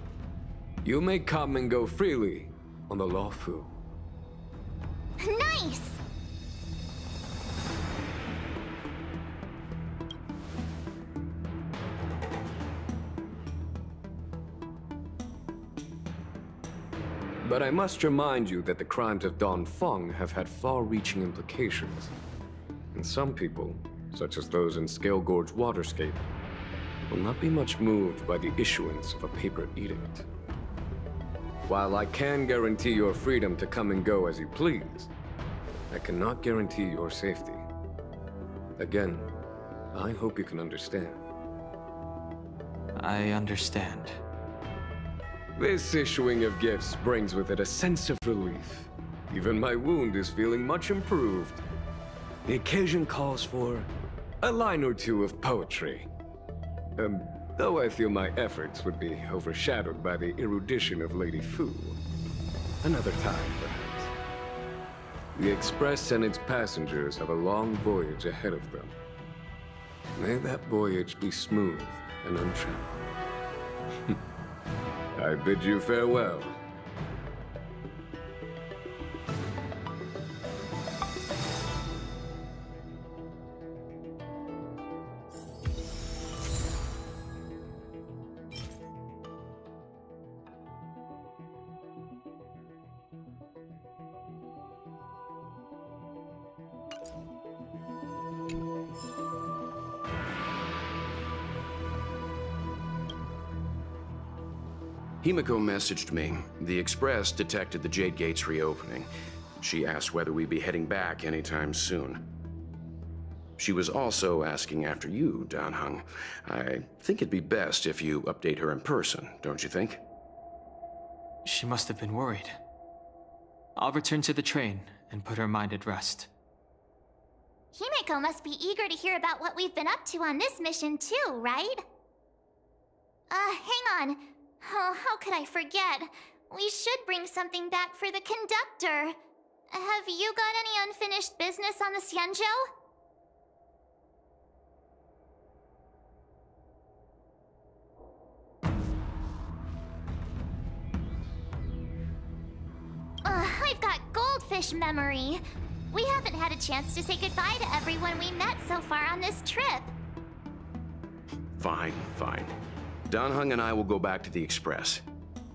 you may come and go freely on the Luofu. Nice! But I must remind you that the crimes of Dongfeng have had far-reaching implications. And some people, such as those in Scale Gorge Waterscape, will not be much moved by the issuance of a paper edict. While I can guarantee your freedom to come and go as you please, I cannot guarantee your safety. Again, I hope you can understand. I understand. This issuing of gifts brings with it a sense of relief. Even my wound is feeling much improved. The occasion calls for a line or two of poetry. Though I feel my efforts would be overshadowed by the erudition of Lady Fu. Another time, perhaps. The Express and its passengers have a long voyage ahead of them. May that voyage be smooth and untrammeled. I bid you farewell. Himiko messaged me. The Express detected the Jade Gate's reopening. She asked whether we'd be heading back anytime soon. She was also asking after you, Dan Heng. I think it'd be best if you update her in person, don't you think? She must have been worried. I'll return to the train and put her mind at rest. Himiko must be eager to hear about what we've been up to on this mission too, right? Hang on. Oh, how could I forget? We should bring something back for the conductor. Have you got any unfinished business on the Xianzhou? I've got goldfish memory. We haven't had a chance to say goodbye to everyone we met so far on this trip. Fine, fine. Dan Heng and I will go back to the Express.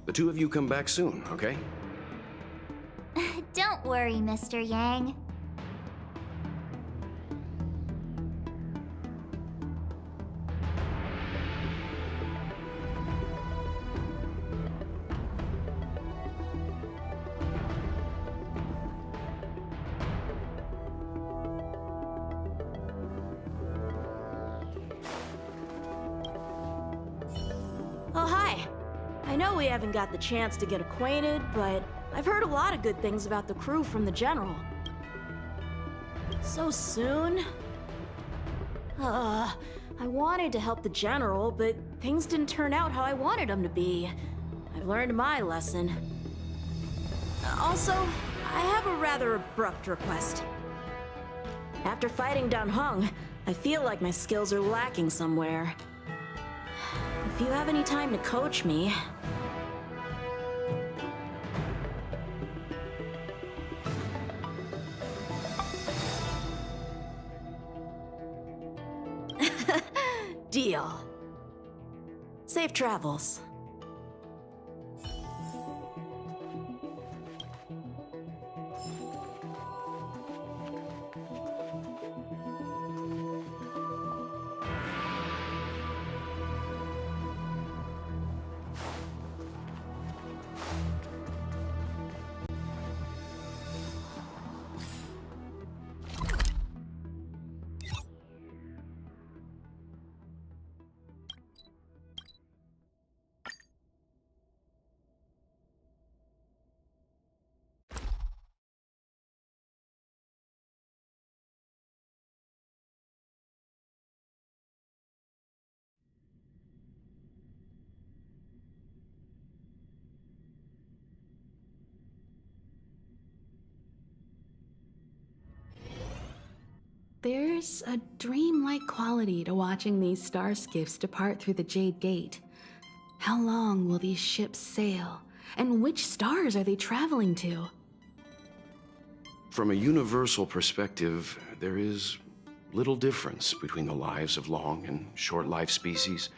The two of you come back soon, okay? Don't worry, Mr. Yang. Oh, hi. I know we haven't got the chance to get acquainted, but I've heard a lot of good things about the crew from the General. So soon? I wanted to help the General, but things didn't turn out how I wanted them to be. I've learned my lesson. Also, I have a rather abrupt request. After fighting Dan Heng, I feel like my skills are lacking somewhere. If you have any time to coach me... Deal. Safe travels. There's a dreamlike quality to watching these star skiffs depart through the Jade Gate. How long will these ships sail? And which stars are they traveling to? From a universal perspective, there is little difference between the lives of long and short-lived species.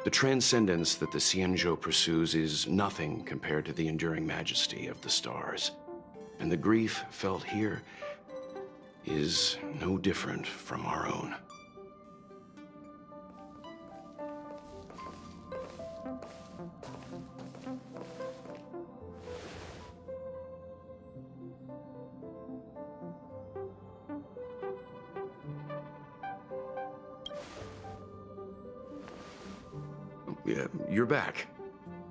The transcendence that the Xianzhou pursues is nothing compared to the enduring majesty of the stars. And the grief felt here is no different from our own. Yeah, you're back.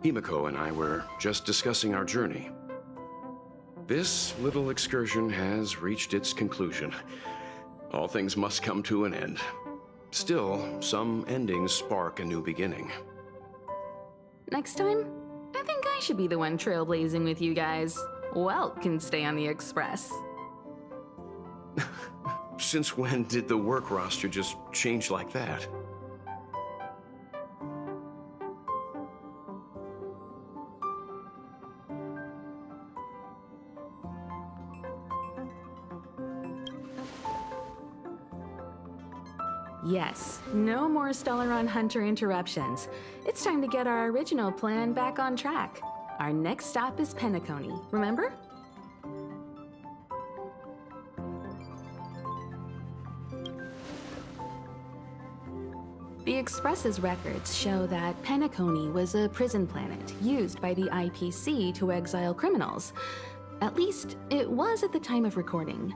Himiko and I were just discussing our journey. This little excursion has reached its conclusion. All things must come to an end. Still, some endings spark a new beginning. Next time, I think I should be the one trailblazing with you guys. Welt can stay on the Express. Since when did the work roster just change like that? Yes, no more Stellaron Hunter interruptions. It's time to get our original plan back on track. Our next stop is Penacony, remember? The Express's records show that Penacony was a prison planet used by the IPC to exile criminals. At least, it was at the time of recording.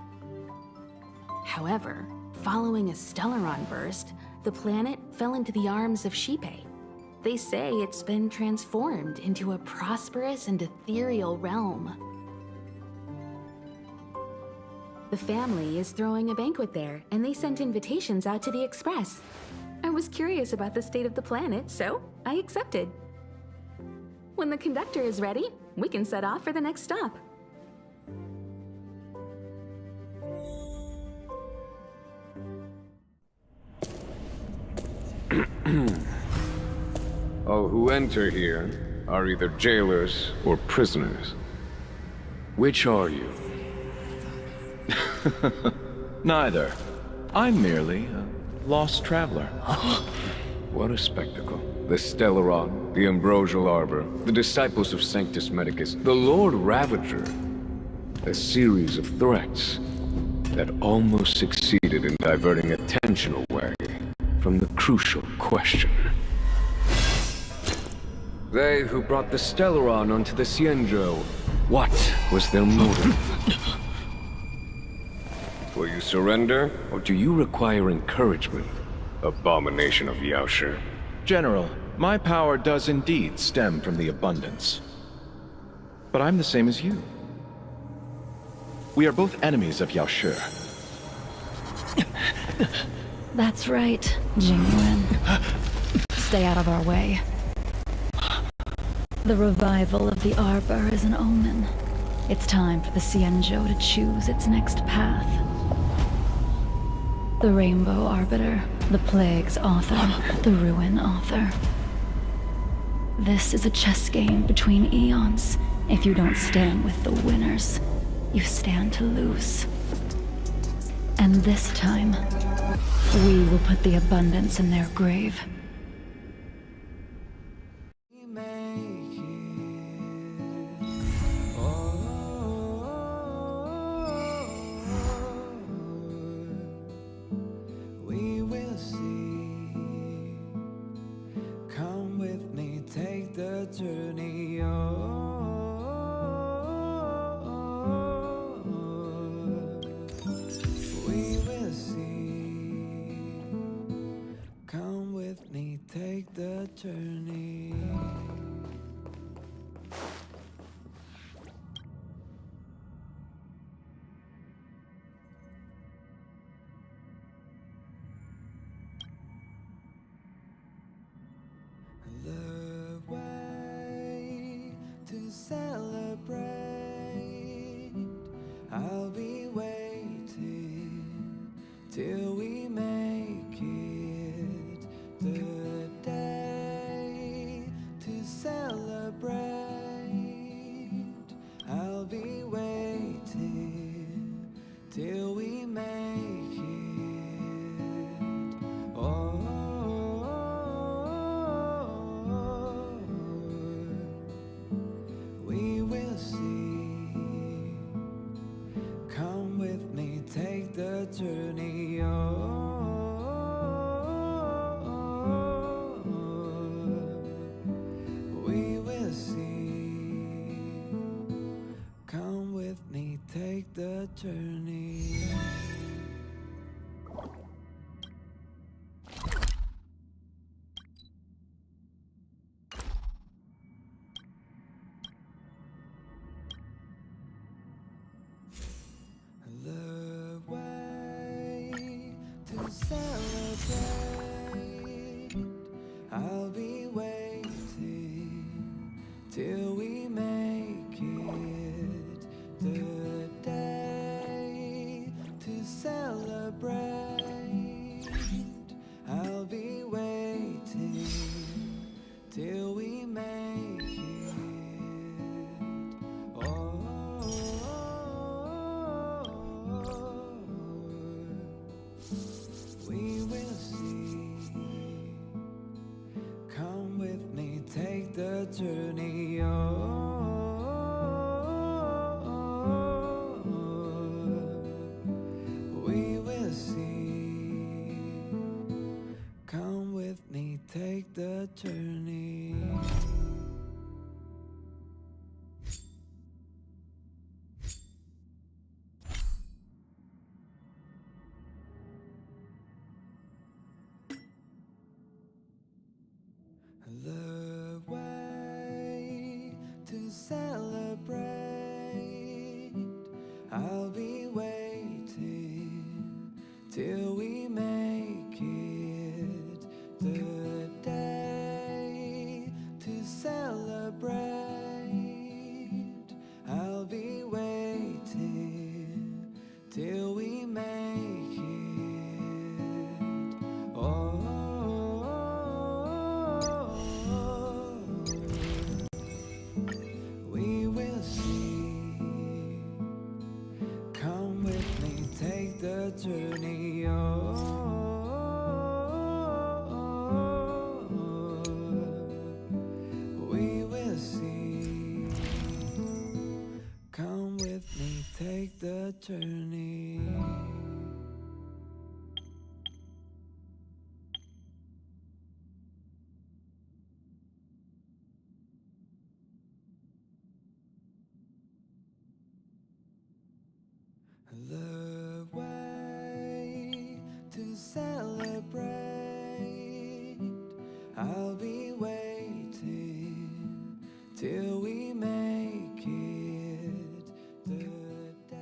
However, following a Stellaron burst, the planet fell into the arms of Xipe. They say it's been transformed into a prosperous and ethereal realm. The family is throwing a banquet there, and they sent invitations out to the Express. I was curious about the state of the planet, so I accepted. When the conductor is ready, we can set off for the next stop. All who enter here are either jailers or prisoners. Which are you? Neither. I'm merely a lost traveler. What a spectacle. The Stellaron, the Ambrosial Arbor, the Disciples of Sanctus Medicus, the Lord Ravager. A series of threats that almost succeeded in diverting attention away from the crucial question. They who brought the Stellaron onto the Xianzhou, what was their motive? Will you surrender, or do you require encouragement, abomination of Yaoshi? General, my power does indeed stem from the abundance. But I'm the same as you. We are both enemies of Yaoshi. That's right, Jingyuan. Stay out of our way. The revival of the Arbor is an omen. It's time for the Xianzhou to choose its next path. The Rainbow Arbiter, the Plague's author, the Ruin author. This is a chess game between eons. If you don't stand with the winners, you stand to lose. And this time, we will put the abundance in their grave. Journey we will see. Come with me, take the journey. Celebrate. I'll be waiting till we make it the day to celebrate. I'll be waiting till we make it. Oh. We will see. Come with me, take the journey. We will see. Come with me, take the journey. The way to celebrate. I'll be waiting till we make it the day to celebrate. I'll be waiting till we make it. Oh. We will see. Come with me, take the journey. We will see. Come with me. celebrate. I'll be waiting till we make it the day to celebrate. I'll be waiting till we make it. Oh, we will see. Come with me, take the journey. Oh, we will see. Come with me, take the journey. The way to celebrate. I'll be waiting till we make it the day.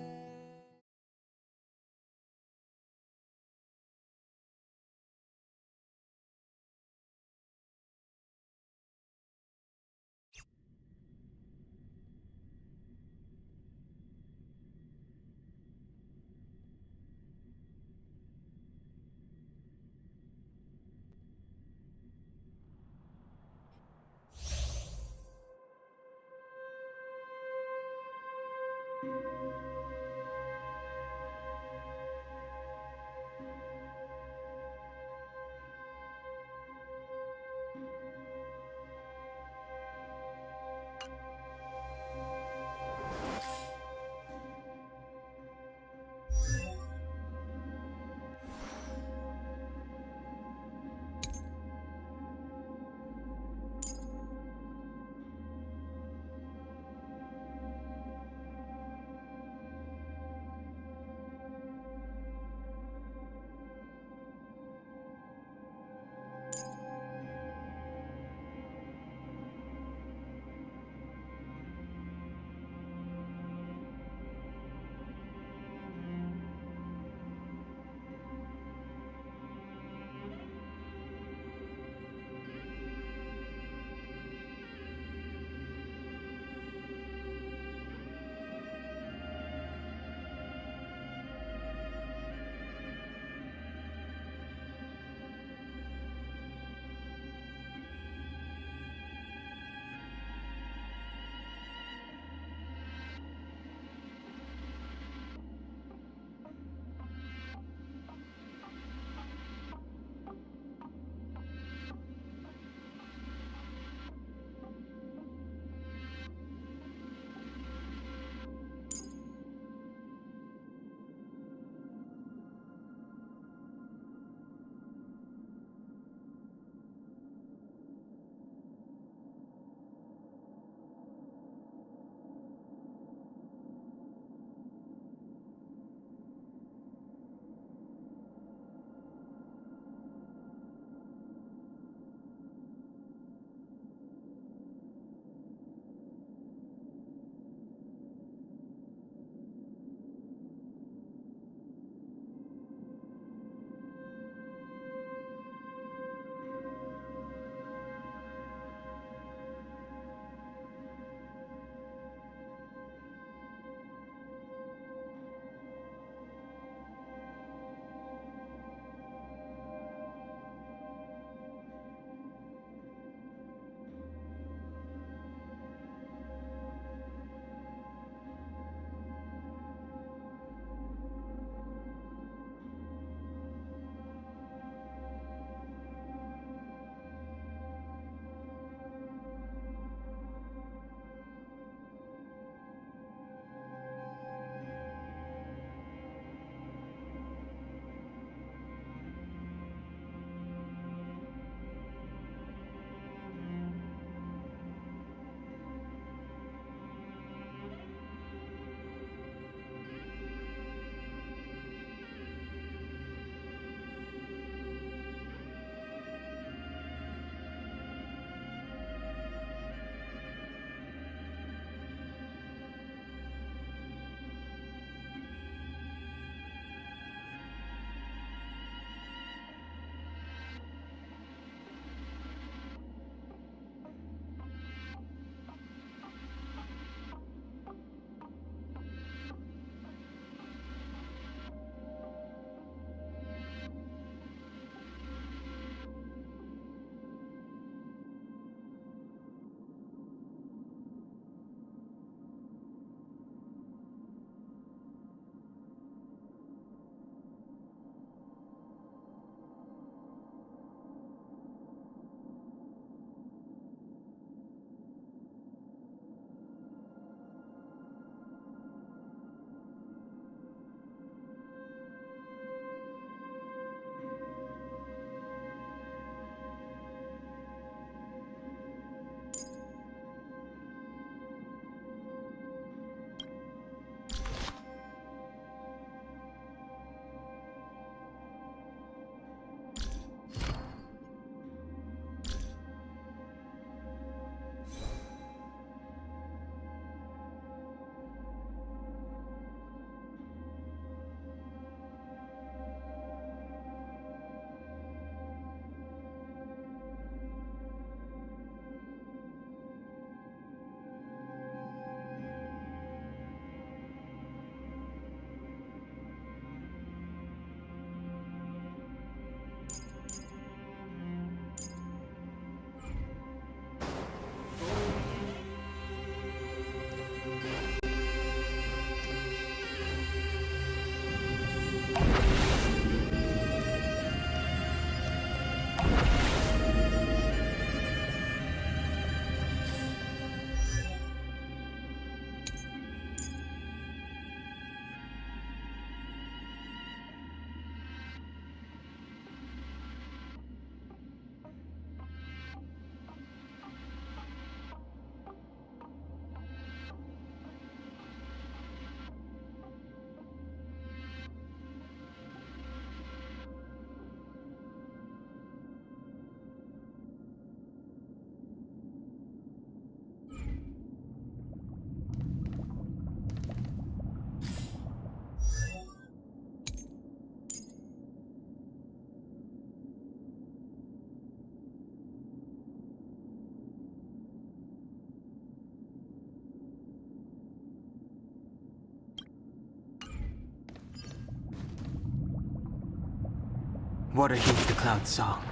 Water heeds the cloud song.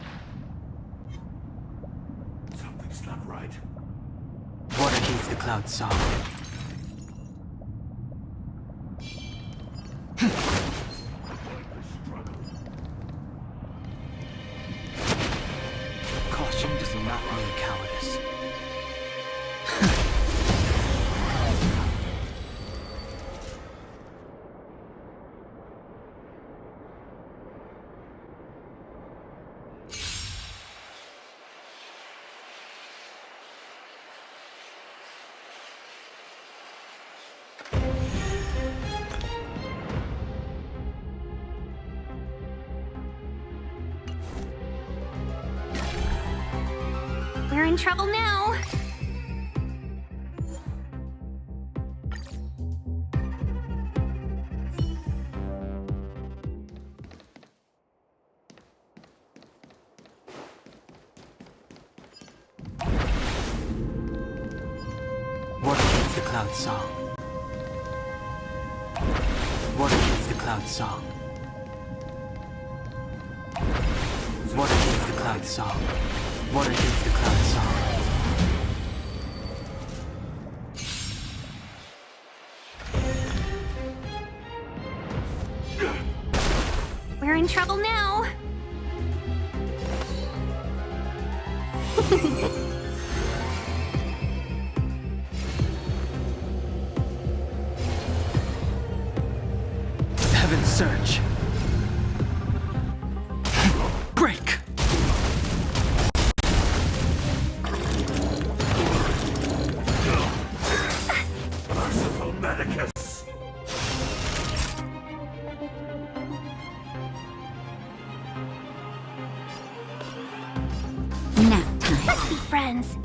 Something's not right. Water heeds the cloud song. Caution does not mean cowardice. We're in trouble now. Water heeds the cloud song. Water heeds the cloud song. Water heeds the cloud song. Water heeds the cloud song. We're in trouble now. Heaven's Surge. Break! Merciful Medicus! Nap time. Let's be friends.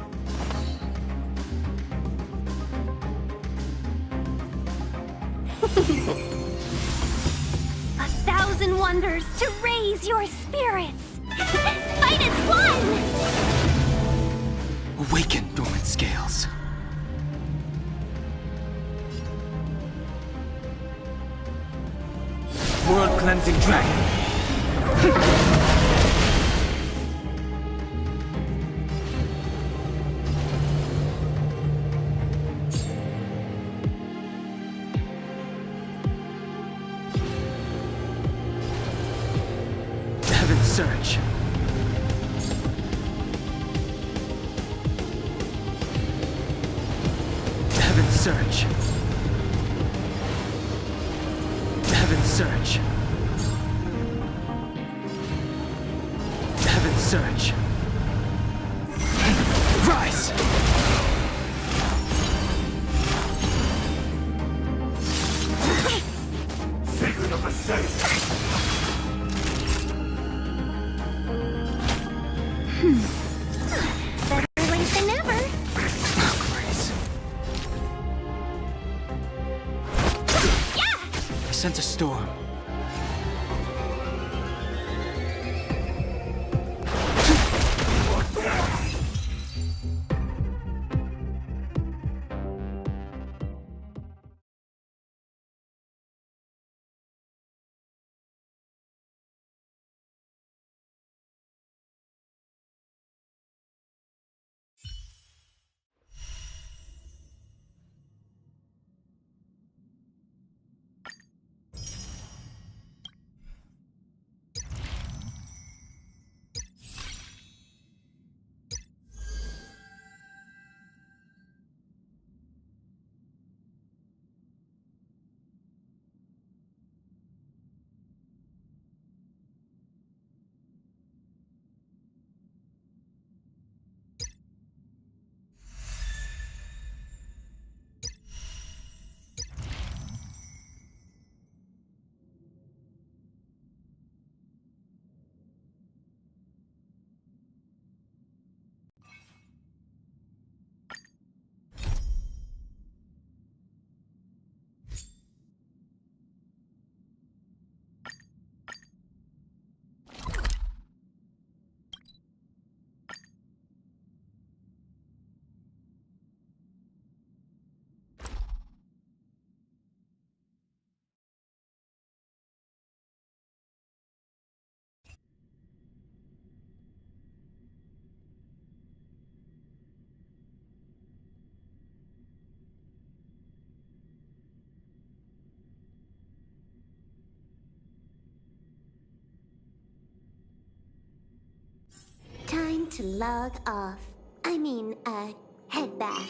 A thousand wonders to raise your spirits. Fight is one! Awaken, dormant scales. World cleansing dragon. Heaven's Surge. Heaven's Surge. Heaven's Surge. Heaven's Surge. Rise! Secret of the Saint! Better late than never. Grace. I sense a storm. to log off. I mean, head back.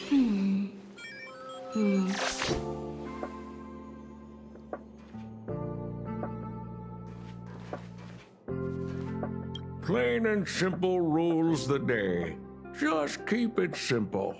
Plain and simple rules the day. Just keep it simple.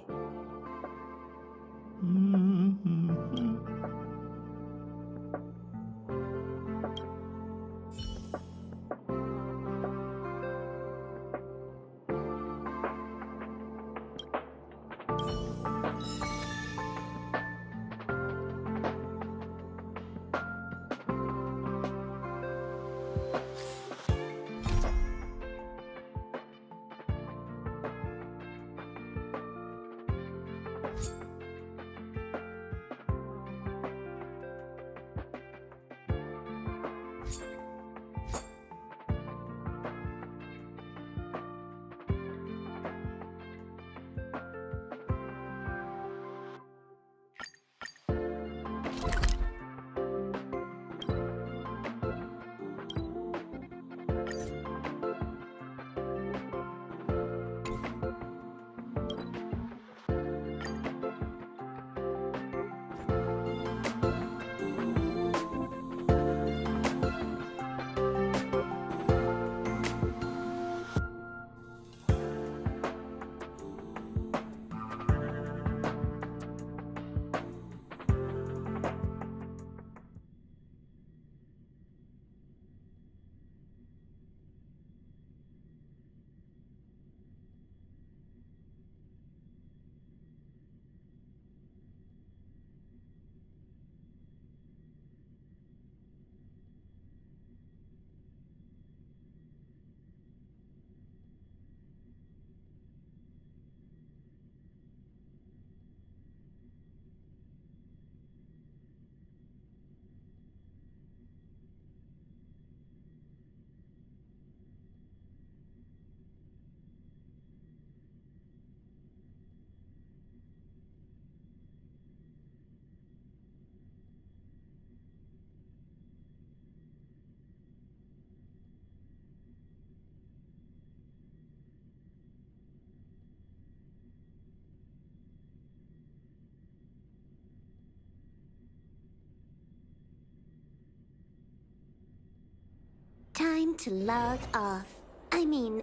Time to log off. I mean,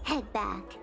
head back.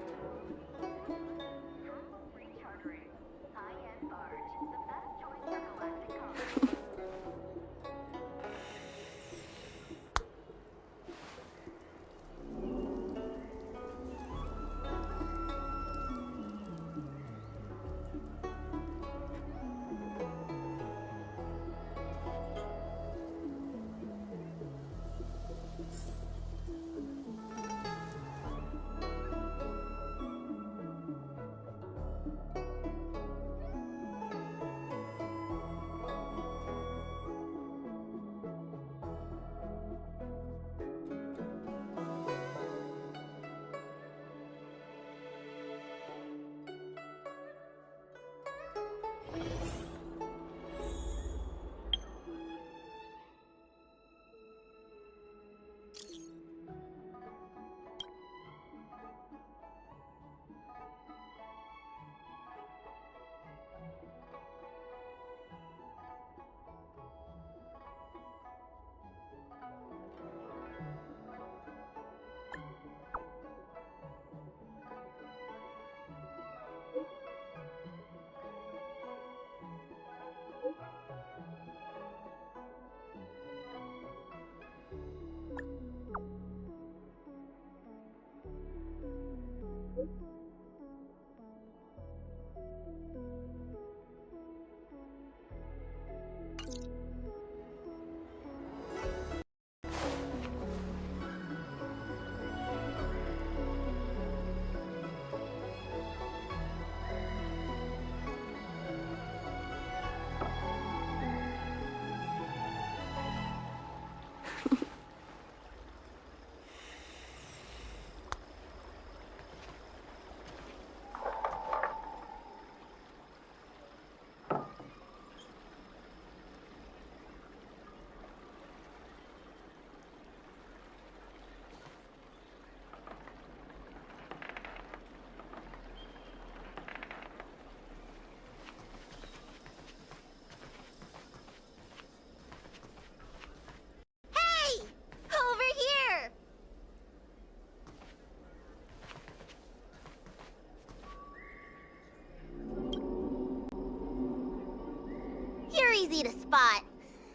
spot.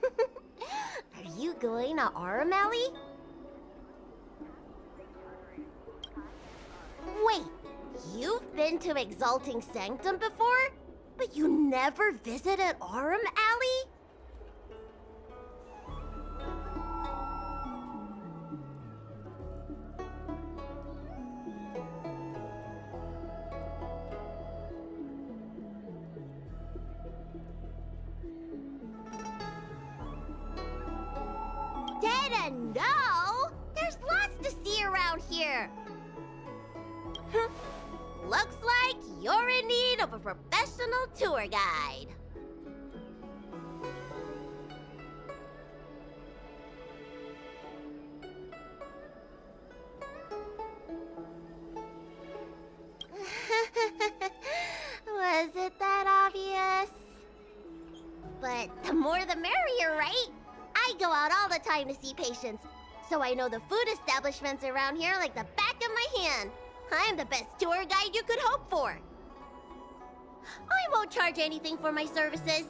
Are you going to Aurum Alley? Wait, you've been to Exalting Sanctum before? But you never visited Aurum Alley? Didn't know? There's lots to see around here. Looks like you're in need of a professional tour guide. Was it that obvious? But the more the merrier, right? I go out all the time to see patients, so I know the food establishments around here like the back of my hand. I'm the best tour guide you could hope for. I won't charge anything for my services.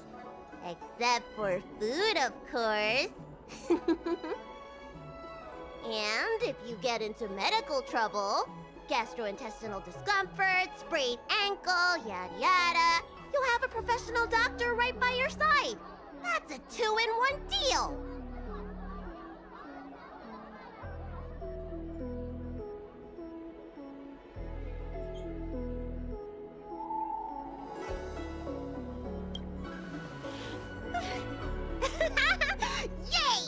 Except for food, of course. And if you get into medical trouble, gastrointestinal discomfort, sprained ankle, yada yada, you'll have a professional doctor right by your side. That's a 2-in-1 deal. Yay!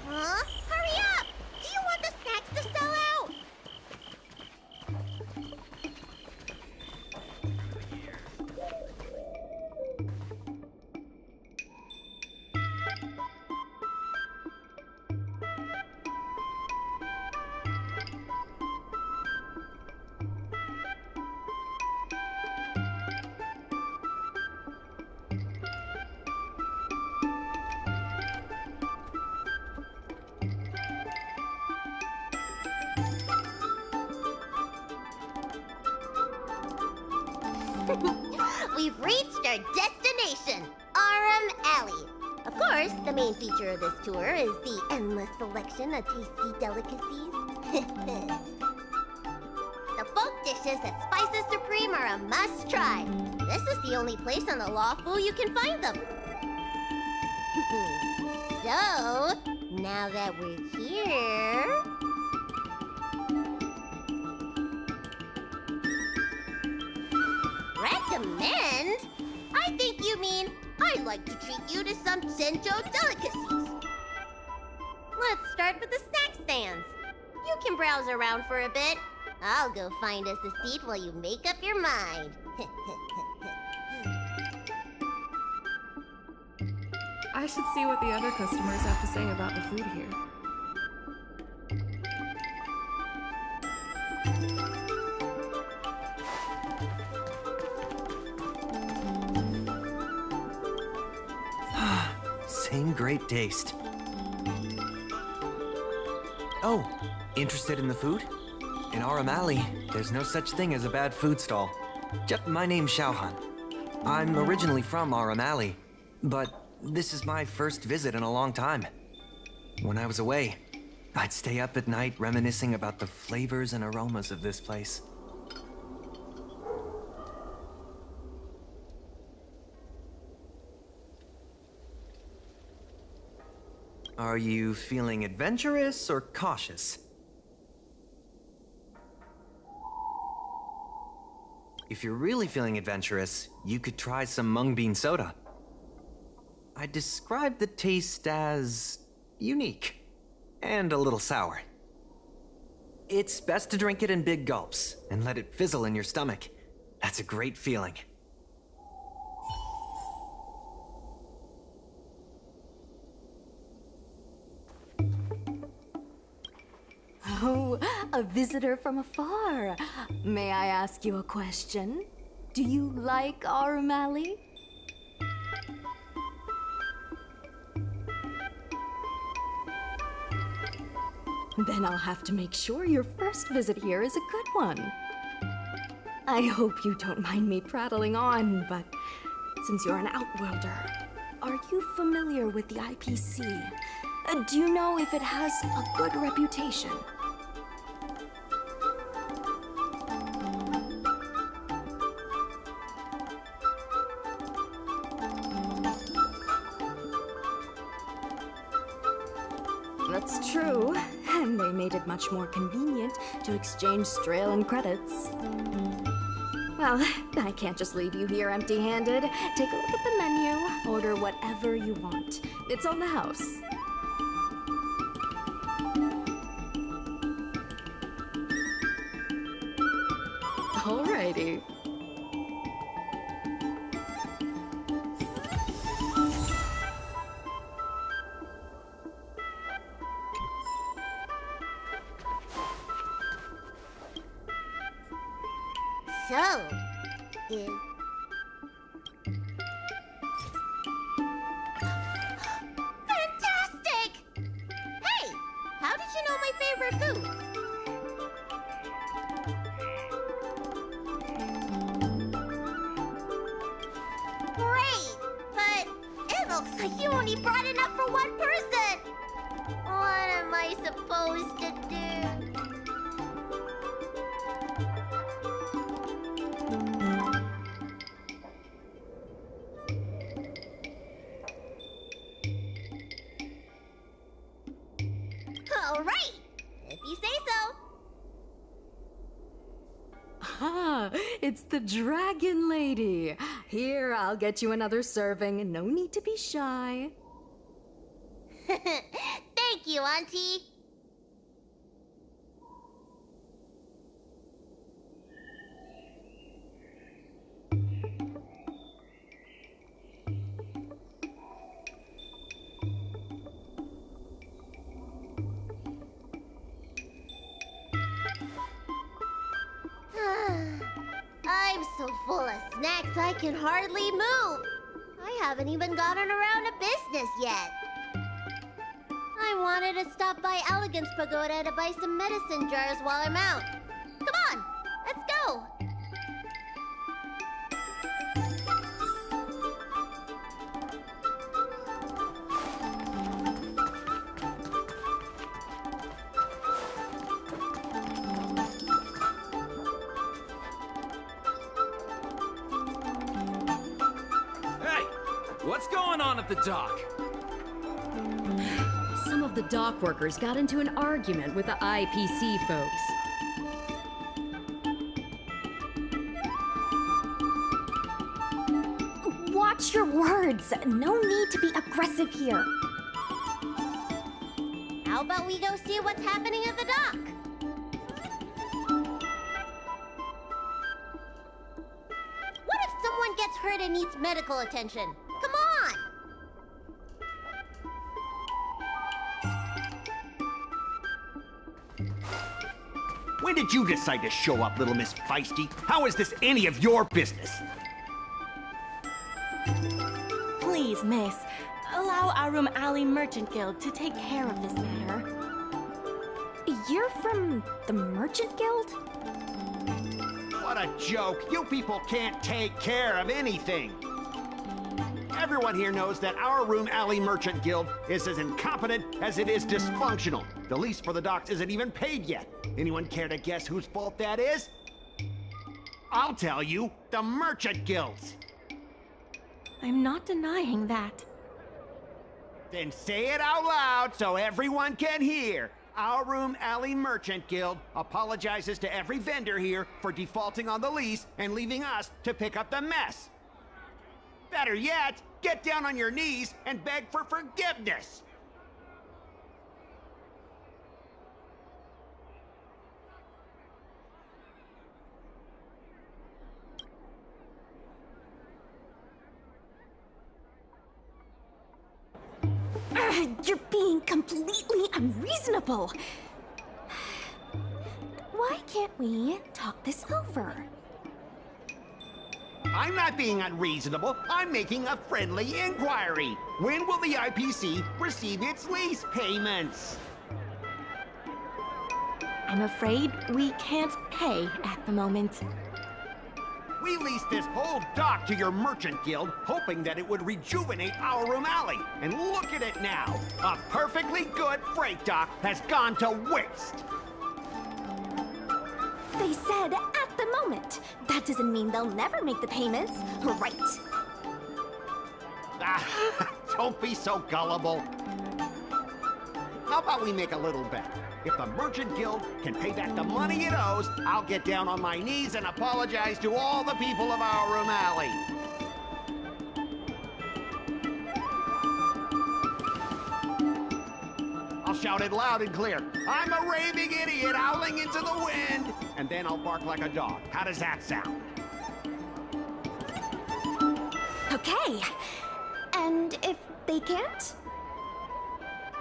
Huh? Hurry up! Do you want the snacks to sell out? We've reached our destination, Aurum Alley. Of course, the main feature of this tour is the endless selection of tasty delicacies. The folk dishes at Spices Supreme are a must-try. This is the only place on the Lawfu you can find them. So, now that we're here... Recommend? I think you mean I'd like to treat you to some Senjo delicacies. Let's start with the snack stands. You can browse around for a bit. I'll go find us a seat while you make up your mind. I should see what the other customers have to say about the food here. Same great taste. Oh, interested in the food? In Aurum Alley, there's no such thing as a bad food stall. My name's Xiaohan. I'm originally from Aurum Alley, but this is my first visit in a long time. When I was away, I'd stay up at night reminiscing about the flavors and aromas of this place. Are you feeling adventurous or cautious? If you're really feeling adventurous, you could try some mung bean soda. I describe the taste as unique and a little sour. It's best to drink it in big gulps and let it fizzle in your stomach. That's a great feeling. Oh, a visitor from afar. May I ask you a question? Do you like Arum Alley? Then I'll have to make sure your first visit here is a good one. I hope you don't mind me prattling on, but since you're an Outworlder, are you familiar with the IPC? Do you know if it has a good reputation? That's true, and they made it much more convenient to exchange Strelin credits. Well, I can't just leave you here empty-handed. Take a look at the menu, order whatever you want. It's on the house. Alrighty. So, is... Fantastic! Hey, how did you know my favorite food? Great, but it looks like you only brought enough for one person. What am I supposed to do? All right, if you say so. Ah, it's the Dragon Lady. Here, I'll get you another serving. No need to be shy. Thank you, Auntie. I'm so full of snacks I can hardly move. I haven't even gotten around to business yet. I wanted to stop by Elegance Pagoda to buy some medicine jars while I'm out. Come on, let's go. What's going on at the dock? Some of the dock workers got into an argument with the IPC folks. Watch your words. No need to be aggressive here. How about we go see what's happening at the dock? What if someone gets hurt and needs medical attention? Come on! When did you decide to show up, little Miss Feisty? How is this any of your business? Please, miss, allow Arum Alley Merchant Guild to take care of this matter. You're from the Merchant Guild? What a joke! You people can't take care of anything! Everyone here knows that our Arum Alley Merchant Guild is as incompetent as it is dysfunctional. The lease for the docks isn't even paid yet. Anyone care to guess whose fault that is? I'll tell you, the Merchant Guild's. I'm not denying that. Then say it out loud so everyone can hear. Our Arum Alley Merchant Guild apologizes to every vendor here for defaulting on the lease and leaving us to pick up the mess. Better yet, get down on your knees and beg for forgiveness. You're being completely unreasonable. Why can't we talk this over? I'm not being unreasonable. I'm making a friendly inquiry. When will the IPC receive its lease payments? I'm afraid we can't pay at the moment. We leased this whole dock to your merchant guild, hoping that it would rejuvenate our room alley. And look at it now. A perfectly good freight dock has gone to waste. They said at the moment. That doesn't mean they'll never make the payments, right? Don't be so gullible. How about we make a little bet? If the Merchant Guild can pay back the money it owes, I'll get down on my knees and apologize to all the people of our room alley. I'll shout it loud and clear. I'm a raving idiot howling into the wind. And then I'll bark like a dog. How does that sound? Okay. And if they can't?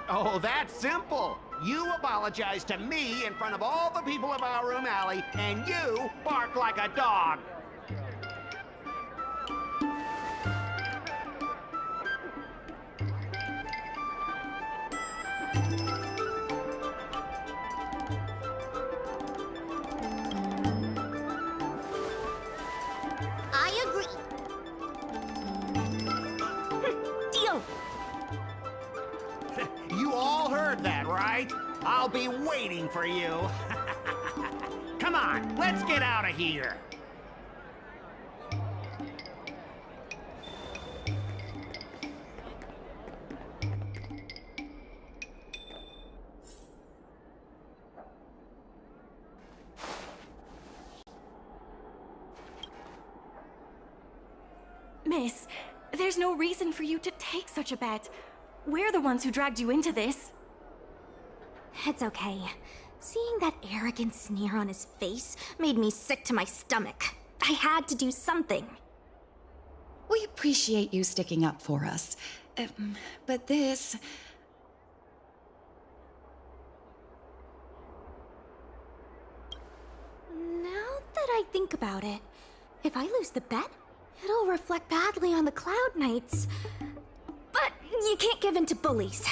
Oh, that's simple. You apologize to me in front of all the people of our room alley, and you bark like a dog. I agree. Deal. You all heard that, right? I'll be waiting for you. Come on, let's get out of here. Miss, there's no reason for you to take such a bet. We're the ones who dragged you into this. It's okay. Seeing that arrogant sneer on his face made me sick to my stomach. I had to do something. We appreciate you sticking up for us. But this... Now that I think about it, if I lose the bet, it'll reflect badly on the Cloud Knights. But you can't give in to bullies.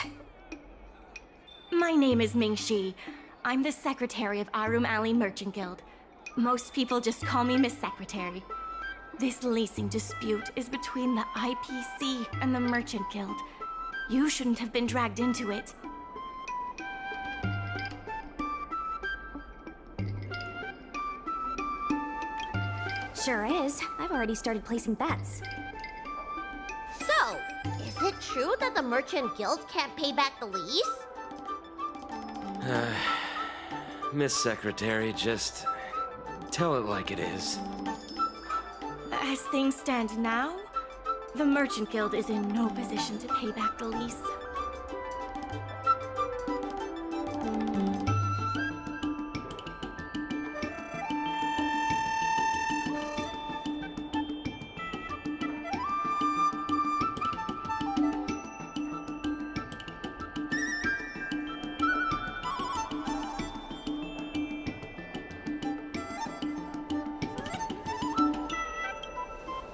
My name is Ming-Shi. I'm the secretary of Arum Alley Merchant Guild. Most people just call me Miss Secretary. This leasing dispute is between the IPC and the Merchant Guild. You shouldn't have been dragged into it. Sure is. I've already started placing bets. So, is it true that the Merchant Guild can't pay back the lease? Miss Secretary, just tell it like it is. As things stand now, the Merchant Guild is in no position to pay back the lease.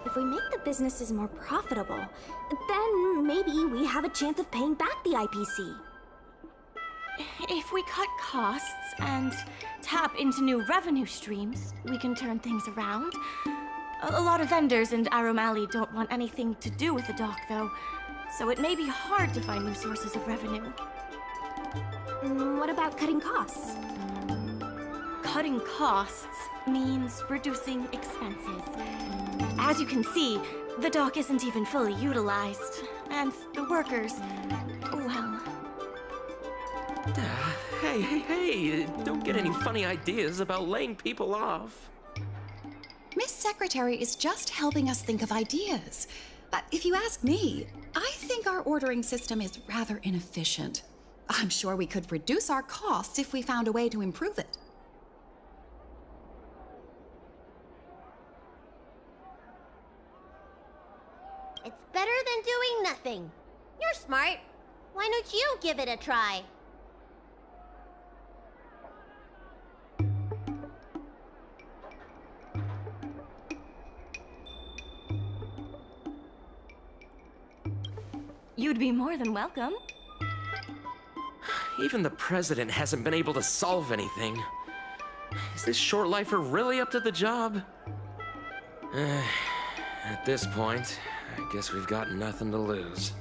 If we make the businesses more profitable, then maybe we have a chance of paying back the IPC. If we cut costs and tap into new revenue streams, we can turn things around. A lot of vendors in Arum Alley don't want anything to do with the dock, though, so it may be hard to find new sources of revenue. What about cutting costs? Cutting costs means reducing expenses. As you can see, the dock isn't even fully utilized, and the workers, well... Hey, don't get any funny ideas about laying people off. Miss Secretary is just helping us think of ideas. But if you ask me, I think our ordering system is rather inefficient. I'm sure we could reduce our costs if we found a way to improve it. It's better than doing nothing. You're smart. Why don't you give it a try? You'd be more than welcome. Even the president hasn't been able to solve anything. Is this short lifer really up to the job? At this point, I guess we've got nothing to lose.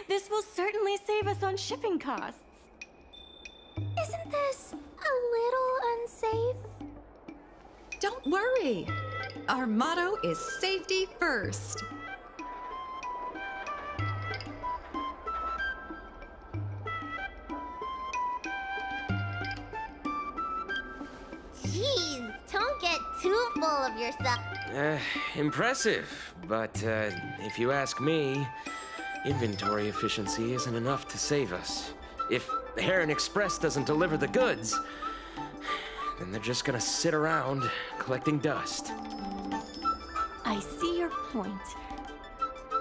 This will certainly save us on shipping costs. Isn't this a little unsafe? Don't worry. Our motto is safety first. Jeez, don't get too full of yourself. Impressive, but if you ask me, inventory efficiency isn't enough to save us. If Heron Express doesn't deliver the goods, then they're just gonna sit around collecting dust. I see your point.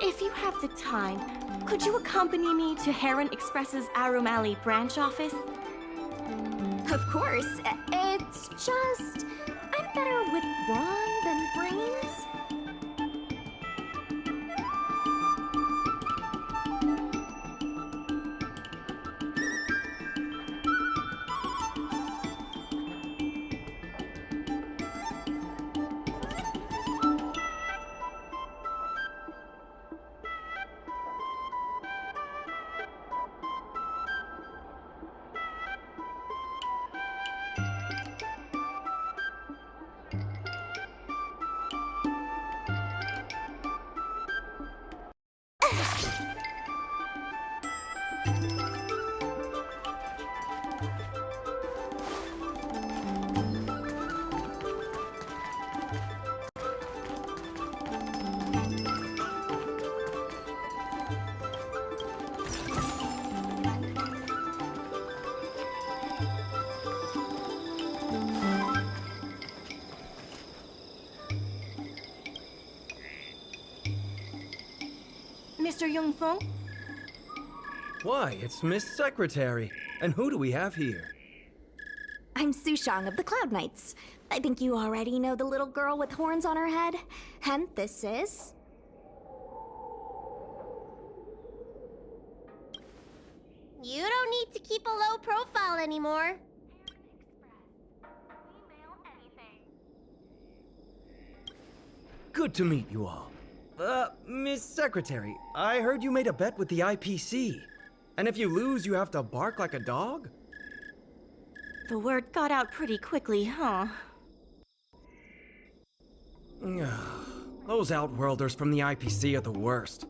If you have the time, could you accompany me to Heron Express's Arum Alley branch office? Of course. It's just, I'm better with brawn than brains. Mr. Yongfeng? Why, it's Miss Secretary. And who do we have here? I'm Sushang of the Cloud Knights. I think you already know the little girl with horns on her head. And this is... You don't need to keep a low profile anymore. Good to meet you all. Miss Secretary, I heard you made a bet with the IPC. And if you lose, you have to bark like a dog? The word got out pretty quickly, huh? Those Outworlders from the IPC are the worst.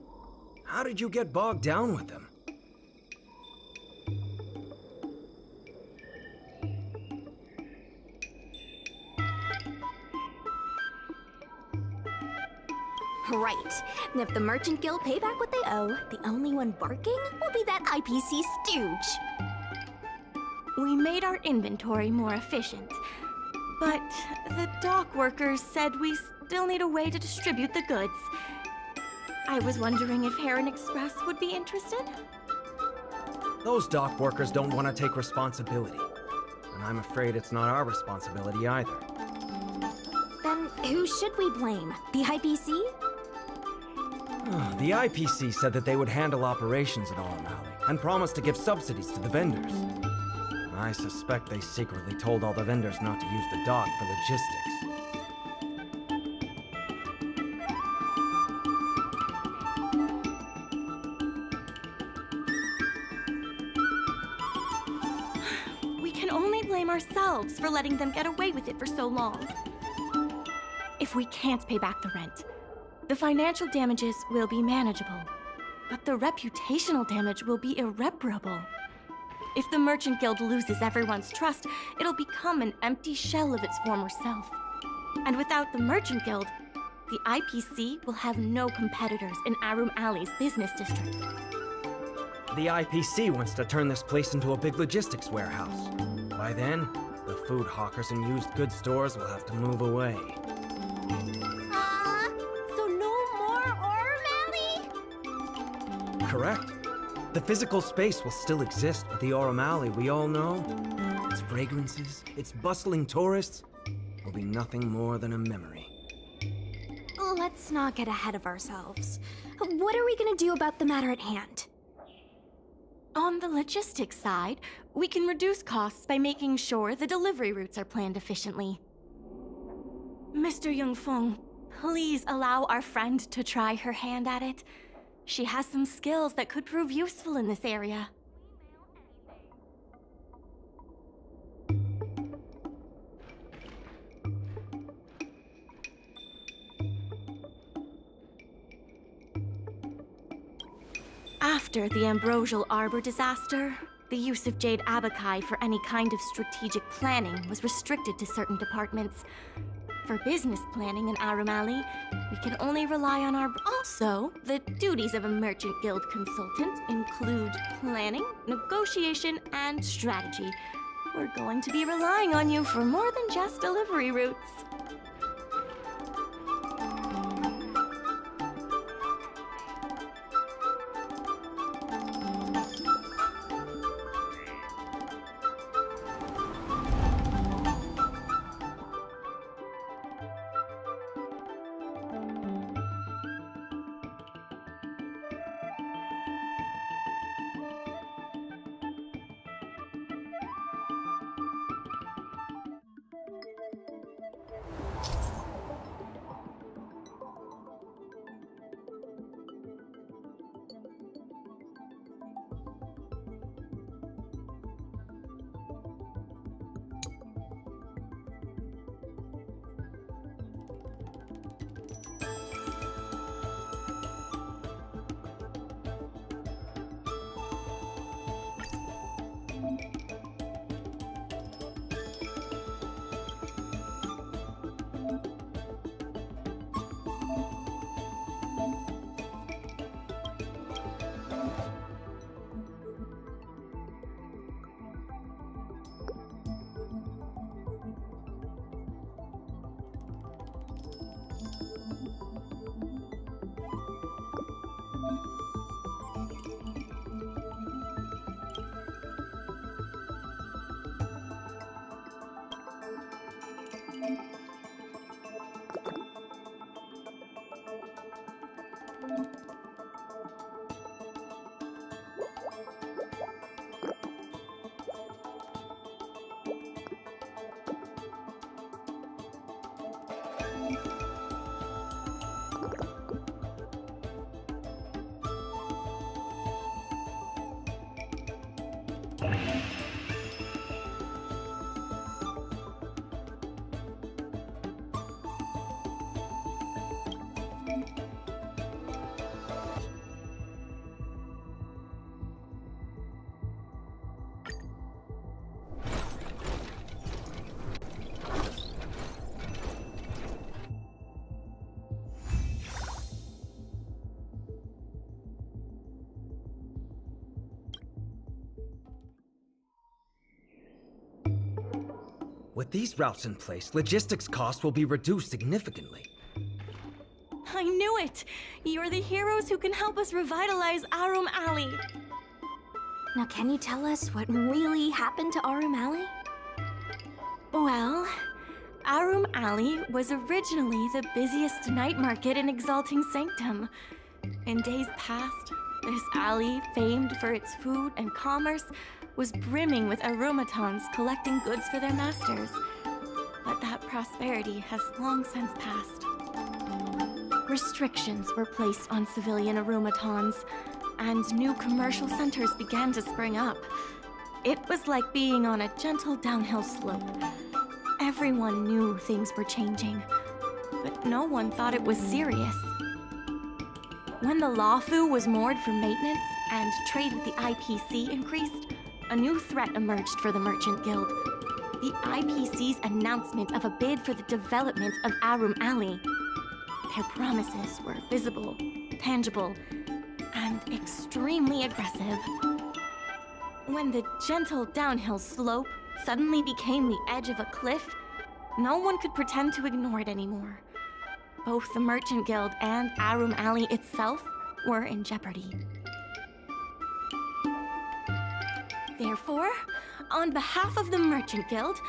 How did you get bogged down with them? Right. And if the Merchant Guild pay back what they owe, the only one barking will be that IPC stooge. We made our inventory more efficient, but the dock workers said we still need a way to distribute the goods. I was wondering if Heron Express would be interested? Those dock workers don't want to take responsibility. And I'm afraid it's not our responsibility either. Then who should we blame? The IPC? The IPC said that they would handle operations at Aurum Alley and promised to give subsidies to the vendors. I suspect they secretly told all the vendors not to use the dock for logistics. We can only blame ourselves for letting them get away with it for so long. If we can't pay back the rent, the financial damages will be manageable, but the reputational damage will be irreparable. If the Merchant Guild loses everyone's trust, it'll become an empty shell of its former self. And without the Merchant Guild, the IPC will have no competitors in Aurum Alley's business district. The IPC wants to turn this place into a big logistics warehouse. By then, the food hawkers and used goods stores will have to move away. So no more Aurum Alley? Correct. The physical space will still exist, but the Aurum Alley we all know, its fragrances, its bustling tourists, will be nothing more than a memory. Let's not get ahead of ourselves. What are we gonna do about the matter at hand? On the logistics side, we can reduce costs by making sure the delivery routes are planned efficiently. Mr. Yongfeng, please allow our friend to try her hand at it. She has some skills that could prove useful in this area. After the Ambrosial Arbor disaster, the use of Jade Abakai for any kind of strategic planning was restricted to certain departments. For business planning in Aurum Alley, we can only rely on our... Also, the duties of a Merchant Guild consultant include planning, negotiation, and strategy. We're going to be relying on you for more than just delivery routes. With these routes in place, logistics costs will be reduced significantly. I knew it! You're the heroes who can help us revitalize Arum Alley. Now, can you tell us what really happened to Arum Alley? Well, Arum Alley was originally the busiest night market in Exalting Sanctum. In days past, this alley, famed for its food and commerce, was brimming with aromatons collecting goods for their masters. But that prosperity has long since passed. Restrictions were placed on civilian aromatons, and new commercial centers began to spring up. It was like being on a gentle downhill slope. Everyone knew things were changing, but no one thought it was serious. When the Lawfu was moored for maintenance and trade with the IPC increased, a new threat emerged for the Merchant Guild. The IPC's announcement of a bid for the development of Arum Alley. Their promises were visible, tangible, and extremely aggressive. When the gentle downhill slope suddenly became the edge of a cliff, no one could pretend to ignore it anymore. Both the Merchant Guild and Arum Alley itself were in jeopardy. Therefore, on behalf of the Merchant Guild,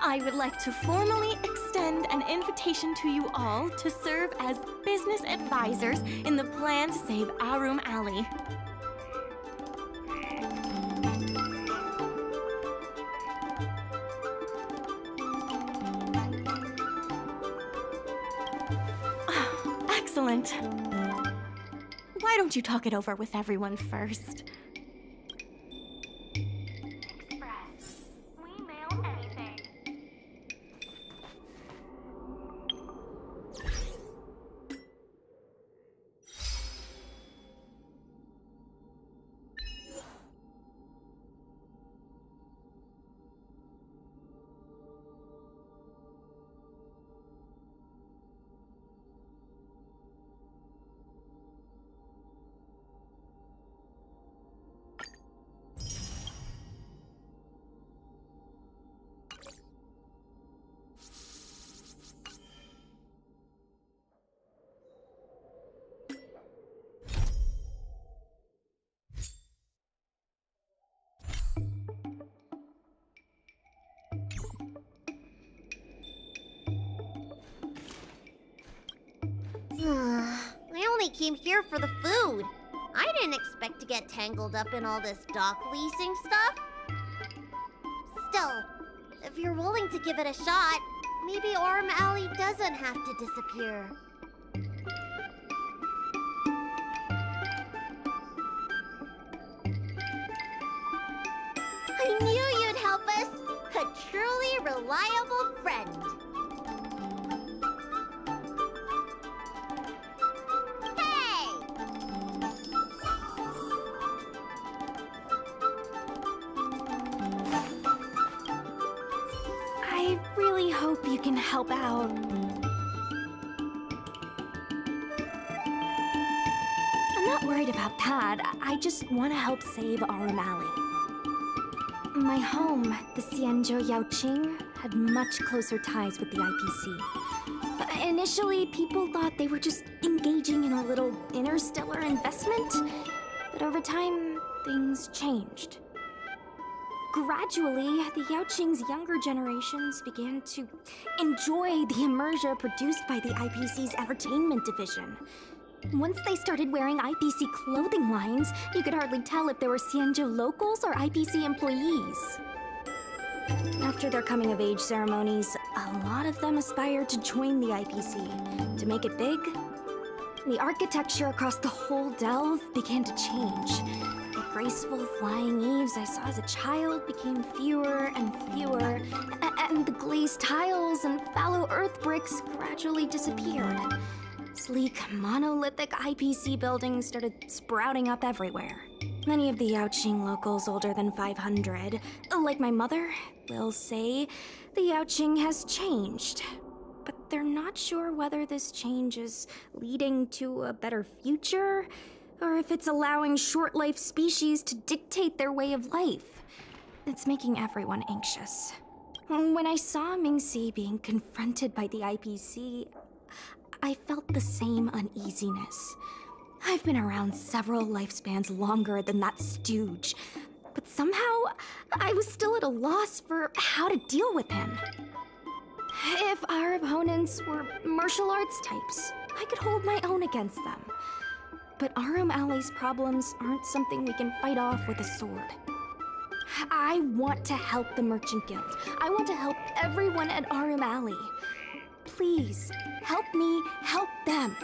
I would like to formally extend an invitation to you all to serve as business advisors in the plan to save Arum Alley. Excellent. Why don't you talk it over with everyone first? I only came here for the food. I didn't expect to get tangled up in all this dock leasing stuff. Still, if you're willing to give it a shot, maybe Arum Alley doesn't have to disappear. I knew you'd help us! A truly reliable friend! I really hope you can help out. I'm not worried about that. I just want to help save Arum Alley. My home, the Xianzhou Yaoqing, had much closer ties with the IPC. Initially, people thought they were just engaging in a little interstellar investment, but over time, things changed. Gradually, the Yaoqing's younger generations began to enjoy the immersion produced by the IPC's entertainment division. Once they started wearing IPC clothing lines, you could hardly tell if they were Xianzhou locals or IPC employees. After their coming-of-age ceremonies, a lot of them aspired to join the IPC. To make it big, the architecture across the whole delve began to change. The graceful flying eaves I saw as a child became fewer and fewer, and the glazed tiles and fallow earth bricks gradually disappeared. Sleek, monolithic IPC buildings started sprouting up everywhere. Many of the Yaoqing locals older than 500, like my mother, will say the Yaoqing has changed. But they're not sure whether this change is leading to a better future, or if it's allowing short-life species to dictate their way of life. It's making everyone anxious. When I saw Mingxi being confronted by the IPC, I felt the same uneasiness. I've been around several lifespans longer than that stooge, but somehow I was still at a loss for how to deal with him. If our opponents were martial arts types, I could hold my own against them. But Arum Alley's problems aren't something we can fight off with a sword. I want to help the Merchant Guild. I want to help everyone at Arum Alley. Please, help me help them.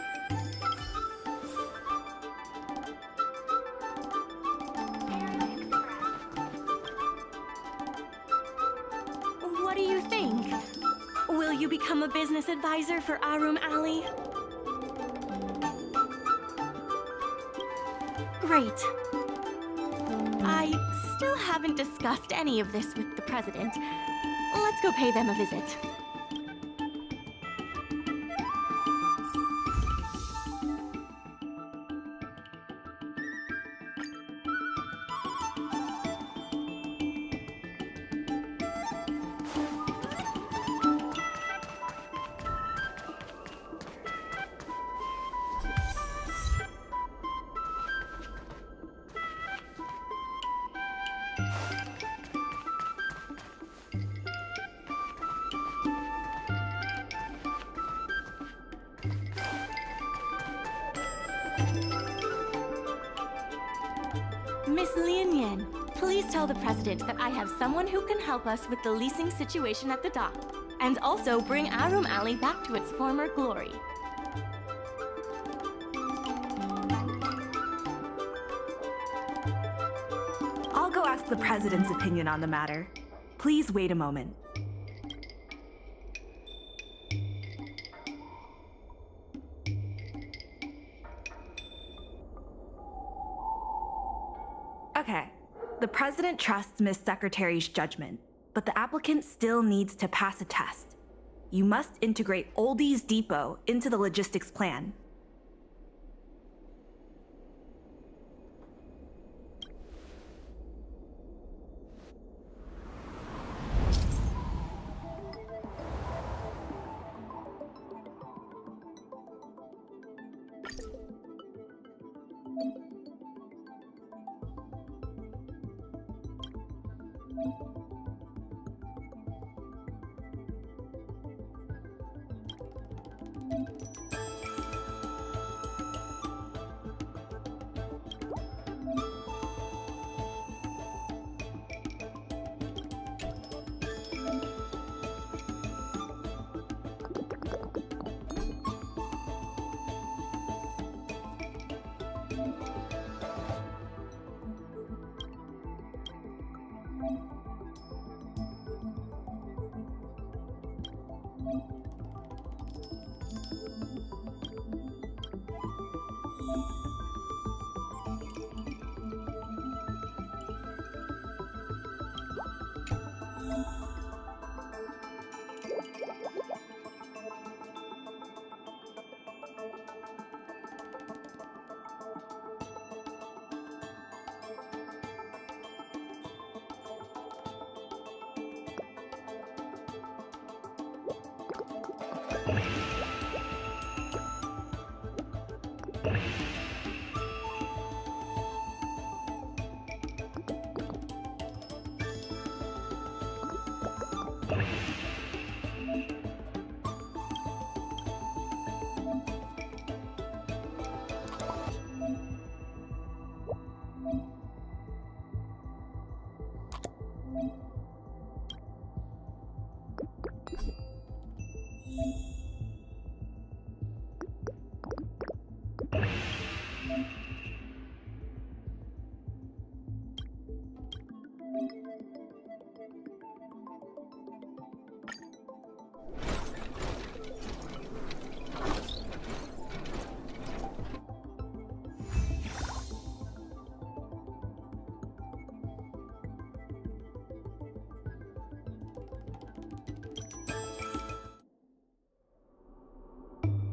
What do you think? Will you become a business advisor for Arum Alley? Great. I still haven't discussed any of this with the president. Let's go pay them a visit. Miss Lian, please tell the president that I have someone who can help us with the leasing situation at the dock, and also bring Arum Alley back to its former glory. I'll go ask the president's opinion on the matter. Please wait a moment. Okay, the president trusts Miss Secretary's judgment, but the applicant still needs to pass a test. You must integrate Oldie's Depot into the logistics plan.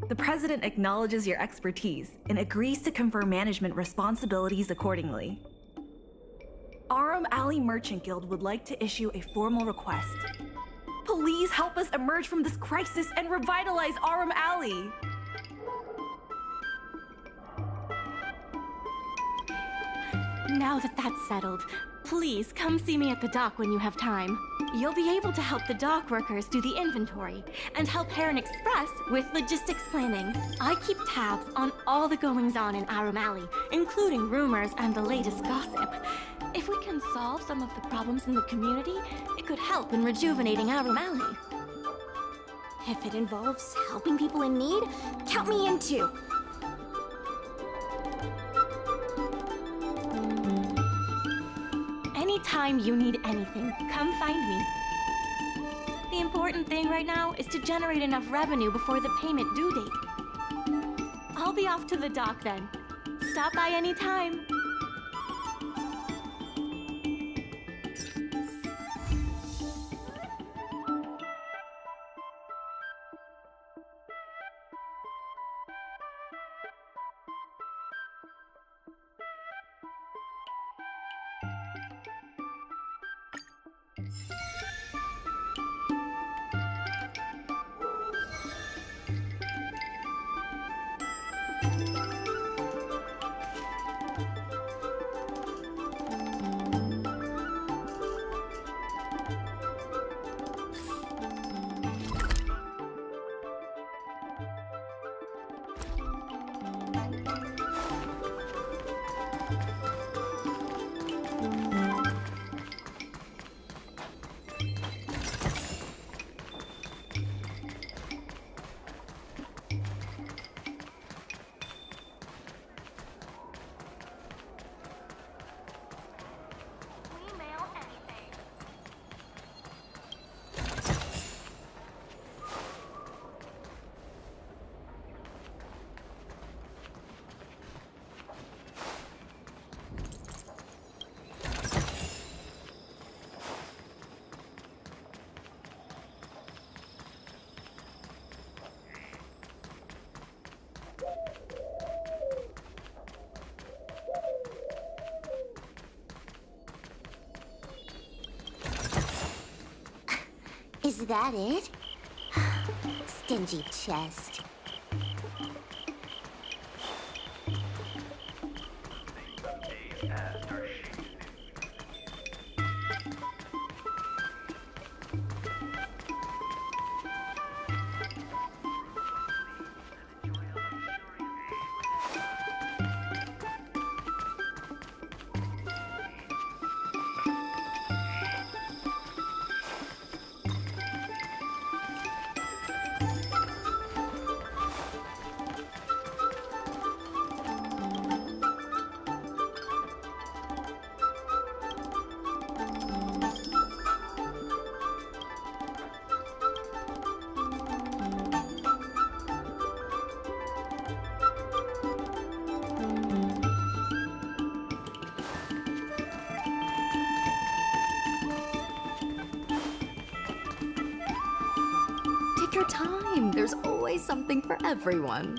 The president acknowledges your expertise and agrees to confer management responsibilities accordingly. Arum Alley Merchant Guild would like to issue a formal request. please help us emerge from this crisis and revitalize Arum Alley? Now that that's settled, please come see me at the dock when you have time. You'll be able to help the dock workers do the inventory and help Heron Express with logistics planning. I keep tabs on all the goings-on in Arum Alley, including rumors and the latest gossip. If we can solve some of the problems in the community, it could help in rejuvenating Arum Alley. If it involves helping people in need, count me in too. Anytime you need anything, come find me. The important thing right now is to generate enough revenue before the payment due date. I'll be off to the dock then. Stop by anytime. Is that it? Stingy chest. Take your time. There's always something for everyone.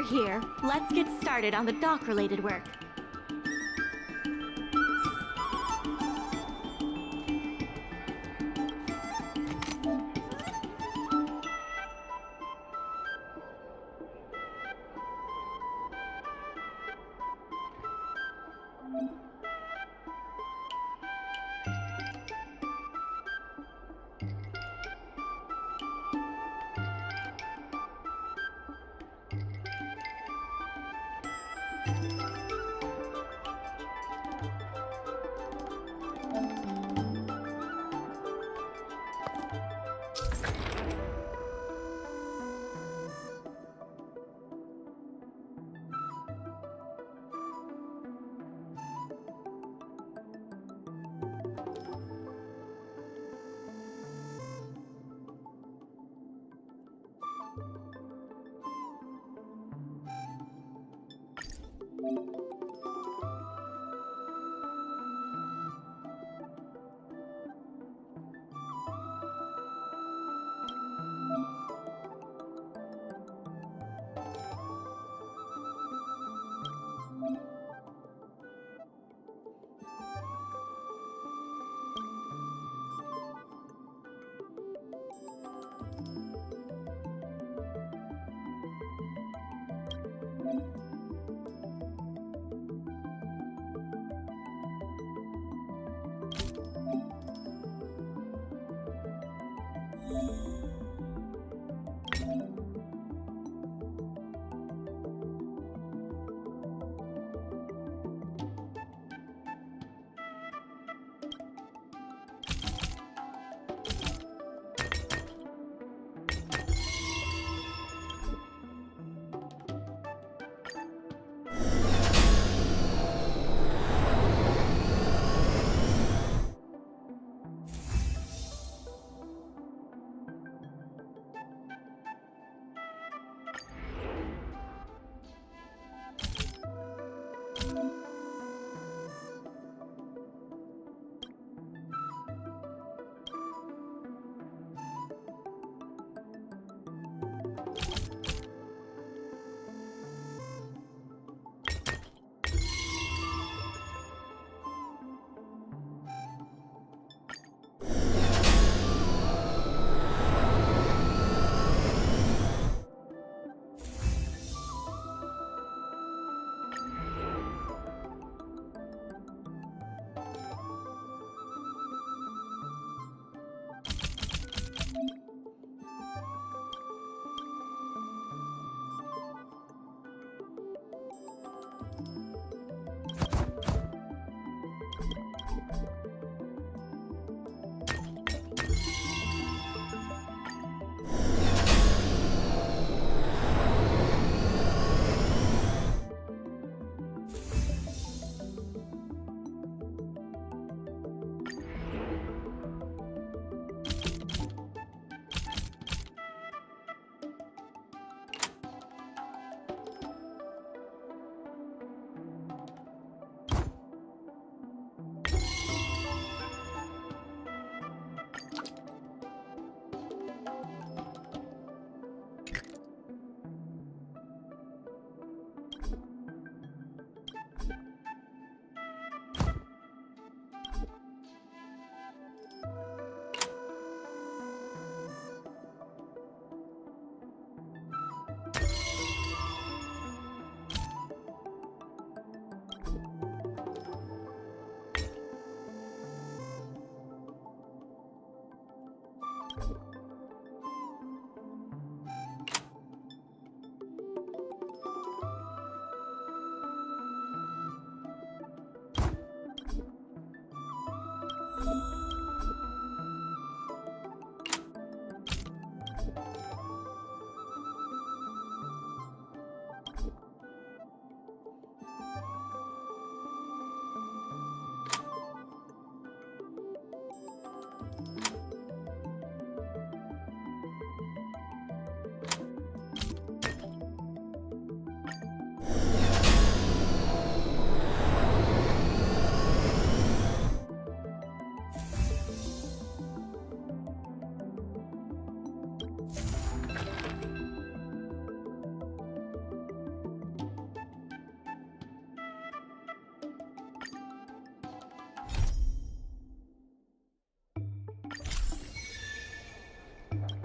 here, let's get started on the dock-related work.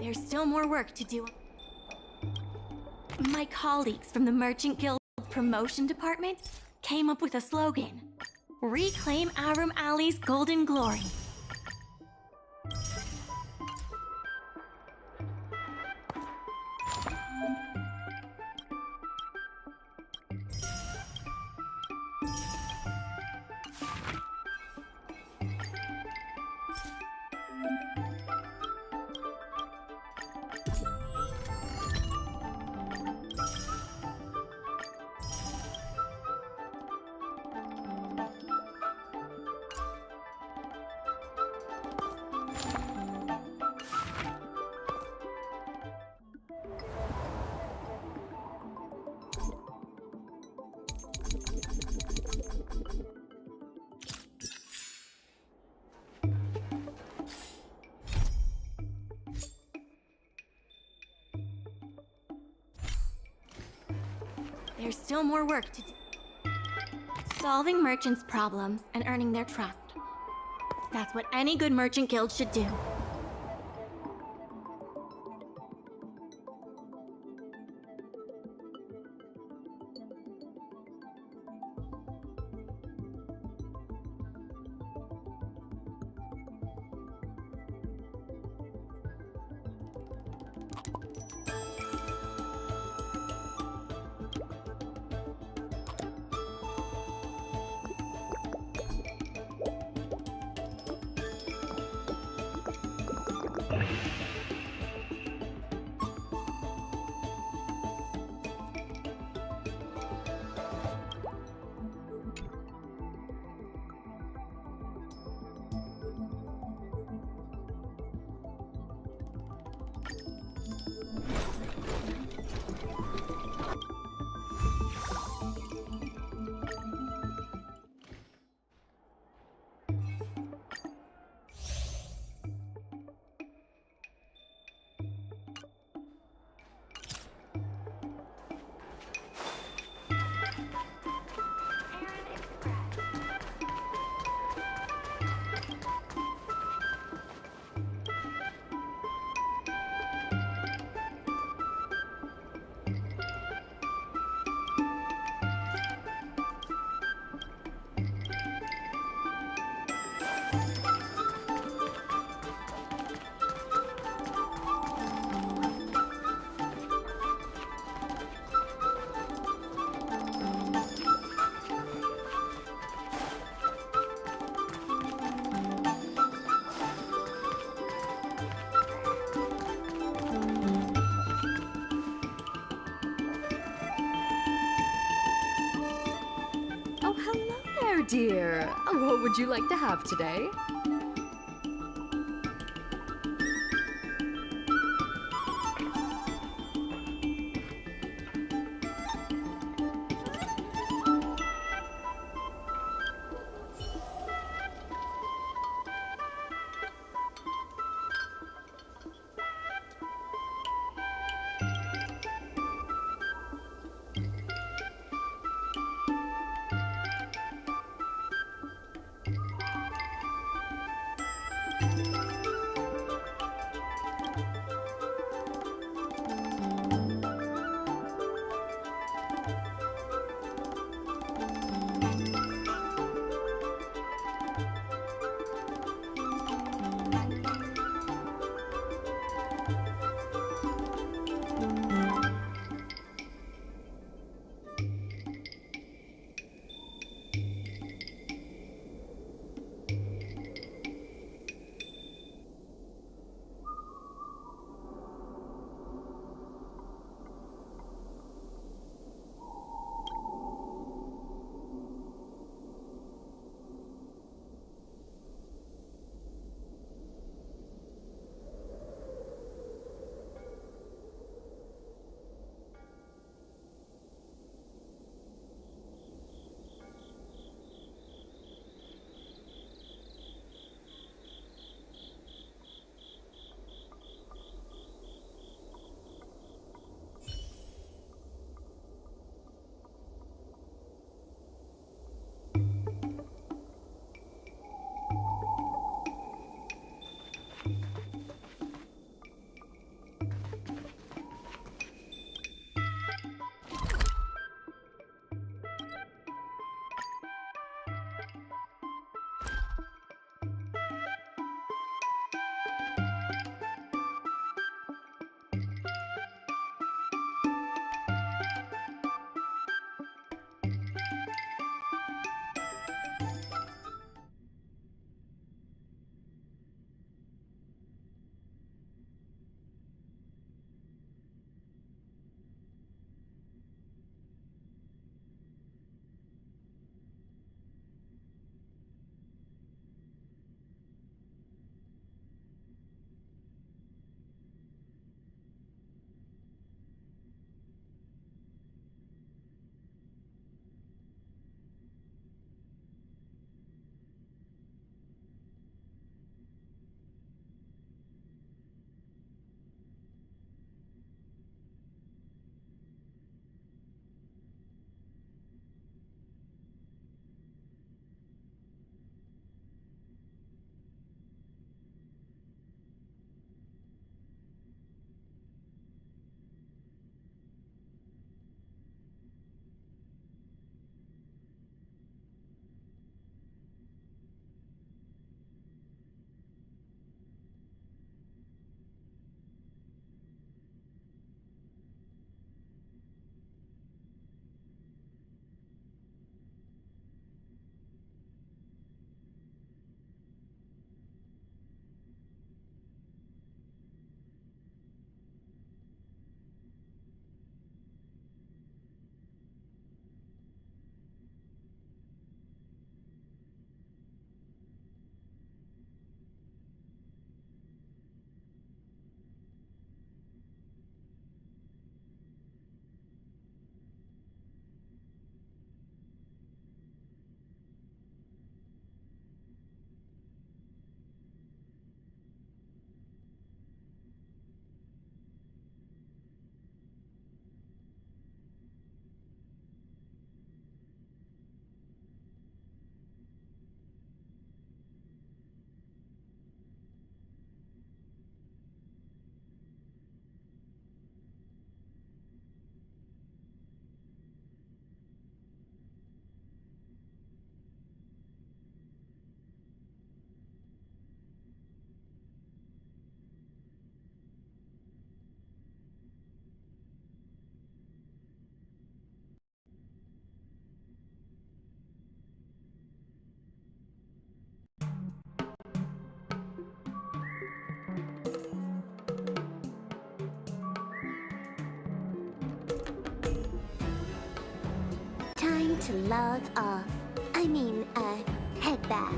There's still more work to do. My colleagues from the Merchant Guild promotion department came up with a slogan. Reclaim Arum Alley's golden glory. There's still more work to do. Solving merchants' problems and earning their trust. That's what any good merchant guild should do. Oh, hello there, dear. What would you like to have today? to log off. I mean, head back.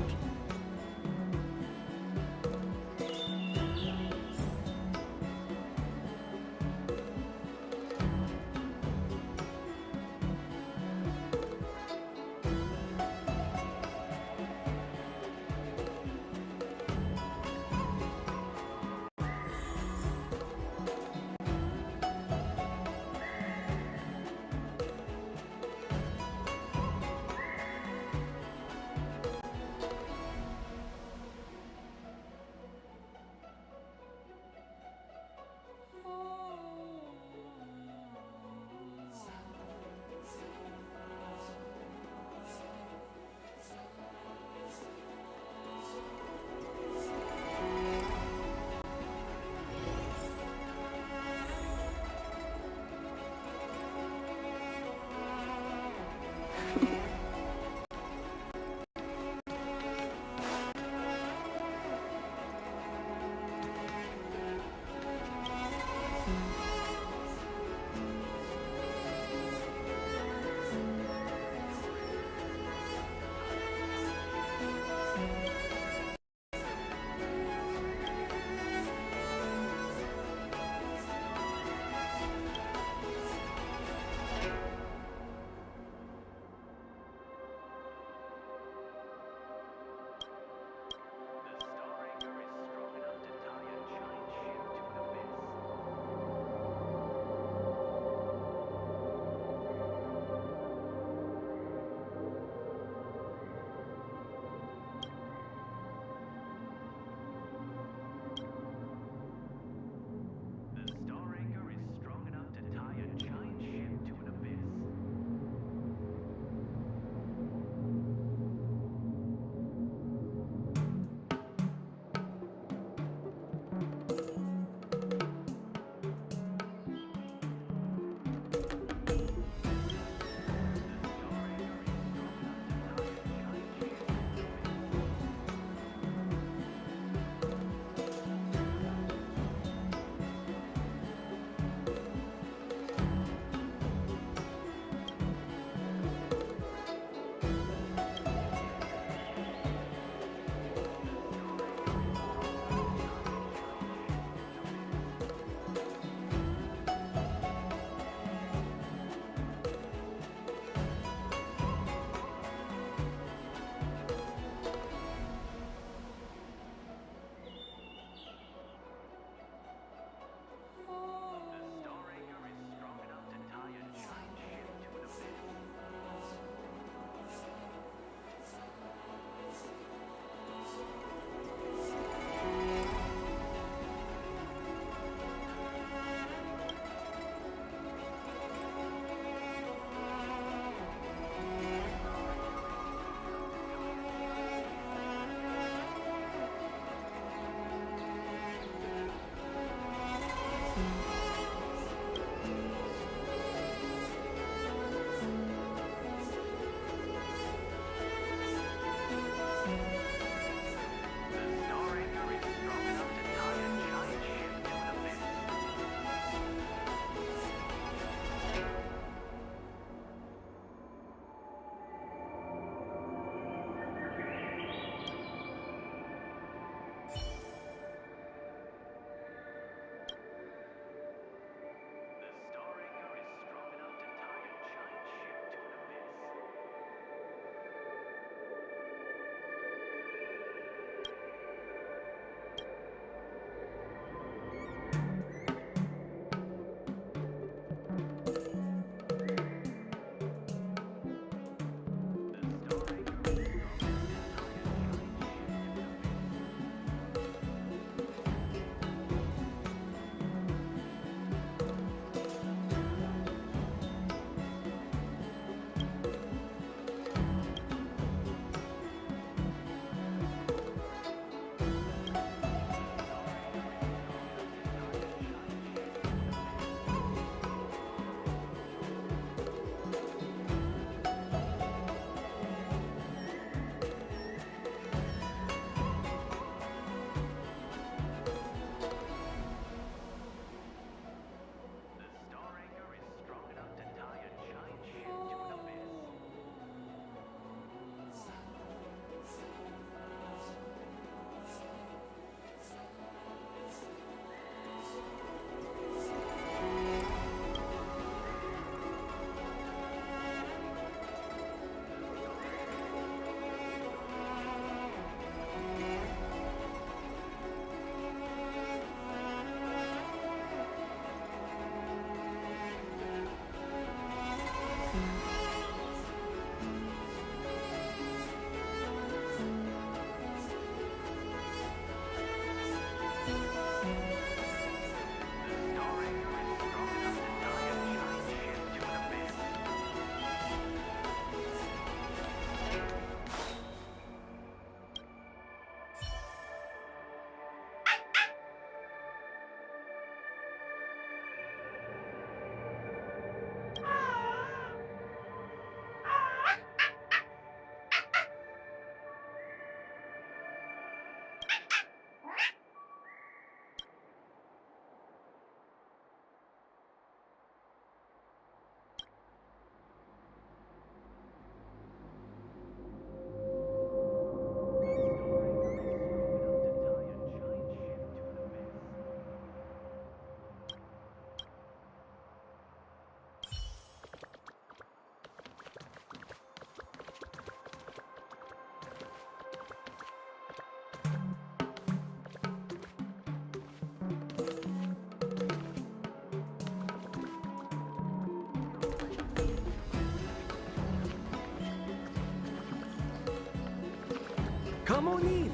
Come on in.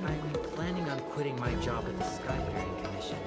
I'm planning on quitting my job at the Skyfaring Commission.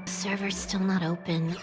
Server's still not open.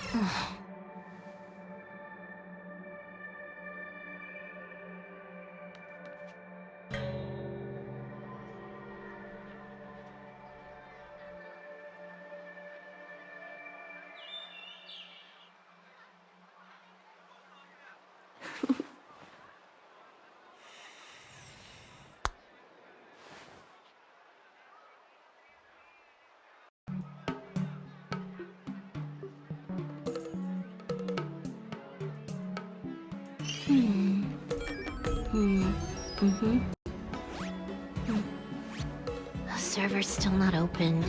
The server's still not open.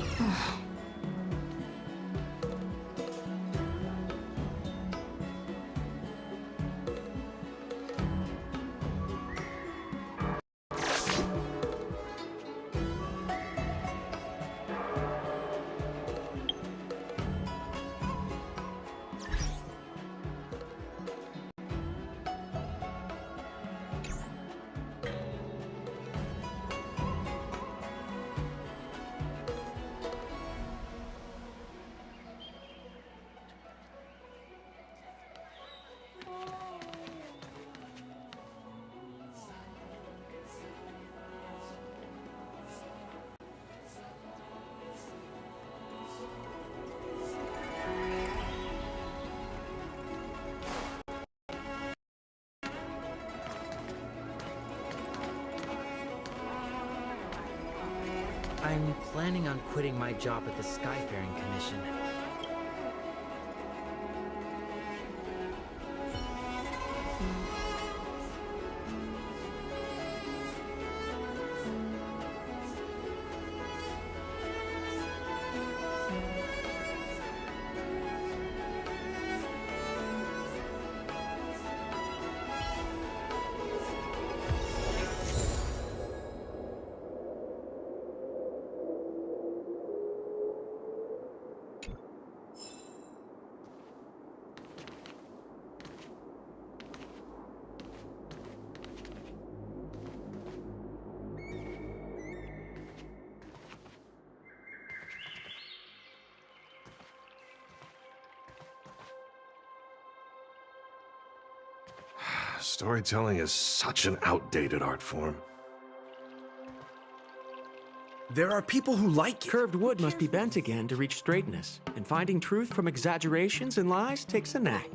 I'm planning on quitting my job at the Skyfaring Commission. Storytelling is such an outdated art form. There are people who like it. Curved wood must be bent again to reach straightness, and finding truth from exaggerations and lies takes a knack.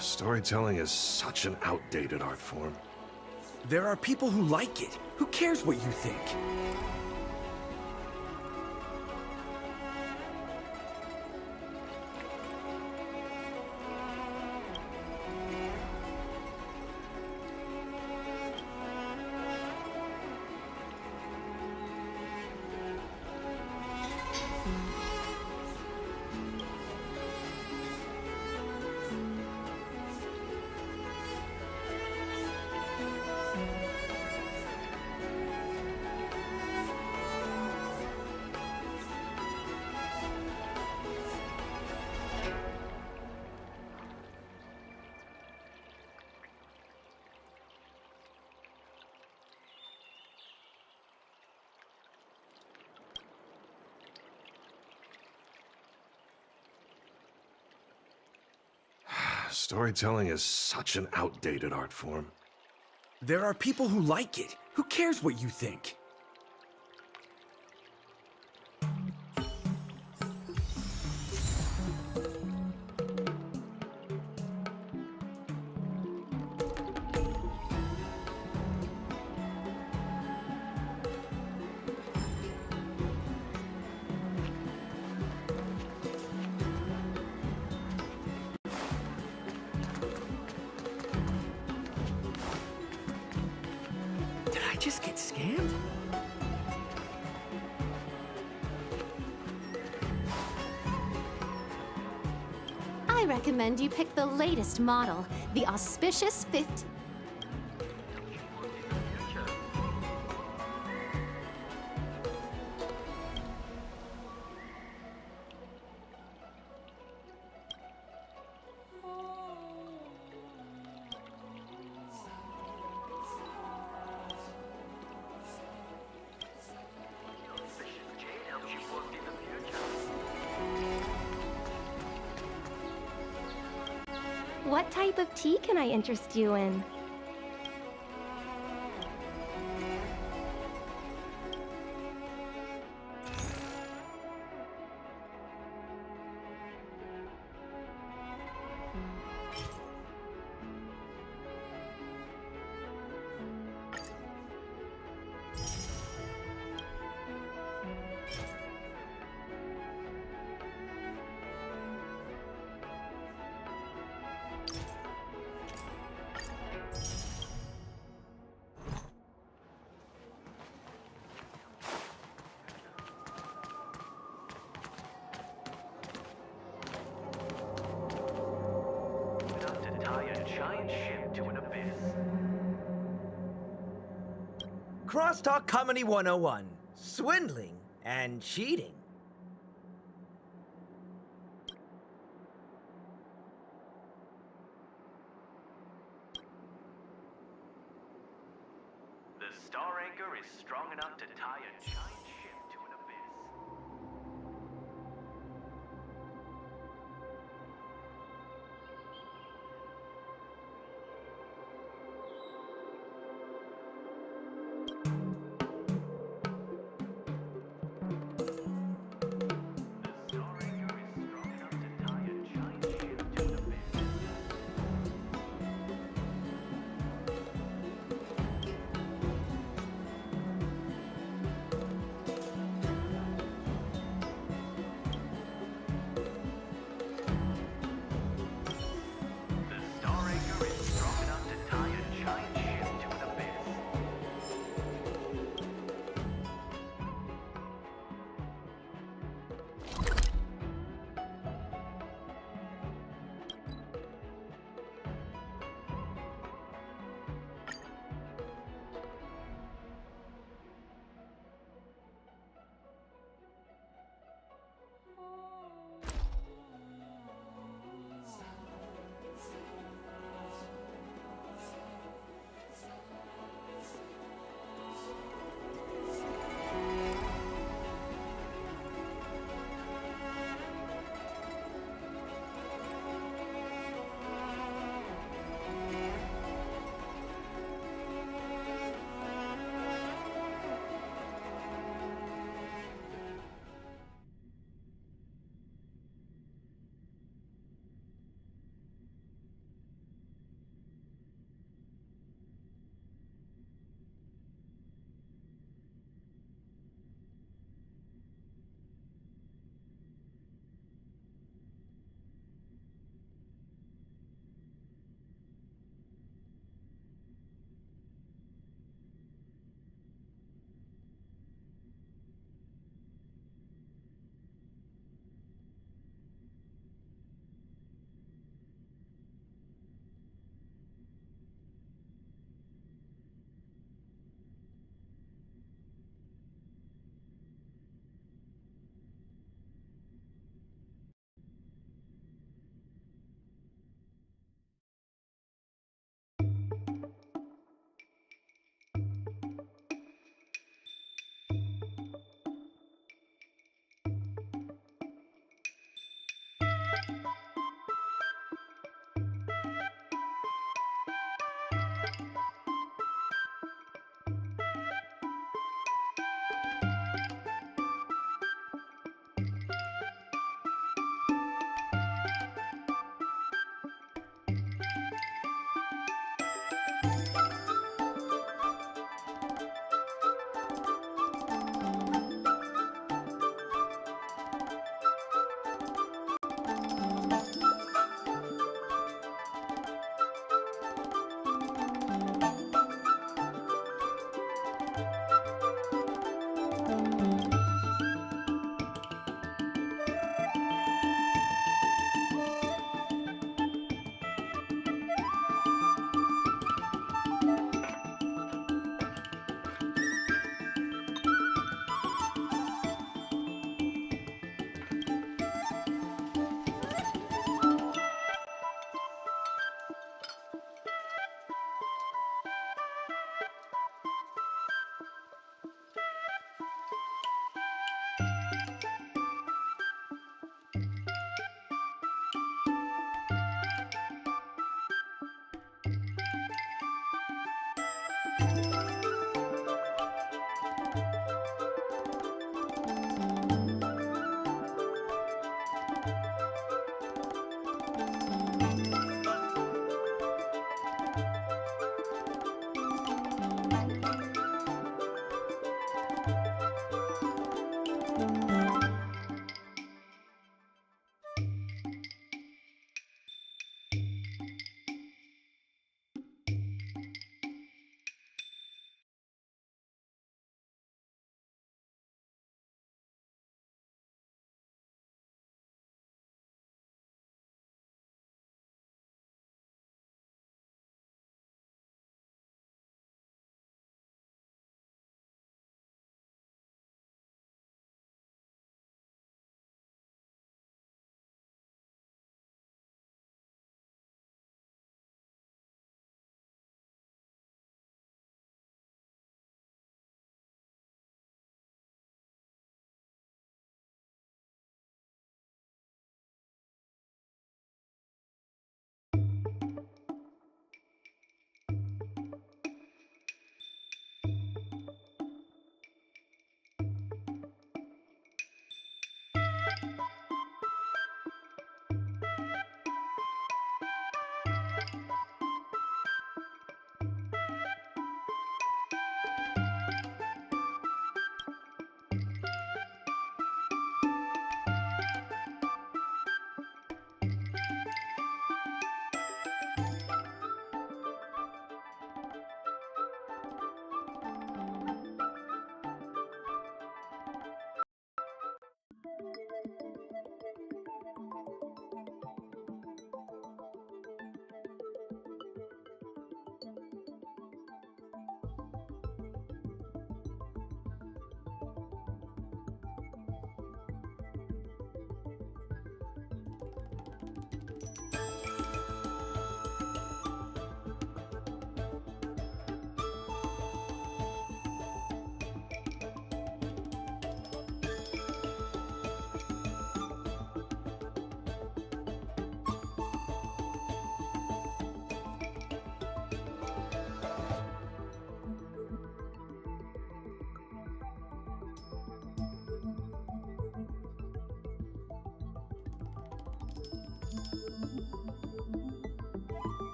Storytelling is such an outdated art form. There are people who like it. Who cares what you think? Storytelling is such an outdated art form. There are people who like it. Who cares what you think? Did I just get scammed? I recommend you pick the latest model, the Auspicious 50. What type of tea can I interest you in? Crosstalk Comedy 101. Swindling and cheating. The Star Anchor is strong enough to tie a giant ship to an abyss.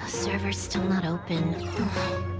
The server's still not open.